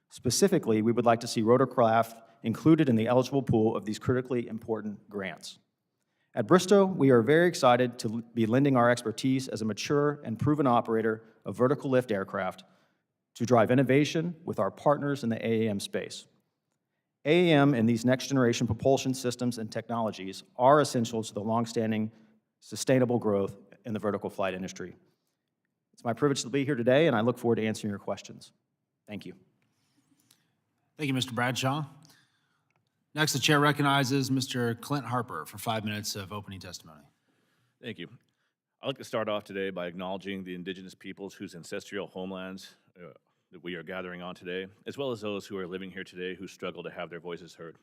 Specifically, we would like to see rotorcraft included in the eligible pool of these critically important grants. At Bristow, we are very excited to be lending our expertise as a mature and proven operator of vertical lift aircraft to drive innovation with our partners in the AAM space. AAM and these next-generation propulsion systems and technologies are essential to the longstanding sustainable growth in the vertical flight industry. It's my privilege to be here today, and I look forward to answering your questions. Thank you. Thank you, Mr. Bradshaw. Next, the chair recognizes Mr. Clint Harper for 5 minutes of opening testimony. Thank you. I'd like to start off today by acknowledging the indigenous peoples whose ancestral homelands that we are gathering on today, as well as those who are living here today who struggle to have their voices heard.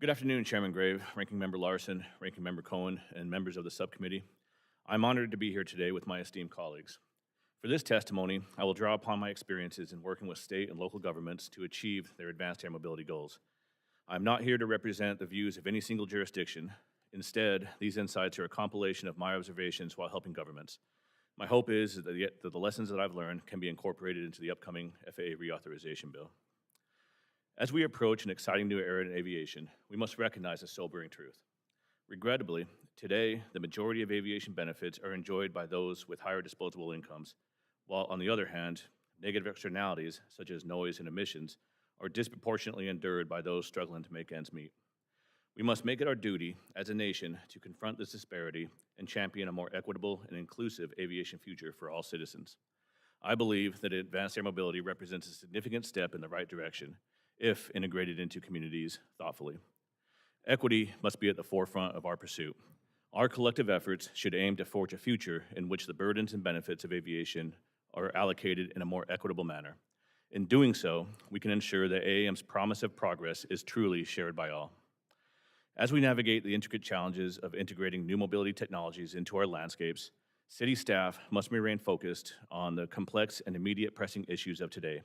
Good afternoon, Chairman Grave, Ranking Member Larson, Ranking Member Cohen, and members of the subcommittee. I'm honored to be here today with my esteemed colleagues. For this testimony, I will draw upon my experiences in working with state and local governments to achieve their advanced air mobility goals. I'm not here to represent the views of any single jurisdiction. Instead, these insights are a compilation of my observations while helping governments. My hope is that the lessons that I've learned can be incorporated into the upcoming FAA Reauthorization Bill. As we approach an exciting new era in aviation, we must recognize a sobering truth. Regrettably, today, the majority of aviation benefits are enjoyed by those with higher disposable incomes, while on the other hand, negative externalities, such as noise and emissions, are disproportionately endured by those struggling to make ends meet. We must make it our duty as a nation to confront this disparity and champion a more equitable and inclusive aviation future for all citizens. I believe that advanced air mobility represents a significant step in the right direction if integrated into communities thoughtfully. Equity must be at the forefront of our pursuit. Our collective efforts should aim to forge a future in which the burdens and benefits of aviation are allocated in a more equitable manner. In doing so, we can ensure that AAM's promise of progress is truly shared by all. As we navigate the intricate challenges of integrating new mobility technologies into our landscapes, city staff must remain focused on the complex and immediate pressing issues of today.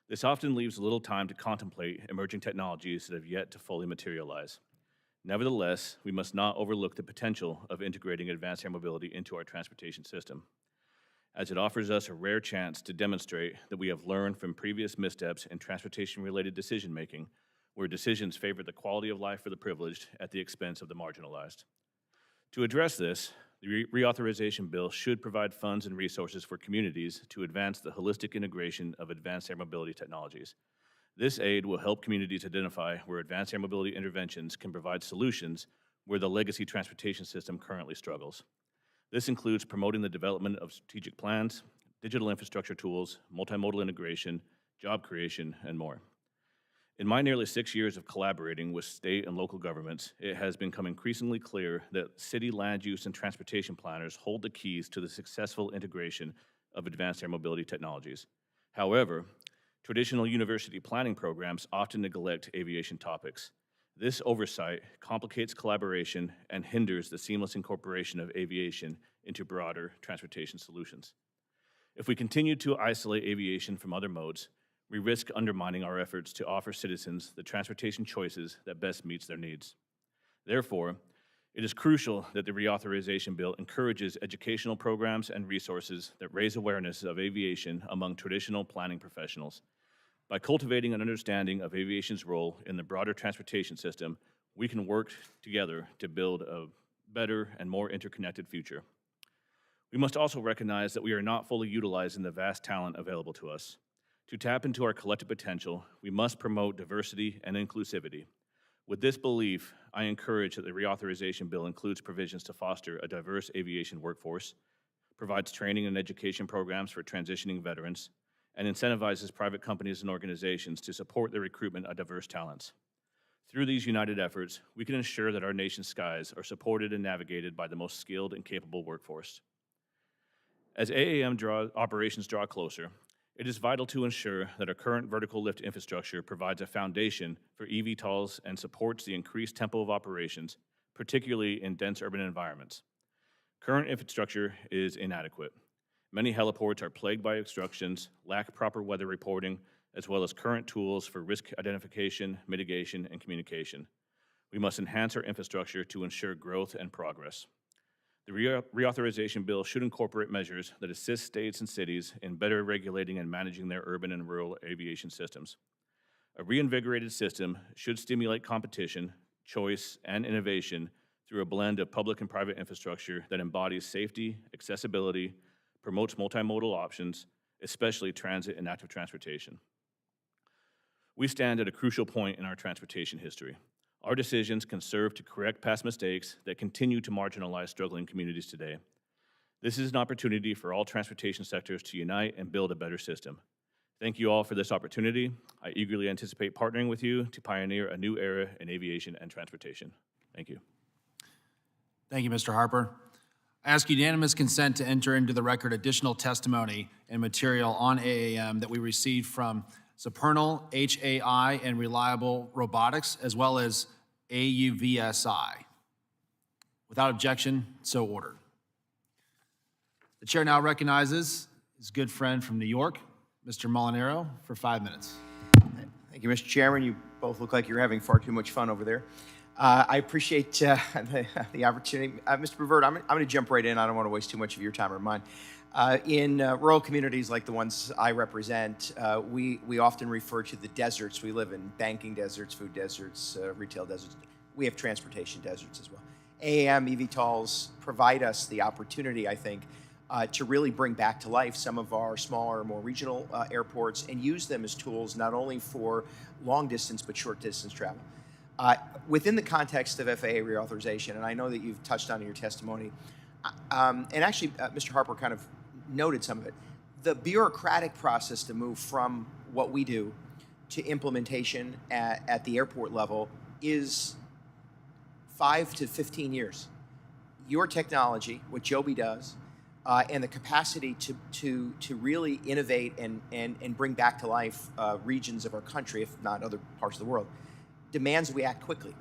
This often leaves little time to contemplate emerging technologies that have yet to fully materialize. Nevertheless, we must not overlook the potential of integrating advanced air mobility into our transportation system, as it offers us a rare chance to demonstrate that we have learned from previous missteps in transportation-related decision-making, where decisions favor the quality of life for the privileged at the expense of the marginalized. To address this, the reauthorization bill should provide funds and resources for communities to advance the holistic integration of advanced air mobility technologies. This aid will help communities identify where advanced air mobility interventions can provide solutions where the legacy transportation system currently struggles. This includes promoting the development of strategic plans, digital infrastructure tools, multimodal integration, job creation, and more. In my nearly 6 years of collaborating with state and local governments, it has become increasingly clear that city land use and transportation planners hold the keys to the successful integration of advanced air mobility technologies. However, traditional university planning programs often neglect aviation topics. This oversight complicates collaboration and hinders the seamless incorporation of aviation into broader transportation solutions. If we continue to isolate aviation from other modes, we risk undermining our efforts to offer citizens the transportation choices that best meets their needs. Therefore, it is crucial that the reauthorization bill encourages educational programs and resources that raise awareness of aviation among traditional planning professionals. By cultivating an understanding of aviation's role in the broader transportation system, we can work together to build a better and more interconnected future. We must also recognize that we are not fully utilizing the vast talent available to us. To tap into our collective potential, we must promote diversity and inclusivity. With this belief, I encourage that the reauthorization bill includes provisions to foster a diverse aviation workforce, provides training and education programs for transitioning veterans, and incentivizes private companies and organizations to support the recruitment of diverse talents. Through these united efforts, we can ensure that our nation's skies are supported and navigated by the most skilled and capable workforce. As AAM operations draw closer, it is vital to ensure that our current vertical lift infrastructure provides a foundation for eVTOLs and supports the increased tempo of operations, particularly in dense urban environments. Current infrastructure is inadequate. Many heliports are plagued by obstructions, lack proper weather reporting, as well as current tools for risk identification, mitigation, and communication. We must enhance our infrastructure to ensure growth and progress. The reauthorization bill should incorporate measures that assist states and cities in better regulating and managing their urban and rural aviation systems. A reinvigorated system should stimulate competition, choice, and innovation through a blend of public and private infrastructure that embodies safety, accessibility, promotes multimodal options, especially transit and active transportation. We stand at a crucial point in our transportation history. Our decisions can serve to correct past mistakes that continue to marginalize struggling communities today. This is an opportunity for all transportation sectors to unite and build a better system. Thank you all for this opportunity. I eagerly anticipate partnering with you to pioneer a new era in aviation and transportation. Thank you. Thank you, Mr. Harper. I ask unanimous consent to enter into the record additional testimony and material on AAM that we received from Supernal, HAI, and Reliable Robotics, as well as AUVSI. Without objection, so ordered. The chair now recognizes his good friend from New York, Mr. Molinaro, for 5 minutes. Thank you, Mr. Chairman. You both look like you're having far too much fun over there. I appreciate the opportunity. Mr. Brevard, I'm going to jump right in. I don't want to waste too much of your time or mine. In rural communities like the ones I represent, we often refer to the deserts we live in: banking deserts, food deserts, retail deserts. We have transportation deserts as well. AAM eVTOLs provide us the opportunity, I think, to really bring back to life some of our smaller, more regional airports and use them as tools not only for long distance but short distance travel. Within the context of FAA reauthorization, and I know that you've touched on in your testimony, and actually Mr. Harper kind of noted some of it, the bureaucratic process to move from what we do to implementation at the airport level is 5 to 15 years. Your technology, what Joby does, and the capacity to really innovate and bring back to life regions of our country, if not other parts of the world, demands we act quickly.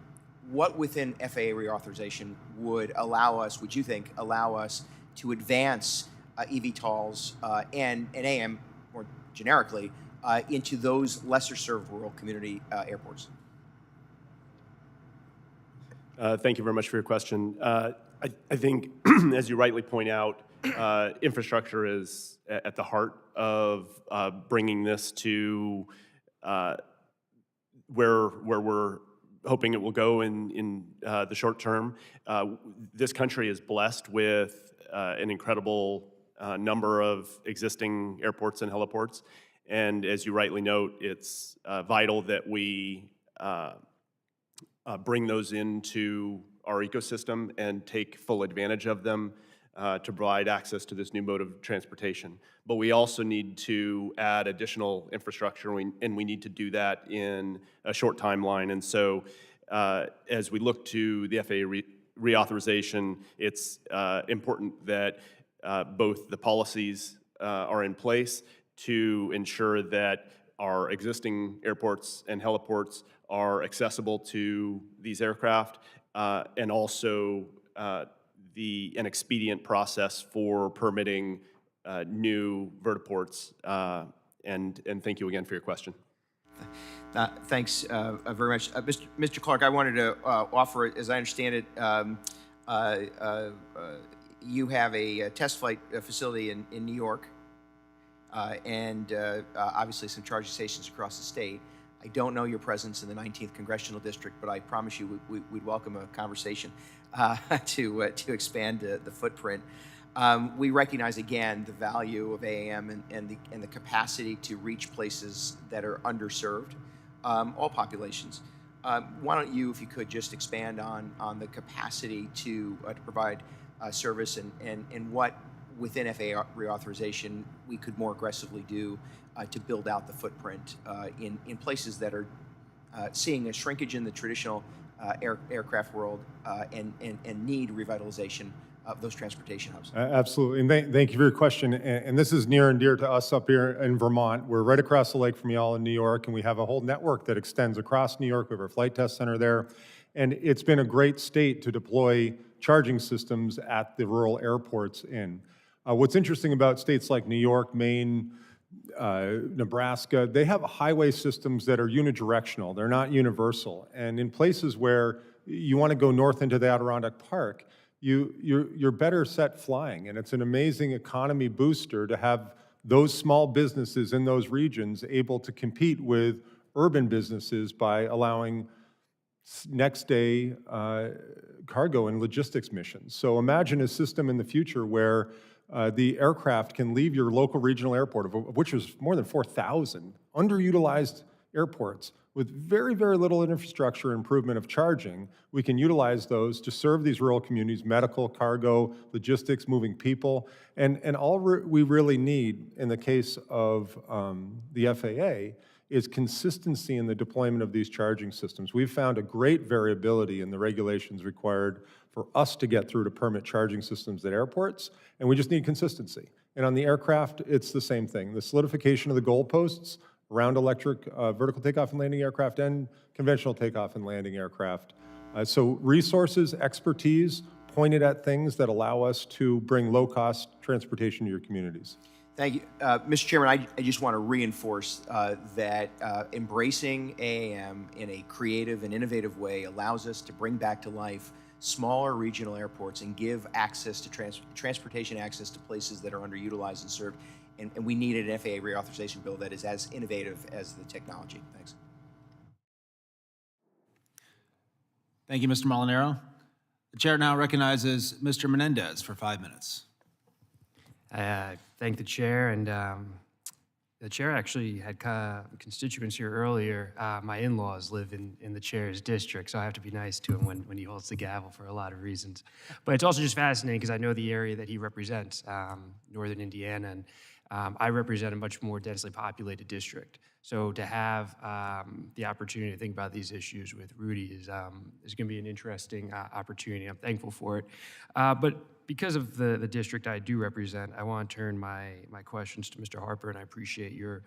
What within FAA reauthorization would you think, allow us to advance eVTOLs and AM more generically into those lesser served rural community airports? Thank you very much for your question. I think, as you rightly point out, infrastructure is at the heart of bringing this to where we're hoping it will go in the short term. This country is blessed with an incredible number of existing airports and heliports, and as you rightly note, it's vital that we bring those into our ecosystem and take full advantage of them to provide access to this new mode of transportation. But we also need to add additional infrastructure, and we need to do that in a short timeline. And so as we look to the FAA reauthorization, it's important that both the policies are in place to ensure that our existing airports and heliports are accessible to these aircraft, and also an expedient process for permitting new vertiports. And thank you again for your question. Thanks very much. Mr. Clark, I wanted to offer, as I understand it, you have a test flight facility in New York, and obviously some charging stations across the state. I don't know your presence in the 19th Congressional District, but I promise you we'd welcome a conversation to expand the footprint. We recognize again the value of AAM and the capacity to reach places that are underserved, all populations. Why don't you, if you could, just expand on the capacity to provide service and what within FAA reauthorization we could more aggressively do to build out the footprint in places that are seeing a shrinkage in the traditional aircraft world and need revitalization of those transportation hubs. Absolutely, and thank you for your question. And this is near and dear to us up here in Vermont. We're right across the lake from y'all in New York, and we have a whole network that extends across New York. We have our flight test center there, and it's been a great state to deploy charging systems at the rural airports in. What's interesting about states like New York, Maine, Nebraska, they have highway systems that are unidirectional. They're not universal. And in places where you want to go north into the Adirondack Park, you're better set flying. And it's an amazing economy booster to have those small businesses in those regions able to compete with urban businesses by allowing next day cargo and logistics missions. So imagine a system in the future where the aircraft can leave your local regional airport, of which is more than 4,000 underutilized airports, with very, very little infrastructure improvement of charging. We can utilize those to serve these rural communities, medical, cargo, logistics, moving people. And all we really need in the case of the FAA is consistency in the deployment of these charging systems. We've found a great variability in the regulations required for us to get through to permit charging systems at airports, and we just need consistency. And on the aircraft, it's the same thing. The solidification of the goalposts around electric vertical takeoff and landing aircraft and conventional takeoff and landing aircraft. So resources, expertise pointed at things that allow us to bring low-cost transportation to your communities. Thank you. Mr. Chairman, I just want to reinforce that embracing AAM in a creative and innovative way allows us to bring back to life smaller regional airports and give access to transportation access to places that are underutilized and served. And we need an FAA reauthorization bill that is as innovative as the technology. Thanks. Thank you, Mr. Molinaro. The chair now recognizes Mr. Menendez for 5 minutes. Thank the chair, and the chair actually had constituents here earlier. My in-laws live in the chair's district, so I have to be nice to him when he holds the gavel for a lot of reasons. But it's also just fascinating because I know the area that he represents, northern Indiana, and I represent a much more densely populated district. So to have the opportunity to think about these issues with Rudy is going to be an interesting opportunity. I'm thankful for it. But because of the district I do represent, I want to turn my questions to Mr. Harper, and I appreciate your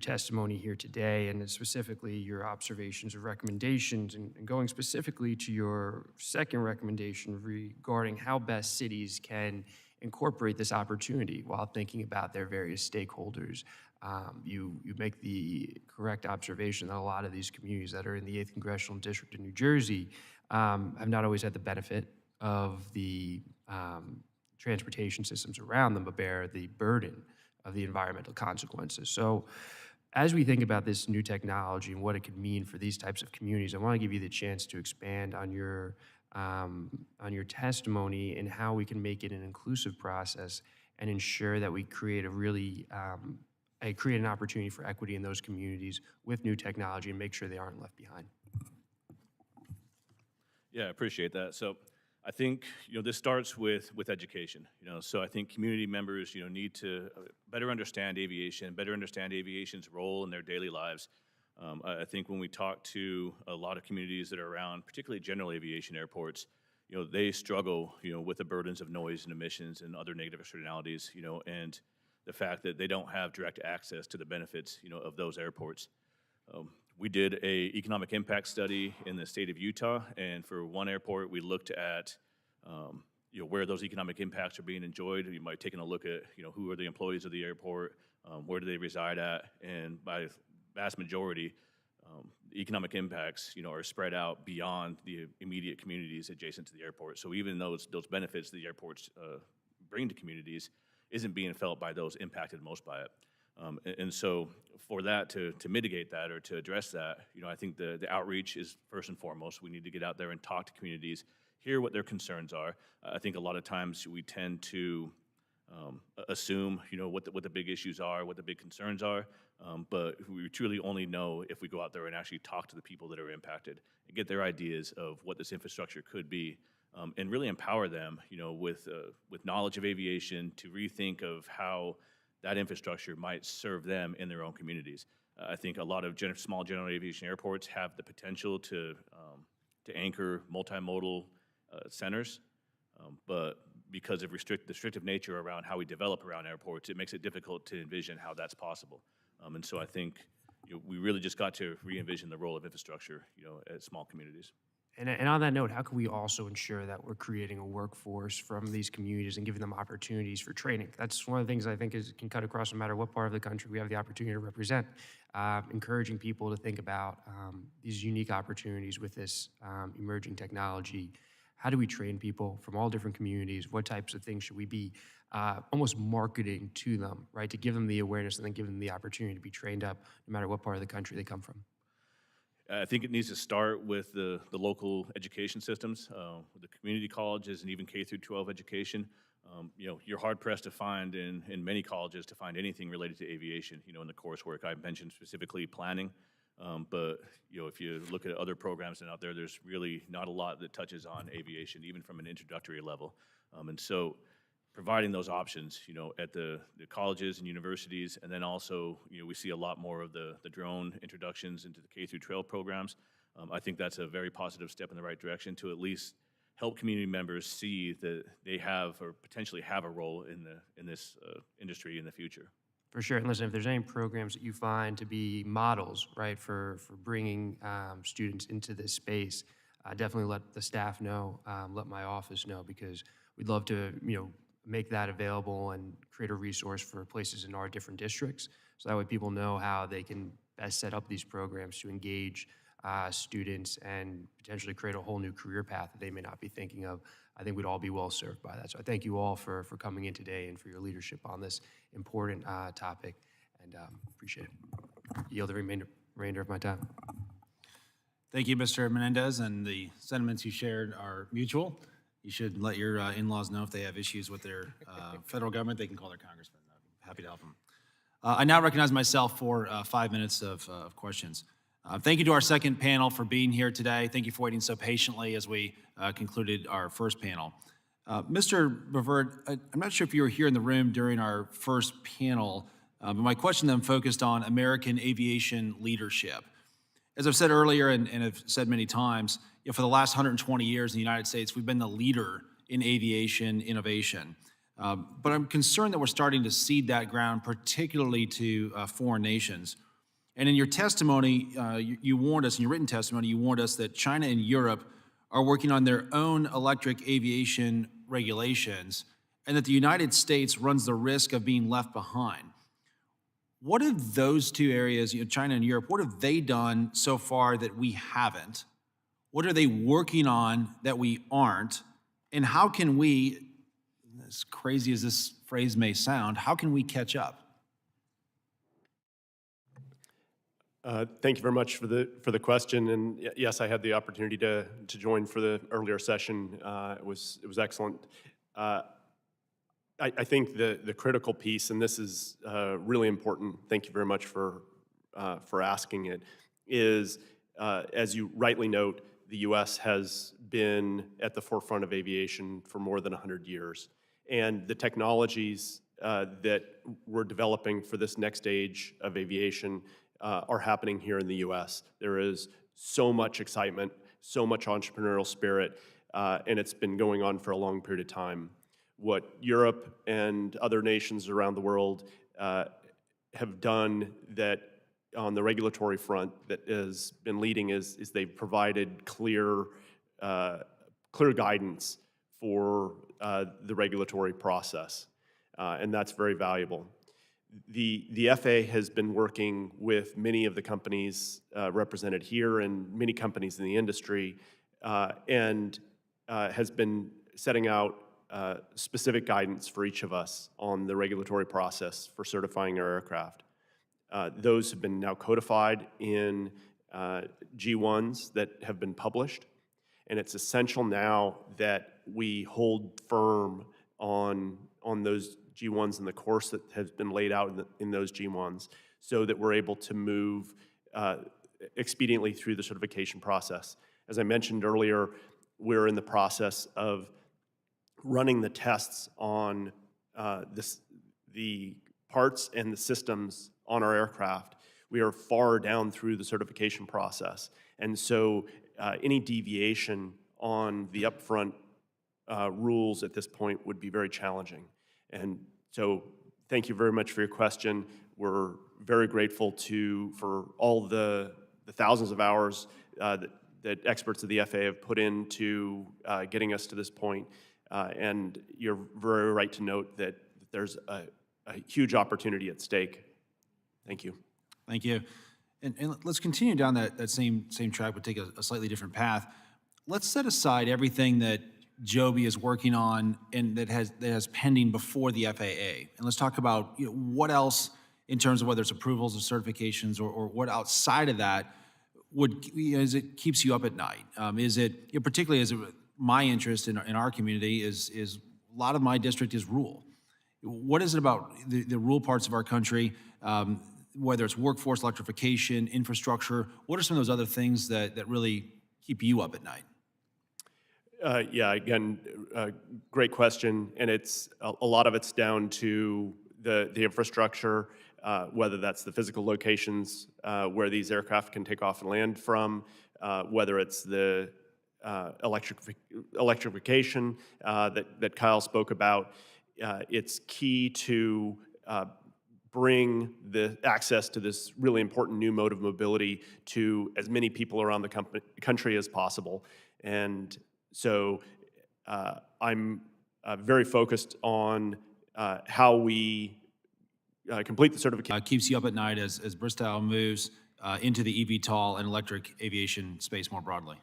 testimony here today, and specifically your observations or recommendations, and going specifically to your second recommendation regarding how best cities can incorporate this opportunity while thinking about their various stakeholders. You make the correct observation that a lot of these communities that are in the 8th Congressional District in New Jersey have not always had the benefit of the transportation systems around them, but bear the burden of the environmental consequences. So as we think about this new technology and what it could mean for these types of communities, I want to give you the chance to expand on your testimony and how we can make it an inclusive process and ensure that we create create an opportunity for equity in those communities with new technology and make sure they aren't left behind. Yeah, I appreciate that. So I think, this starts with education, so I think community members, need to better understand aviation, better understand aviation's role in their daily lives. I think when we talk to a lot of communities that are around, particularly general aviation airports, they struggle, with the burdens of noise and emissions and other negative externalities, and the fact that they don't have direct access to the benefits, of those airports. We did a economic impact study in the state of Utah, and for one airport, we looked at where those economic impacts are being enjoyed. You might take a look at who are the employees of the airport, where do they reside at, and by vast majority, the economic impacts are spread out beyond the immediate communities adjacent to the airport. So even those benefits the airports bring to communities isn't being felt by those impacted most by it. And so for that to mitigate that or to address that, I think the outreach is first and foremost. We need to get out there and talk to communities, hear what their concerns are. I think a lot of times we tend to assume, what the big issues are, what the big concerns are, but we truly only know if we go out there and actually talk to the people that are impacted and get their ideas of what this infrastructure could be. And really empower them, with knowledge of aviation to rethink of how that infrastructure might serve them in their own communities. I think a lot of small general aviation airports have the potential to anchor multimodal centers, but because of the restrictive nature around how we develop around airports, it makes it difficult to envision how that's possible. And so I think we really just got to re-envision the role of infrastructure, at small communities. And on that note, how can we also ensure that we're creating a workforce from these communities and giving them opportunities for training? That's one of the things I think can cut across no matter what part of the country we have the opportunity to represent, encouraging people to think about these unique opportunities with this emerging technology. How do we train people from all different communities? What types of things should we be almost marketing to them, right? To give them the awareness and then give them the opportunity to be trained up no matter what part of the country they come from. I think it needs to start with the local education systems, the community colleges, and even K through 12 education. You're hard pressed to find in many colleges to find anything related to aviation. In the coursework I mentioned specifically planning, but if you look at other programs out there, there's really not a lot that touches on aviation, even from an introductory level. And so providing those options, at the colleges and universities, and then also, we see a lot more of the drone introductions into the K through 12 programs. I think that's a very positive step in the right direction to at least help community members see that they have or potentially have a role in this industry in the future. For sure. And listen, if there's any programs that you find to be models, right, for bringing students into this space, definitely let the staff know, let my office know, because we'd love to, make that available and create a resource for places in our different districts. So that way people know how they can best set up these programs to engage students and potentially create a whole new career path that they may not be thinking of. I think we'd all be well served by that. So I thank you all for coming in today and for your leadership on this important topic, and appreciate it. Yield the remainder of my time. Thank you, Mr. Menendez, and the sentiments you shared are mutual. You should let your in-laws know if they have issues with their federal government, they can call their congressman. I'm happy to help them. I now recognize myself for 5 minutes of questions. Thank you to our second panel for being here today. Thank you for waiting so patiently as we concluded our first panel. Mr. Bavert, I'm not sure if you were here in the room during our first panel, but my question then focused on American aviation leadership. As I've said earlier and have said many times, for the last 120 years in the United States, we've been the leader in aviation innovation. But I'm concerned that we're starting to cede that ground, particularly to foreign nations. And in your testimony, you warned us, in your written testimony, you warned us that China and Europe are working on their own electric aviation regulations, and that the United States runs the risk of being left behind. What have those two areas, China and Europe, what have they done so far that we haven't? What are they working on that we aren't? And how can we, as crazy as this phrase may sound, how can we catch up? Thank you very much for the question. And yes, I had the opportunity to join for the earlier session. It was excellent. I think the critical piece, and this is really important, thank you very much for asking it, is as you rightly note, the U.S. has been at the forefront of aviation for more than 100 years. And the technologies that we're developing for this next age of aviation are happening here in the U.S. There is so much excitement, so much entrepreneurial spirit, and it's been going on for a long period of time. What Europe and other nations around the world have done that on the regulatory front that has been leading is they've provided clear guidance for the regulatory process, and that's very valuable. The FAA has been working with many of the companies represented here and many companies in the industry, and has been setting out specific guidance for each of us on the regulatory process for certifying our aircraft. Those have been now codified in G1s that have been published, and it's essential now that we hold firm on those G1s and the course that has been laid out in those G1s so that we're able to move expediently through the certification process. As I mentioned earlier, we're in the process of running the tests on the parts and the systems on our aircraft. We are far down through the certification process. And so any deviation on the upfront rules at this point would be very challenging. And so thank you very much for your question. We're very grateful for all the thousands of hours that experts of the FAA have put into getting us to this point. And you're very right to note that there's a huge opportunity at stake. Thank you. Thank you. And let's continue down that same track, but take a slightly different path. Let's set aside everything that Joby is working on and that has pending before the FAA. And let's talk about what else in terms of whether it's approvals or certifications or what outside of that as it keeps you up at night. Is it, particularly as my interest in our community is a lot of my district is rural. What is it about the rural parts of our country, whether it's workforce electrification, infrastructure, what are some of those other things that really keep you up at night? Yeah, again, great question, and it's a lot of it's down to the infrastructure, whether that's the physical locations where these aircraft can take off and land from, whether it's the electrification that Kyle spoke about. It's key to bring the access to this really important new mode of mobility to as many people around the country as possible. And so I'm very focused on how we complete the certification. Keeps you up at night as Bristow moves into the eVTOL and electric aviation space more broadly?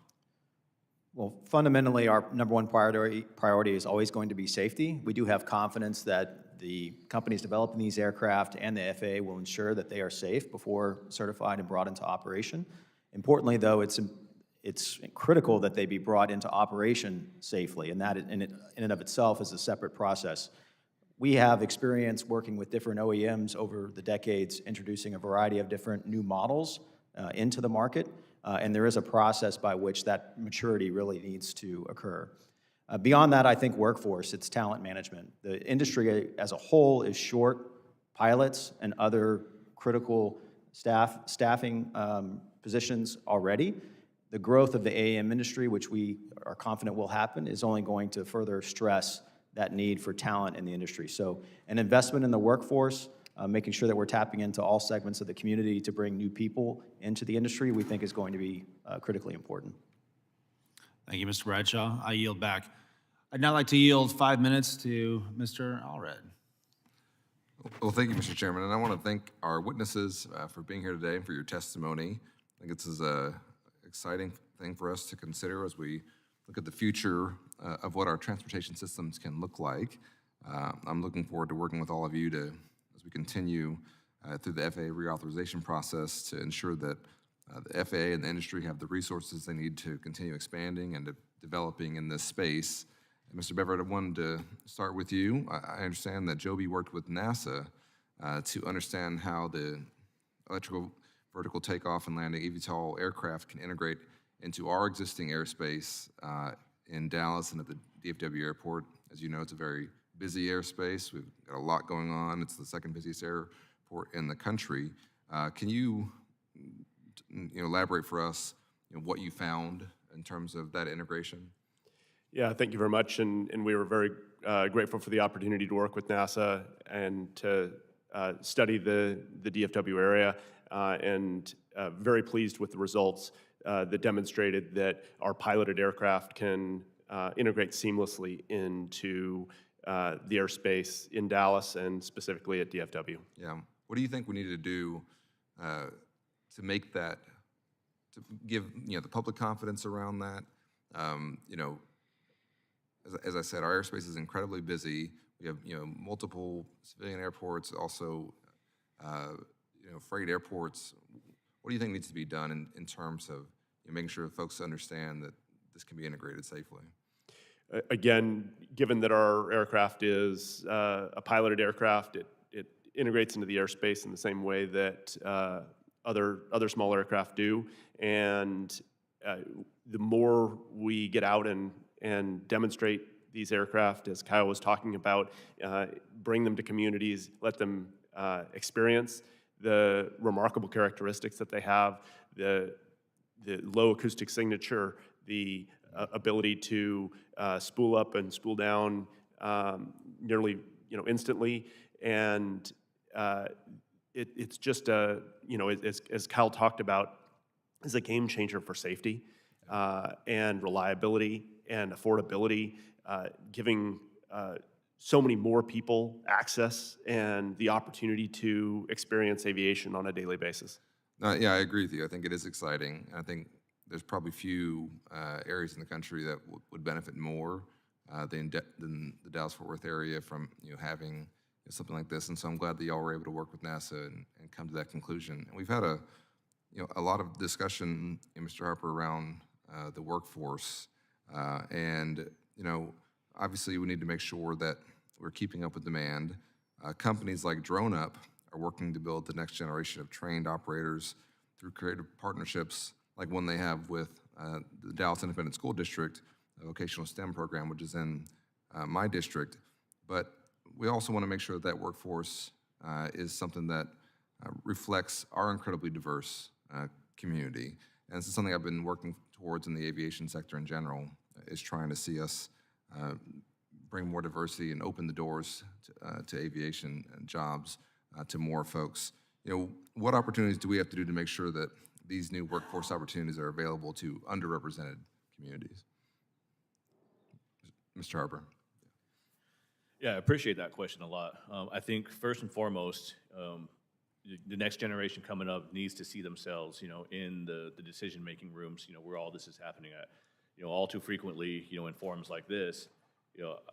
Well, fundamentally, our number one priority is always going to be safety. We do have confidence that the companies developing these aircraft and the FAA will ensure that they are safe before certified and brought into operation. Importantly, though, it's critical that they be brought into operation safely, and that in and of itself is a separate process. We have experience working with different OEMs over the decades, introducing a variety of different new models into the market, and there is a process by which that maturity really needs to occur. Beyond that, I think workforce, it's talent management. The industry as a whole is short pilots and other critical staffing positions already. The growth of the AAM industry, which we are confident will happen, is only going to further stress that need for talent in the industry. So an investment in the workforce, making sure that we're tapping into all segments of the community to bring new people into the industry, we think is going to be critically important. Thank you, Mr. Bradshaw. I yield back. I'd now like to yield 5 minutes to Mr. Allred. Well, thank you, Mr. Chairman, and I want to thank our witnesses for being here today and for your testimony. I think this is an exciting thing for us to consider as we look at the future of what our transportation systems can look like. I'm looking forward to working with all of you as we continue through the FAA reauthorization process to ensure that the FAA and the industry have the resources they need to continue expanding and developing in this space. And Mr. Beverett, I wanted to start with you. I understand that Joby worked with NASA to understand how the electrical vertical takeoff and landing eVTOL aircraft can integrate into our existing airspace in Dallas and at the DFW airport. As you know, it's a very busy airspace. We've got a lot going on. It's the second busiest airport in the country. Can you elaborate for us what you found in terms of that integration? Yeah, thank you very much, and we were very grateful for the opportunity to work with NASA and to study the DFW area, and very pleased with the results that demonstrated that our piloted aircraft can integrate seamlessly into the airspace in Dallas and specifically at DFW. Yeah. What do you think we need to do to make that, to give the public confidence around that? As I said, our airspace is incredibly busy. We have multiple civilian airports, also freight airports. What do you think needs to be done in terms of making sure folks understand that this can be integrated safely? Again, given that our aircraft is a piloted aircraft, it integrates into the airspace in the same way that other small aircraft do. And the more we get out and demonstrate these aircraft, as Kyle was talking about, bring them to communities, let them experience the remarkable characteristics that they have, the low acoustic signature, the ability to spool up and spool down nearly instantly, and it's just as Kyle talked about, is a game changer for safety and reliability and affordability, giving so many more people access and the opportunity to experience aviation on a daily basis. Yeah, I agree with you. I think it is exciting. I think there's probably few areas in the country that would benefit more than the Dallas-Fort Worth area from having something like this. And so I'm glad that y'all were able to work with NASA and come to that conclusion. And we've had a lot of discussion, Mr. Harper, around the workforce. And obviously we need to make sure that we're keeping up with demand. Companies like DroneUp are working to build the next generation of trained operators through creative partnerships like one they have with the Dallas Independent School District, a vocational STEM program, which is in my district. But we also want to make sure that workforce is something that reflects our incredibly diverse community. And this is something I've been working towards in the aviation sector in general, is trying to see us bring more diversity and open the doors to aviation and jobs to more folks. What opportunities do we have to do to make sure that these new workforce opportunities are available to underrepresented communities? Mr. Harper. Yeah, I appreciate that question a lot. I think first and foremost, the next generation coming up needs to see themselves, in the decision-making rooms, where all this is happening at. All too frequently, in forums like this,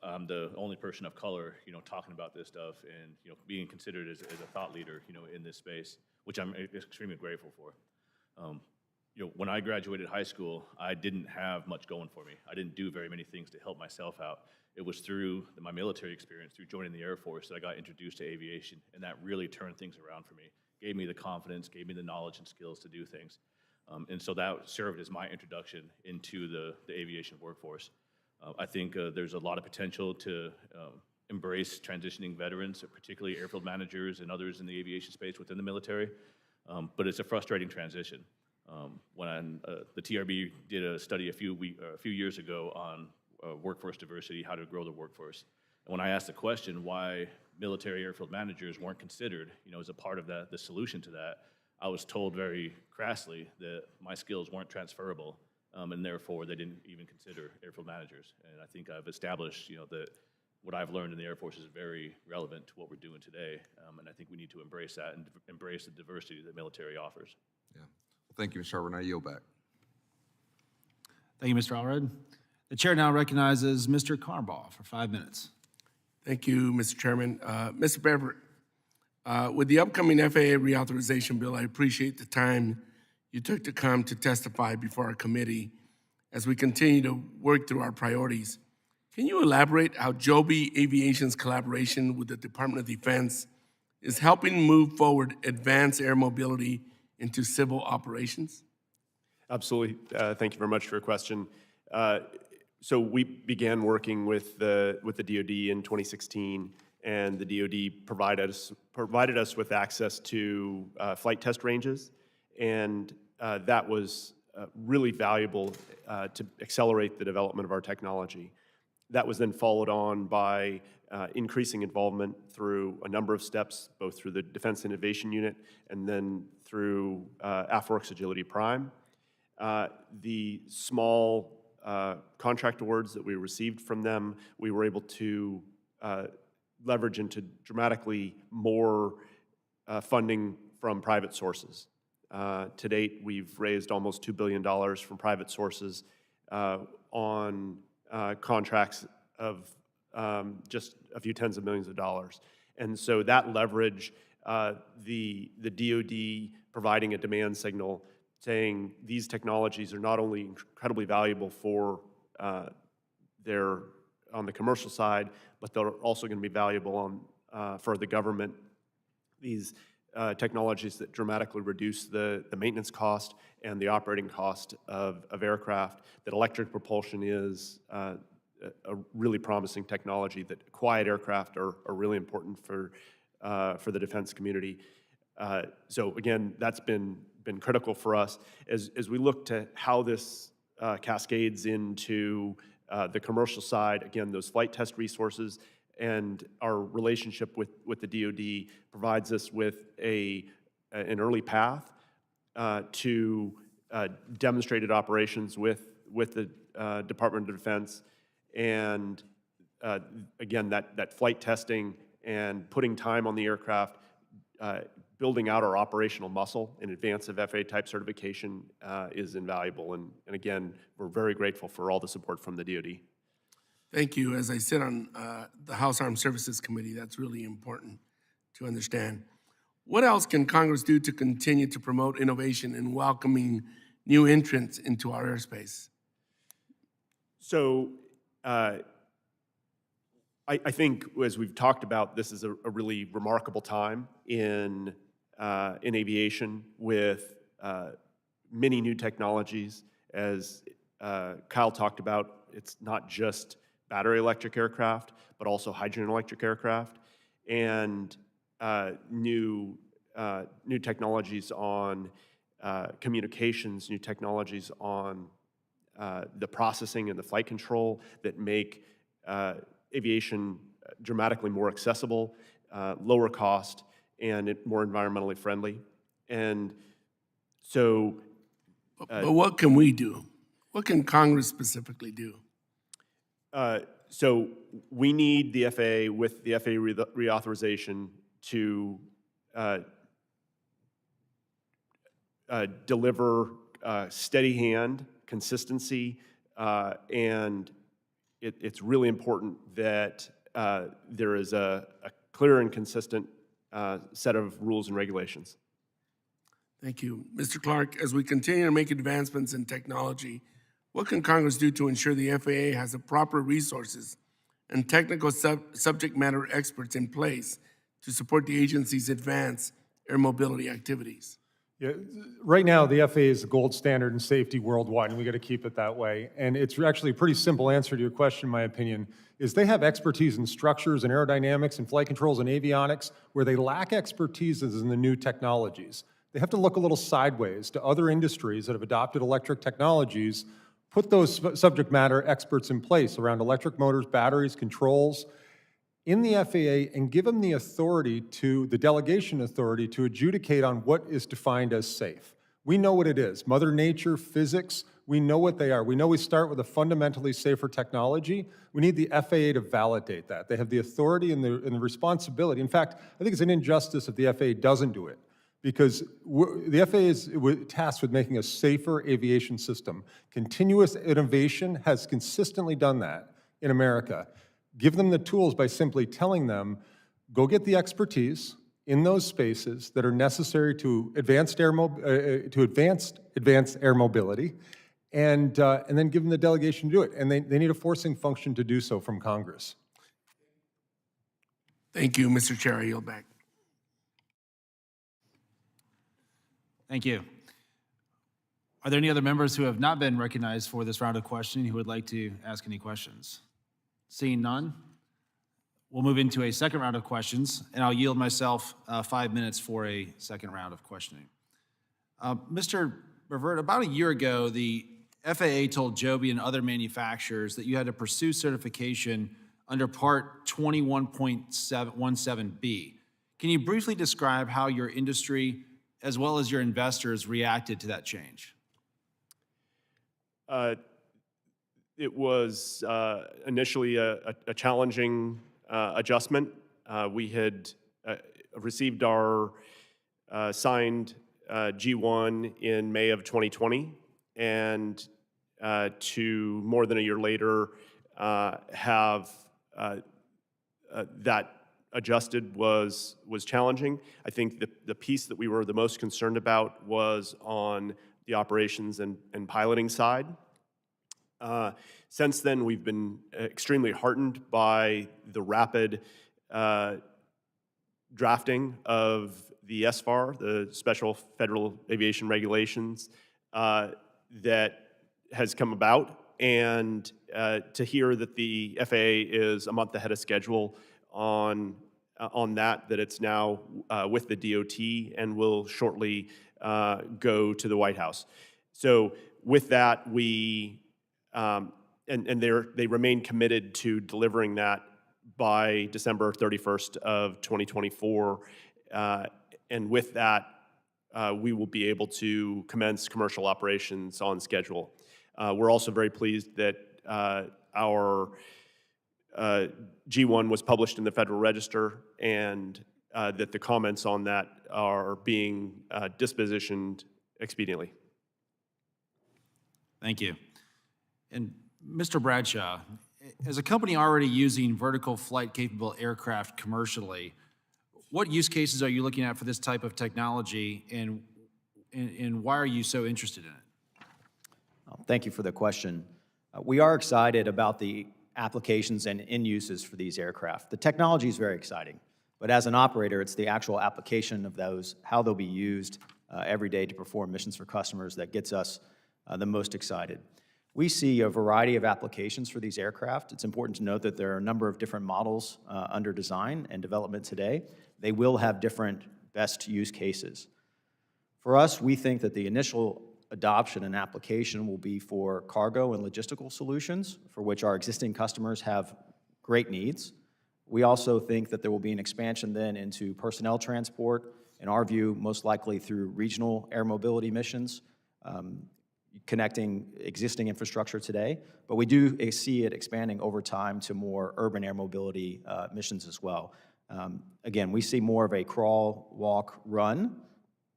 I'm the only person of color, talking about this stuff and, being considered as a thought leader, in this space, which I'm extremely grateful for. When I graduated high school, I didn't have much going for me. I didn't do very many things to help myself out. It was through my military experience, through joining the Air Force, that I got introduced to aviation, and that really turned things around for me. Gave me the confidence, gave me the knowledge and skills to do things. And so that served as my introduction into the aviation workforce. I think there's a lot of potential to embrace transitioning veterans, particularly airfield managers and others in the aviation space within the military, but it's a frustrating transition. When the TRB did a study a few years ago on workforce diversity, how to grow the workforce. And when I asked the question why military airfield managers weren't considered, as a part of the solution to that, I was told very crassly that my skills weren't transferable, and therefore they didn't even consider airfield managers. And I think I've established, that what I've learned in the Air Force is very relevant to what we're doing today, and I think we need to embrace that and embrace the diversity that military offers. Yeah. Well, thank you, Mr. Harvard. Now I yield back. Thank you, Mr. Allred. The chair now recognizes Mr. Carbaugh for 5 minutes. Thank you, Mr. Chairman. Mr. Beverett, with the upcoming FAA reauthorization bill, I appreciate the time you took to come to testify before our committee as we continue to work through our priorities. Can you elaborate how Joby Aviation's collaboration with the Department of Defense is helping move forward advanced air mobility into civil operations? Absolutely. Thank you very much for your question. So we began working with the DoD in 2016, and the DoD provided us with access to flight test ranges, and that was really valuable to accelerate the development of our technology. That was then followed on by increasing involvement through a number of steps, both through the Defense Innovation Unit and then through AFWERX Agility Prime. The small contract awards that we received from them, we were able to leverage into dramatically more funding from private sources. To date, we've raised almost $2 billion from private sources on contracts of just a few tens of millions of dollars. And so that leverage, the DoD providing a demand signal saying these technologies are not only incredibly valuable for on the commercial side, but they're also going to be valuable on for the government. These technologies that dramatically reduce the maintenance cost and the operating cost of aircraft, that electric propulsion is a really promising technology, that quiet aircraft are really important for the defense community. So again, that's been critical for us as we look to how this cascades into the commercial side. Again, those flight test resources and our relationship with the DoD provides us with an early path to demonstrated operations with the Department of Defense, and again, that flight testing and putting time on the aircraft, building out our operational muscle in advance of FAA type certification is invaluable. And again, we're very grateful for all the support from the DoD. Thank you. As I sit on the House Armed Services Committee, that's really important to understand. What else can Congress do to continue to promote innovation and welcoming new entrants into our airspace? So I think, as we've talked about, this is a really remarkable time in aviation with many new technologies. As Kyle talked about, it's not just battery electric aircraft, but also hydrogen electric aircraft, and new technologies on communications, new technologies on the processing and the flight control that make aviation dramatically more accessible, lower cost, and more environmentally friendly. And so... but what can we do? What can Congress specifically do? So we need the FAA, with the FAA reauthorization, to deliver steady hand, consistency, and it's really important that there is a clear and consistent set of rules and regulations. Thank you. Mr. Clark, as we continue to make advancements in technology, what can Congress do to ensure the FAA has the proper resources and technical subject matter experts in place to support the agency's advanced air mobility activities? Yeah, right now, the FAA is the gold standard in safety worldwide, and we got to keep it that way. And it's actually a pretty simple answer to your question, in my opinion, is they have expertise in structures and aerodynamics and flight controls and avionics where they lack expertise in the new technologies. They have to look a little sideways to other industries that have adopted electric technologies, put those subject matter experts in place around electric motors, batteries, controls, in the FAA, and give them the authority the delegation authority to adjudicate on what is defined as safe. We know what it is. Mother Nature, physics, we know what they are. We know we start with a fundamentally safer technology. We need the FAA to validate that. They have the authority and the responsibility. In fact, I think it's an injustice if the FAA doesn't do it, because the FAA is tasked with making a safer aviation system. Continuous innovation has consistently done that in America. Give them the tools by simply telling them, go get the expertise in those spaces that are necessary to advanced air mobility, and then give them the delegation to do it. And they need a forcing function to do so from Congress. Thank you, Mr. Chair. I yield back. Thank you. Are there any other members who have not been recognized for this round of questioning who would like to ask any questions? Seeing none, we'll move into a second round of questions, and I'll yield myself 5 minutes for a second round of questioning. Mr. Revert, about a year ago, the FAA told Joby and other manufacturers that you had to pursue certification under Part 21.17B. Can you briefly describe how your industry, as well as your investors, reacted to that change? It was initially a challenging adjustment. We had received our signed G1 in May of 2020, and to more than a year later have that adjusted was challenging. I think the piece that we were the most concerned about was on the operations and piloting side. Since then, we've been extremely heartened by the rapid drafting of the SFAR, the Special Federal Aviation Regulations, that has come about, and to hear that the FAA is a month ahead of schedule on that it's now with the DOT and will shortly go to the White House. So with that, we they remain committed to delivering that by December 31st of 2024. And with that, we will be able to commence commercial operations on schedule. We're also very pleased that our G1 was published in the Federal Register, and that the comments on that are being dispositioned expediently. Thank you. And Mr. Bradshaw, as a company already using vertical flight capable aircraft commercially, what use cases are you looking at for this type of technology, and why are you so interested in it? Thank you for the question. We are excited about the applications and end uses for these aircraft. The technology is very exciting, but as an operator, it's the actual application of those, how they'll be used every day to perform missions for customers that gets us the most excited. We see a variety of applications for these aircraft. It's important to note that there are a number of different models under design and development today. They will have different best use cases. For us, we think that the initial adoption and application will be for cargo and logistical solutions, for which our existing customers have great needs. We also think that there will be an expansion then into personnel transport, in our view, most likely through regional air mobility missions, connecting existing infrastructure today, but we do see it expanding over time to more urban air mobility missions as well. Again, we see more of a crawl, walk, run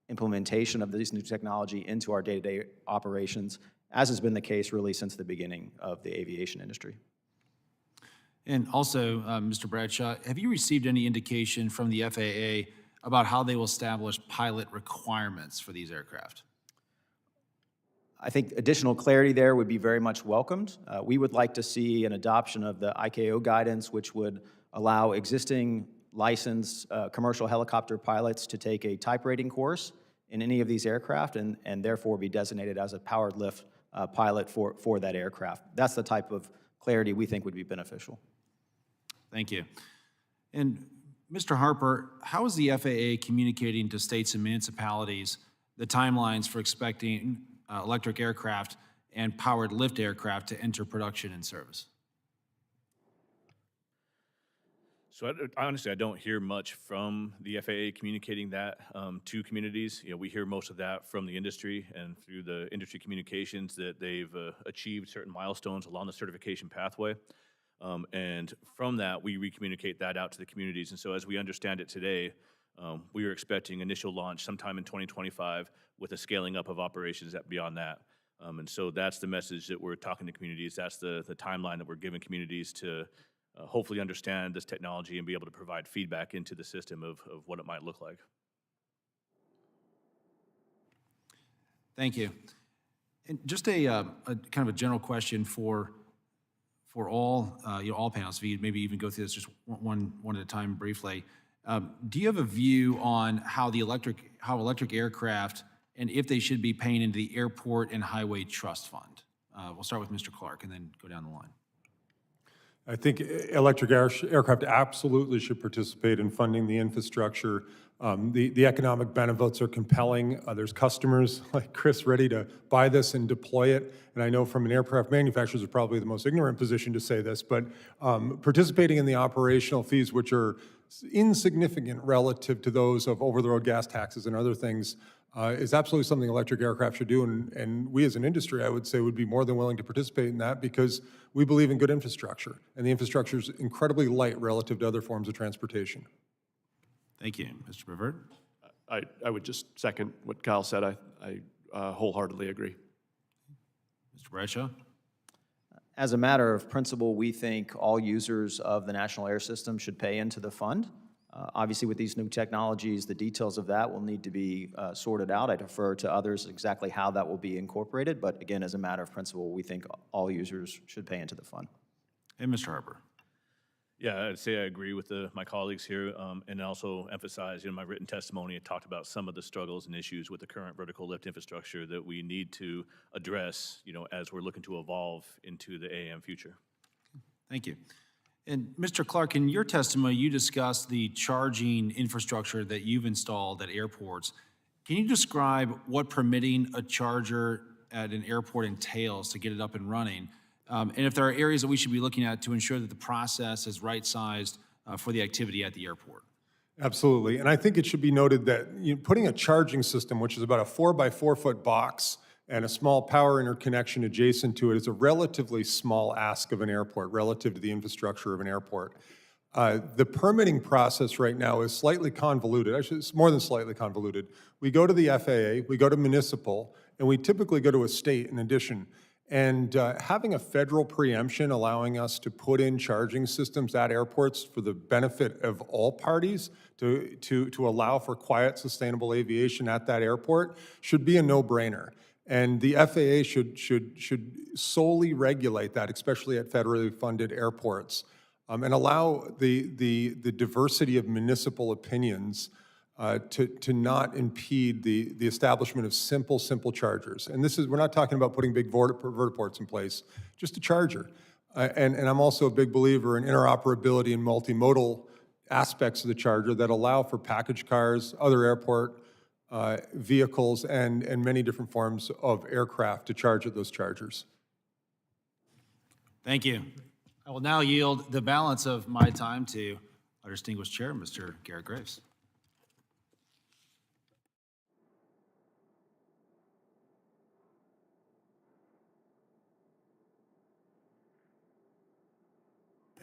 implementation of this new technology into our day-to-day operations, as has been the case really since the beginning of the aviation industry. And also, Mr. Bradshaw, have you received any indication from the FAA about how they will establish pilot requirements for these aircraft? I think additional clarity there would be very much welcomed. We would like to see an adoption of the ICAO guidance, which would allow existing licensed commercial helicopter pilots to take a type rating course in any of these aircraft and therefore be designated as a powered lift pilot for that aircraft. That's the type of clarity we think would be beneficial. Thank you. And Mr. Harper, how is the FAA communicating to states and municipalities the timelines for expecting electric aircraft and powered lift aircraft to enter production and service? So honestly, I don't hear much from the FAA communicating that to communities. You know, we hear most of that from the industry and through the industry communications that they've achieved certain milestones along the certification pathway. And from that, we re-communicate that out to the communities. And so as we understand it today, we are expecting initial launch sometime in 2025 with a scaling up of operations beyond that. And so that's the message that we're talking to communities. That's the timeline that we're giving communities to hopefully understand this technology and be able to provide feedback into the system of what it might look like. Thank you. And just a kind of a general question for all all panels. If you maybe even go through this just one at a time briefly. Do you have a view on how electric aircraft and if they should be paying into the Airport and Highway Trust Fund? We'll start with Mr. Clark and then go down the line. I think electric aircraft absolutely should participate in funding the infrastructure. The economic benefits are compelling. There's customers like Chris ready to buy this and deploy it. And I know from an aircraft manufacturer is probably the most ignorant position to say this, but participating in the operational fees, which are insignificant relative to those of over-the-road gas taxes and other things, is absolutely something electric aircraft should do. And we as an industry, I would say, would be more than willing to participate in that because we believe in good infrastructure. And the infrastructure is incredibly light relative to other forms of transportation. Thank you. Mr. Brevoort? I would just second what Kyle said. I wholeheartedly agree. Mr. Bradshaw? As a matter of principle, we think all users of the National Air System should pay into the fund. Obviously, with these new technologies, the details of that will need to be sorted out. I defer to others exactly how that will be incorporated, but again, as a matter of principle, we think all users should pay into the fund. And Mr. Harper? Yeah, I'd say I agree with my colleagues here, and also emphasize, my written testimony, it talked about some of the struggles and issues with the current vertical lift infrastructure that we need to address, as we're looking to evolve into the AAM future. Thank you. And Mr. Clark, in your testimony, you discussed the charging infrastructure that you've installed at airports. Can you describe what permitting a charger at an airport entails to get it up and running? And if there are areas that we should be looking at to ensure that the process is right-sized for the activity at the airport? Absolutely. And I think it should be noted that putting a charging system, which is about a 4-by-4 foot box, and a small power interconnection adjacent to it is a relatively small ask of an airport relative to the infrastructure of an airport. The permitting process right now is slightly convoluted. Actually, it's more than slightly convoluted. We go to the FAA, we go to municipal, and we typically go to a state in addition. And having a federal preemption allowing us to put in charging systems at airports for the benefit of all parties to allow for quiet, sustainable aviation at that airport should be a no-brainer. And the FAA should solely regulate that, especially at federally funded airports, and allow the diversity of municipal opinions to not impede the establishment of simple chargers. And we're not talking about putting big vertiports in place, just a charger. And I'm also a big believer in interoperability and multimodal aspects of the charger that allow for package cars, other airport vehicles, and many different forms of aircraft to charge at those chargers. Thank you. I will now yield the balance of my time to our distinguished chair, Mr. Garrett Graves.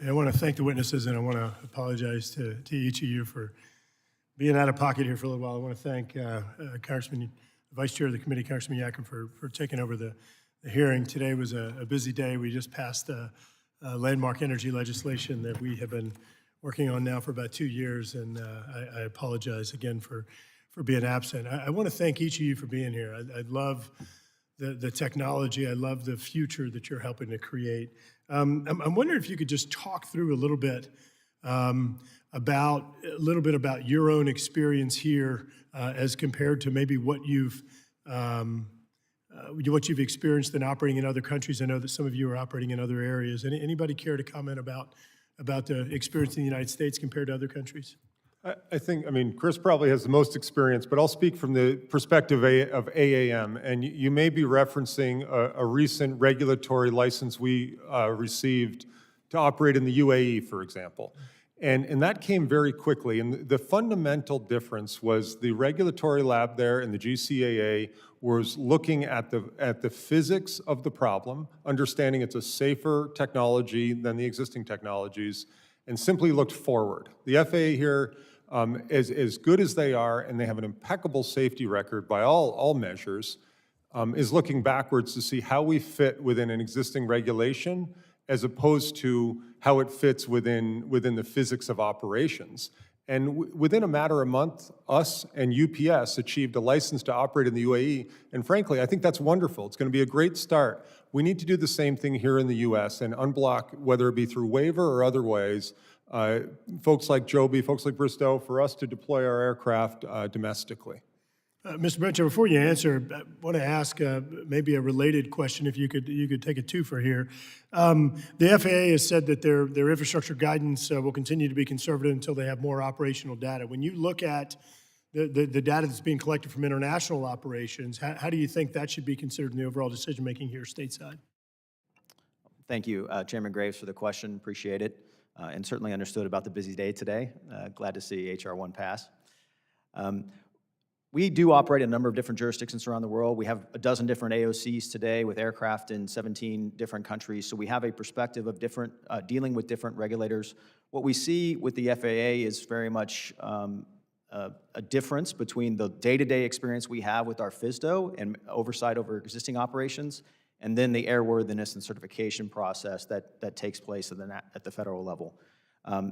I want to thank the witnesses, and I want to apologize to each of you for being out of pocket here for a little while. I want to thank Congressman, Vice Chair of the committee, Congressman Yakin, for taking over the hearing. Today was a busy day. We just passed landmark energy legislation that we have been working on now for about 2 years, and I apologize again for being absent. I want to thank each of you for being here. I love the technology. I love the future that you're helping to create. I'm wondering if you could just talk through a little bit about your own experience here as compared to maybe what you've experienced in operating in other countries. I know that some of you are operating in other areas. Anybody care to comment about the experience in the United States compared to other countries? I think, Chris probably has the most experience, but I'll speak from the perspective of AAM. And you may be referencing a recent regulatory license we received to operate in the UAE, for example. And that came very quickly. And the fundamental difference was the regulatory lab there and the GCAA was looking at the physics of the problem, understanding it's a safer technology than the existing technologies, and simply looked forward. The FAA here, as good as they are, and they have an impeccable safety record by all measures, is looking backwards to see how we fit within an existing regulation as opposed to how it fits within the physics of operations. And within a matter of a month, us and UPS achieved a license to operate in the UAE. And frankly, I think that's wonderful. It's going to be a great start. We need to do the same thing here in the US and unblock, whether it be through waiver or other ways, folks like Joby, folks like Bristow, for us to deploy our aircraft domestically. Mr. Brencher, before you answer, I want to ask maybe a related question, if you could take a twofer here. The FAA has said that their infrastructure guidance will continue to be conservative until they have more operational data. When you look at the data that's being collected from international operations, how do you think that should be considered in the overall decision-making here stateside? Thank you, Chairman Graves, for the question. Appreciate it. And certainly understood about the busy day today. Glad to see H.R. 1 pass. We do operate in a number of different jurisdictions around the world. We have a dozen different AOCs today with aircraft in 17 different countries. So we have a perspective of different, dealing with different regulators. What we see with the FAA is very much a difference between the day-to-day experience we have with our FSDO and oversight over existing operations, and then the airworthiness and certification process that takes place at the federal level.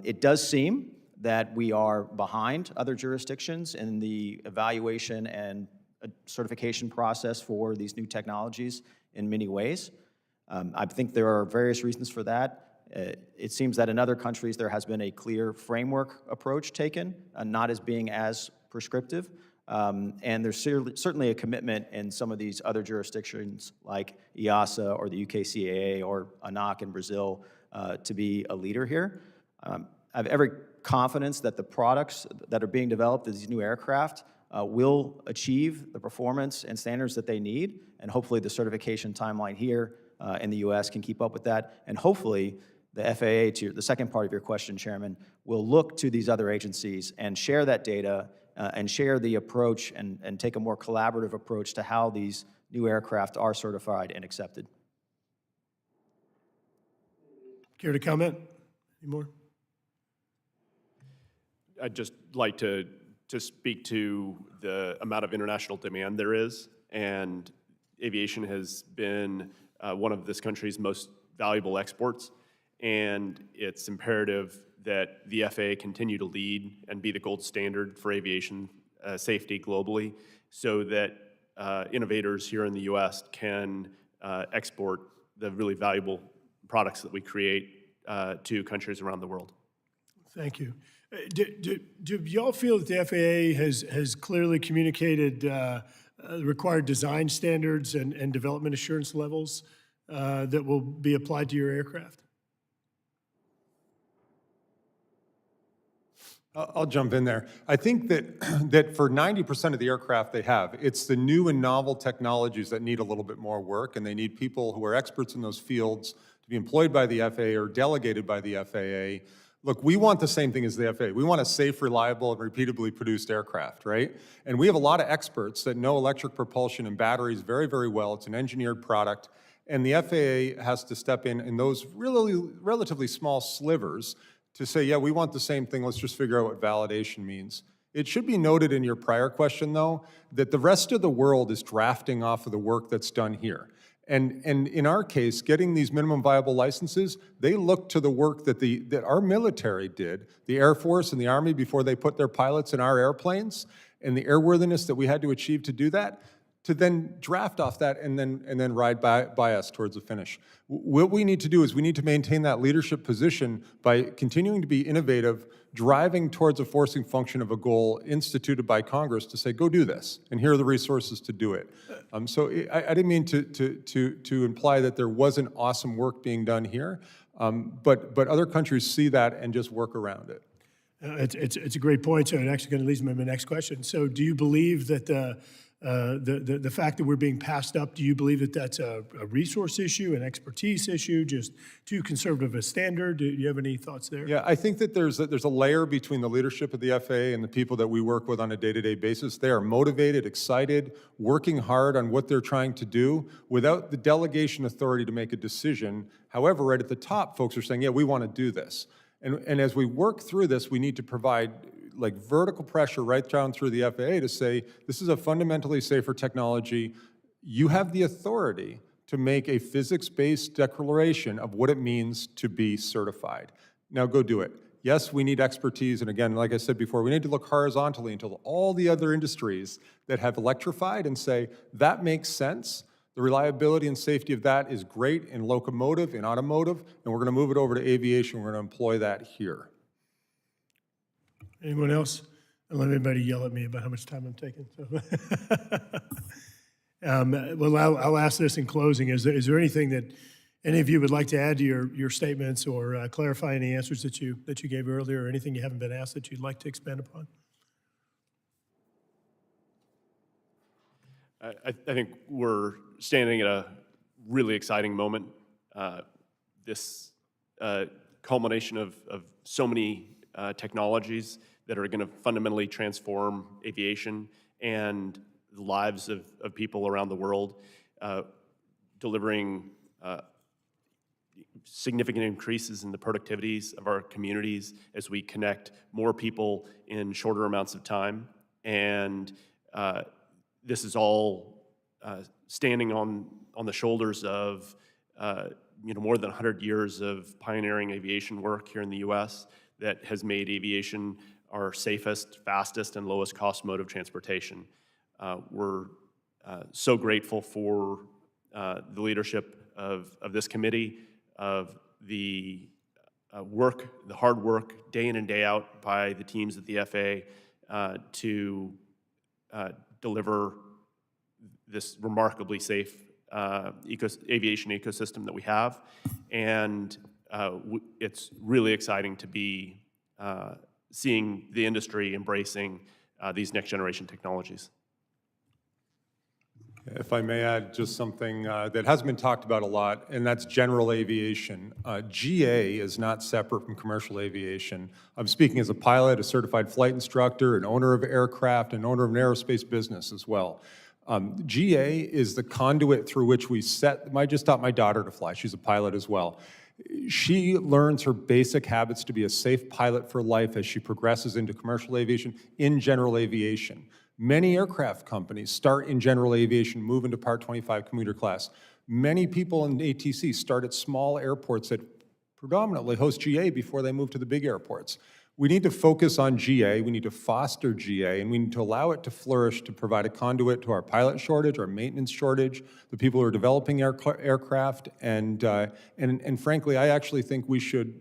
It does seem that we are behind other jurisdictions in the evaluation and certification process for these new technologies in many ways. I think there are various reasons for that. It seems that in other countries there has been a clear framework approach taken, not as being as prescriptive. And there's certainly a commitment in some of these other jurisdictions like EASA or the UKCAA or ANAC in Brazil to be a leader here. I have every confidence that the products that are being developed as these new aircraft will achieve the performance and standards that they need, and hopefully the certification timeline here in the U.S. can keep up with that, and hopefully the FAA, to the second part of your question, Chairman, will look to these other agencies and share that data and share the approach and take a more collaborative approach to how these new aircraft are certified and accepted. Care to comment? Any more? I'd just like to speak to the amount of international demand there is, and aviation has been one of this country's most valuable exports, and it's imperative that the FAA continue to lead and be the gold standard for aviation safety globally, so that innovators here in the U.S. can export the really valuable products that we create to countries around the world. Thank you. Do y'all feel that the FAA has clearly communicated required design standards and development assurance levels that will be applied to your aircraft? I'll jump in there. I think that for 90% of the aircraft they have, it's the new and novel technologies that need a little bit more work, and they need people who are experts in those fields to be employed by the FAA or delegated by the FAA. Look, we want the same thing as the FAA. We want a safe, reliable, and repeatably produced aircraft, right? And we have a lot of experts that know electric propulsion and batteries very, very well. It's an engineered product. And the FAA has to step in those really relatively small slivers to say, yeah, we want the same thing, let's just figure out what validation means. It should be noted in your prior question, though, that the rest of the world is drafting off of the work that's done here. And in our case, getting these minimum viable licenses, they look to the work that our military did, the Air Force and the Army before they put their pilots in our airplanes, and the airworthiness that we had to achieve to do that, to then draft off that and then ride by us towards the finish. What we need to do is we need to maintain that leadership position by continuing to be innovative, driving towards a forcing function of a goal instituted by Congress to say, go do this, and here are the resources to do it. So I didn't mean to imply that there wasn't awesome work being done here, but other countries see that and just work around it. It's a great point, so it actually kind of leads me to my next question. So do you believe that the fact that we're being passed up, do you believe that that's a resource issue, an expertise issue, just too conservative a standard? Do you have any thoughts there? Yeah, I think that there's a layer between the leadership of the FAA and the people that we work with on a day-to-day basis. They are motivated, excited, working hard on what they're trying to do without the delegation authority to make a decision. However, right at the top, folks are saying, yeah, we want to do this. And as we work through this, we need to provide like vertical pressure right down through the FAA to say, this is a fundamentally safer technology. You have the authority to make a physics-based declaration of what it means to be certified. Now go do it. Yes, we need expertise, and again, like I said before, we need to look horizontally into all the other industries that have electrified and say, that makes sense. The reliability and safety of that is great in locomotive, in automotive, and we're gonna move it over to aviation, we're gonna employ that here. Anyone else? Don't let anybody yell at me about how much time I'm taking. So. Well, I'll ask this in closing. Is there anything that any of you would like to add to your statements or clarify any answers that you gave earlier, or anything you haven't been asked that you'd like to expand upon? I think we're standing at a really exciting moment. This culmination of so many technologies that are going to fundamentally transform aviation and the lives of people around the world, delivering significant increases in the productivities of our communities as we connect more people in shorter amounts of time. And this is all standing on the shoulders of more than 100 years of pioneering aviation work here in the U.S. that has made aviation our safest, fastest, and lowest cost mode of transportation. We're so grateful for the leadership of this committee, of the hard work day in and day out by the teams at the FAA to deliver this remarkably safe aviation ecosystem that we have. And it's really exciting to be seeing the industry embracing these next generation technologies. If I may add just something that hasn't been talked about a lot, and that's general aviation. GA is not separate from commercial aviation. I'm speaking as a pilot, a certified flight instructor, an owner of aircraft, an owner of an aerospace business as well. GA is the conduit through which we I just taught my daughter to fly. She's a pilot as well. She learns her basic habits to be a safe pilot for life as she progresses into commercial aviation, in general aviation. Many aircraft companies start in general aviation, move into Part 25 commuter class. Many people in ATC start at small airports that predominantly host GA before they move to the big airports. We need to focus on GA, we need to foster GA, and we need to allow it to flourish to provide a conduit to our pilot shortage, our maintenance shortage, the people who are developing aircraft, and frankly, I actually think we should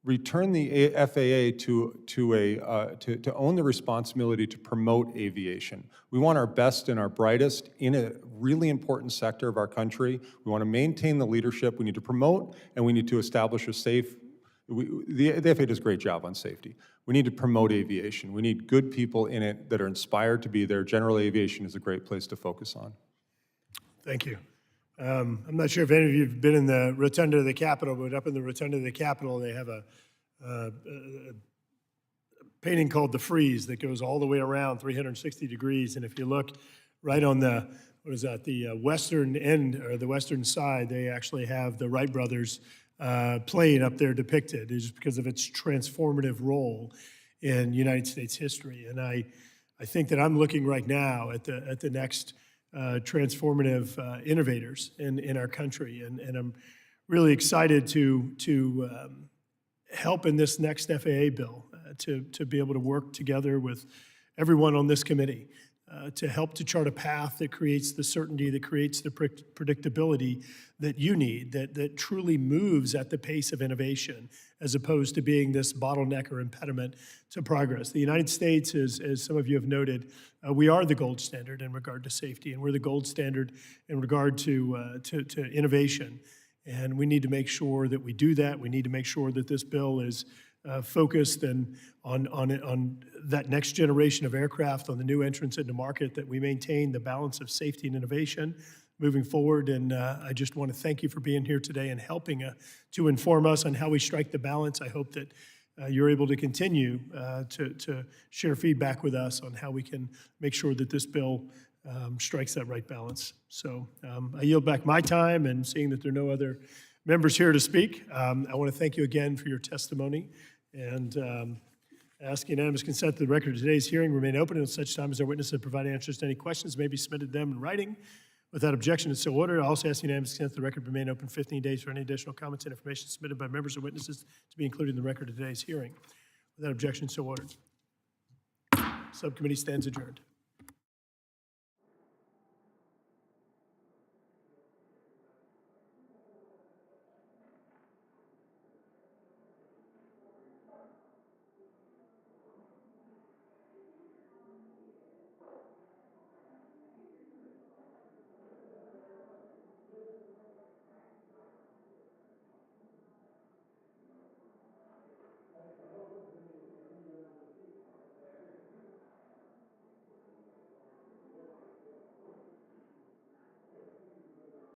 return the FAA to own the responsibility to promote aviation. We want our best and our brightest in a really important sector of our country. We want to maintain the leadership. We need to promote, and we need to establish a safe. The FAA does a great job on safety. We need to promote aviation. We need good people in it that are inspired to be there. General aviation is a great place to focus on. Thank you. I'm not sure if any of you have been in the rotunda of the Capitol, but up in the rotunda of the Capitol, they have a painting called The Freeze that goes all the way around 360 degrees. And if you look right on the what is that, the western end, or the western side, they actually have the Wright brothers plane up there depicted, is because of its transformative role in United States history. And I think that I'm looking right now at the next transformative innovators in our country, and I'm really excited to help in this next FAA bill, to be able to work together with everyone on this committee to help to chart a path that creates the certainty, that creates the predictability that you need, that truly moves at the pace of innovation, as opposed to being this bottleneck or impediment to progress. The United States, as some of you have noted, we are the gold standard in regard to safety, and we're the gold standard in regard to innovation. And we need to make sure that we do that. We need to make sure that this bill is focused on that next generation of aircraft, on the new entrants into market, that we maintain the balance of safety and innovation moving forward. And I just want to thank you for being here today and helping to inform us on how we strike the balance. I hope that you're able to continue to share feedback with us on how we can make sure that this bill strikes that right balance. So I yield back my time, and seeing that there are no other members here to speak, I want to thank you again for your testimony, and ask unanimous consent that the record of today's hearing remain open until such time as our witnesses have provided answers to any questions may be submitted to them in writing. Without objection, it's so ordered. I also ask unanimous consent that the record remain open 15 days for any additional comments and information submitted by members or witnesses to be included in the record of today's hearing. Without objection, so ordered. Subcommittee stands adjourned.